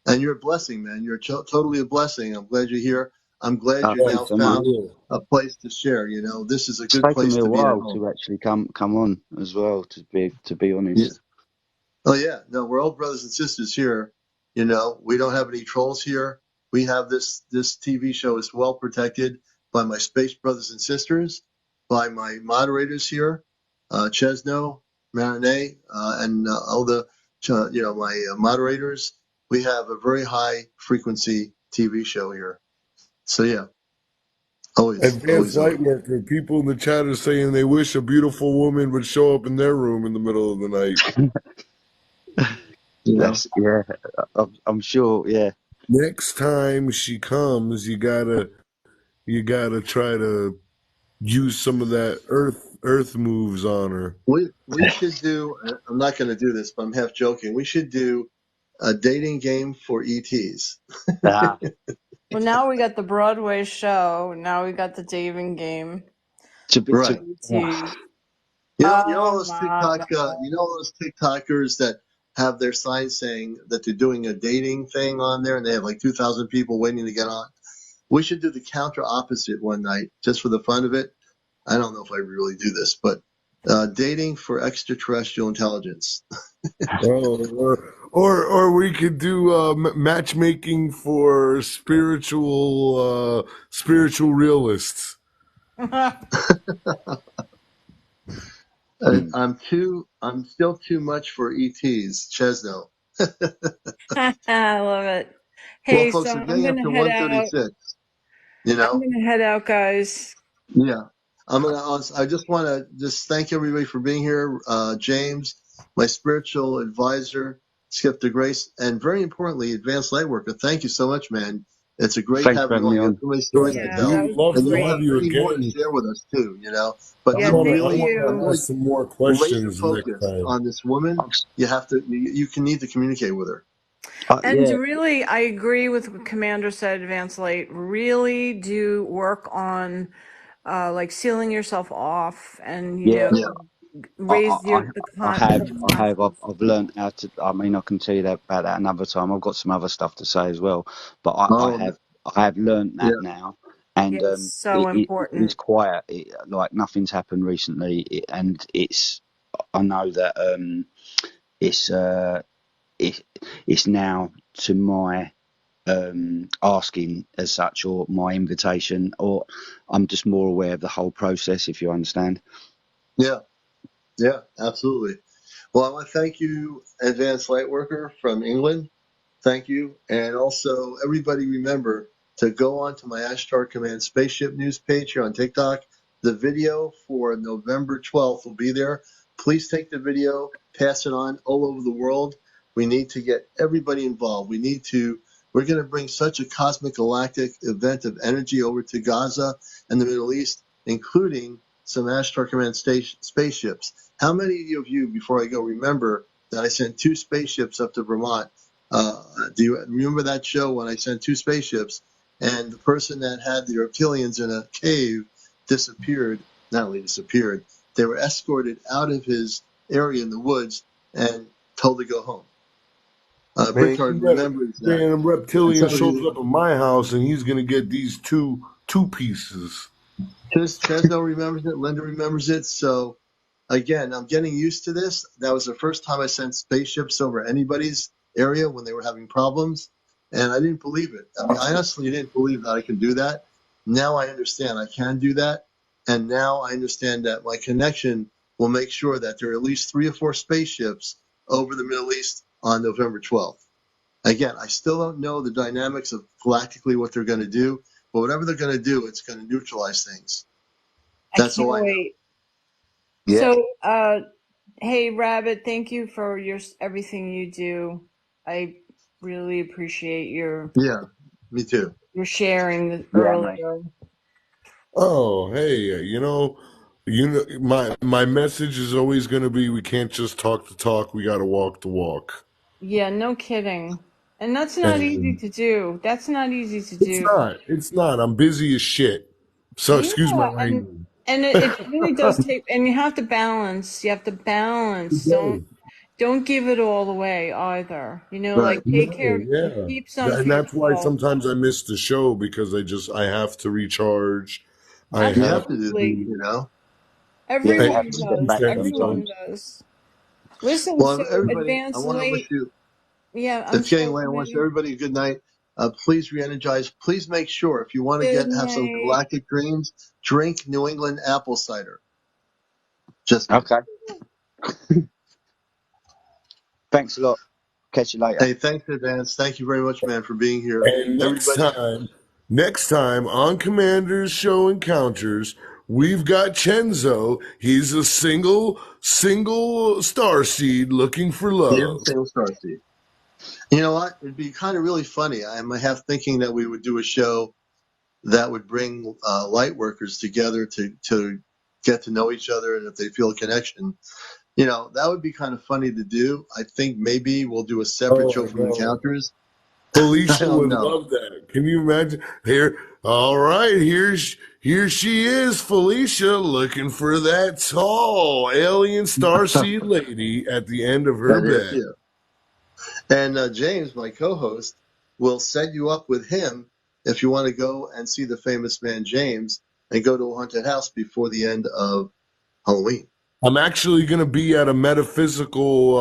And you're a blessing, man. You're totally a blessing. I'm glad you're here. I'm glad you Oh, Thanks now so for much. found real. a place to share. You know, this is a It's good taken place me a to be at while home. to actually come on as well. To be Yeah. honest. Oh yeah, no, we're all brothers and sisters here. You know, we don't have any trolls here. We have this TV show is well protected by my space brothers and sisters, by my moderators here, Chesno, Marinette, and all the my moderators. We have a very high frequency TV show here. So yeah, always, Advanced always, always. Lightworker. People in the chat are saying they wish a beautiful woman would show up in their room in the middle of the night. You know, That's yeah. I'm sure. Yeah. Next time she comes, you gotta try to use some of that earth moves on her. we should do. I'm not going to do this, but I'm half joking. We should do a dating game for ETs. Ah. Well, now we got the Broadway show. Now we got the dating game. To be Right. to. ET. You know all Oh those my TikTok, God. you know all those TikTokers that have their signs saying that they're doing a dating thing on there, and they have like 2,000 people waiting to get on. We should do the counter opposite one night, just for the fun of it. I don't know if I really do this, but dating for extraterrestrial intelligence. Oh, or we could do matchmaking for spiritual realists. Mm. I'm still too much for ETs, Chesno. I love it. Well, Hey, so folks, we're I'm getting up gonna to head out. 1:36. You I'm know, gonna head out, guys. yeah. I just want to just thank everybody for being here. James, my spiritual advisor, Skip the Grace, and very importantly, Advanced Lightworker. Thank you so much, man. It's a great Thanks for having you having on. me You have on. so many stories Yeah, to Yeah, we that tell, would was love and to you'll have have great. you many more to again. share with us too. You know, I but Yeah, I'm wanna thank I really, wanna I'm you. really ask some more laser questions next focused time. on this woman. You have to, you can need to communicate with her. And Yeah. really, I agree with what Commander said, Advanced Light. Really do work on like sealing yourself off and, Yeah. Yeah. I, I, raise I the I have, the I have, consciousness. I've learned how to. I mean, I can tell you that about that another time. I've got some other stuff to say as well, but Oh, I have learned yeah. that now, and Yeah, it's so it is important. quiet. Like nothing's happened recently, and it's I know that it's it's now to my asking as such, or my invitation, or I'm just more aware of the whole process, if you understand. Yeah, yeah, absolutely. Well, I want to thank you, Advanced Lightworker from England. Thank you. And also, everybody remember to go on to my Ashtar Command Spaceship News page here on TikTok. The video for November 12th will be there. Please take the video, pass it on all over the world. We need to get everybody involved. We're going to bring such a cosmic galactic event of energy over to Gaza and the Middle East, including some Ashtar Command spaceships. How many of you, before I go, remember that I sent 2 spaceships up to Vermont? Do you remember that show when I sent 2 spaceships and the person that had the reptilians in a cave disappeared? Not only disappeared, they were escorted out of his area in the woods and told to go home. Man, you Brickard got a remembers that. damn And reptilian some of shows you, up at my house and he's gonna get these two pieces. Chesno remembers it, Linda remembers it. So again, I'm getting used to this. That was the first time I sent spaceships over anybody's area when they were having problems. And I didn't believe it. I mean, I honestly didn't believe that I could do that. Now I understand I can do that. And now I understand that my connection will make sure that there are at least 3 or 4 spaceships over the Middle East on November 12th. Again, I still don't know the dynamics of galactically what they're going to do, but whatever they're going to do, it's going to neutralize things. I That's all can't I know. wait. Yeah. So, hey, Rabbit, thank you for everything you do. I really appreciate Yeah, me too. your sharing Yeah, mate. earlier. Oh, hey, my message is always gonna be we can't just talk the talk, we gotta walk the walk. Yeah, no kidding. And that's not easy And to do. That's not easy to it's do. not. It's not. I'm busy as shit. So Yeah, excuse my and language. and it really does take, and you have to balance. You have to balance. Don't give it all away either. Right. Like take No, care, yeah. keep some for And that's why yourself. sometimes I miss the show because I have to recharge. I You Yeah. have have to do that, Absolutely. you know. Yeah, you I, have Everyone to step does. back Everyone sometimes. does. Listen, so Well, everybody, I advanced want to wish late. you, Yeah, I'm it's getting sorry, late. I wish Commander. everybody a good night. Please re-energize. Please make sure if you want to Good have some night. galactic dreams, drink New England apple cider. Just me. Okay. Thanks a lot. Catch you later. Hey, thanks in advance. Thank you very much, man, for being here. and Everybody, next time on Commander's Show Encounters, we've got Chenzo. He's a single star seed looking for he is a love. single star seed. You know what? It'd be kind of really funny. I'm half thinking that we would do a show that would bring light workers together to get to know each other, and if they feel a connection, that would be kind of funny to do. I think maybe we'll do a separate Oh, show I from know. Encounters. I Felicia don't would know. love that. Can you imagine? Here, all right, here she is, Felicia, looking for that tall alien starseed lady at the end of her That is bed. you. And James, my co-host, will set you up with him if you want to go and see the famous man James and go to a haunted house before the end of Halloween. I'm actually going to be at a metaphysical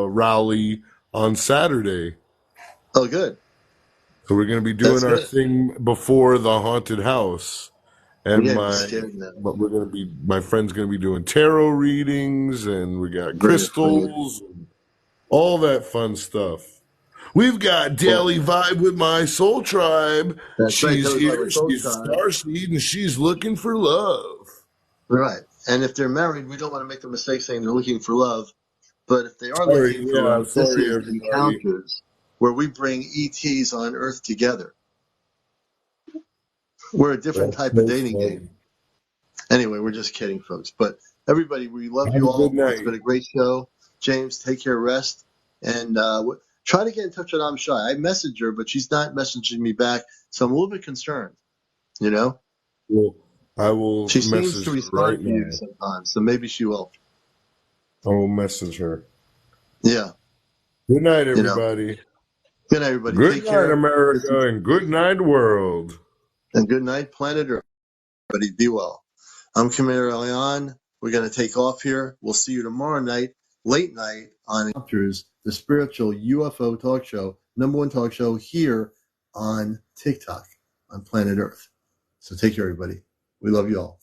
rally on Saturday. Oh, good. So we're going to be doing That's our good. thing before the haunted house. And Yeah, you're scared now. my friend's going to be doing tarot readings, and we got Very funny. crystals, and all that fun stuff. We've got Well, Daily Vibe with my soul tribe. that's right. She's That was my here. soul She's a child. starseed, and she's looking for love. Right. And if they're married, we don't want to make the mistake saying they're looking for love. But if they are Sorry, looking for yeah, love, this sorry is everybody. Encounters, where we bring ETs on Earth together. We're a different That's type of so dating game. funny. Anyway, we're just kidding, folks. But everybody, we love Have you a good all. It's been night. a great show. James, take care, rest. And try to get in touch with I'm Shy. I messaged her, but she's not messaging me back. So I'm a little bit concerned, you know? Well, I will She seems to message her respond right to you now. sometimes, so maybe she will. I will message her. Yeah, Good night, you know. everybody. Good night, everybody. Good Take night, care. America, and good night, world. And good night, planet Earth. Everybody be well. I'm CmdrAleon We're going to take off here. We'll see you tomorrow night, late night, on Encounters, the spiritual UFO talk show, #1 talk show here on TikTok, on planet Earth. So take care, everybody. We love you all.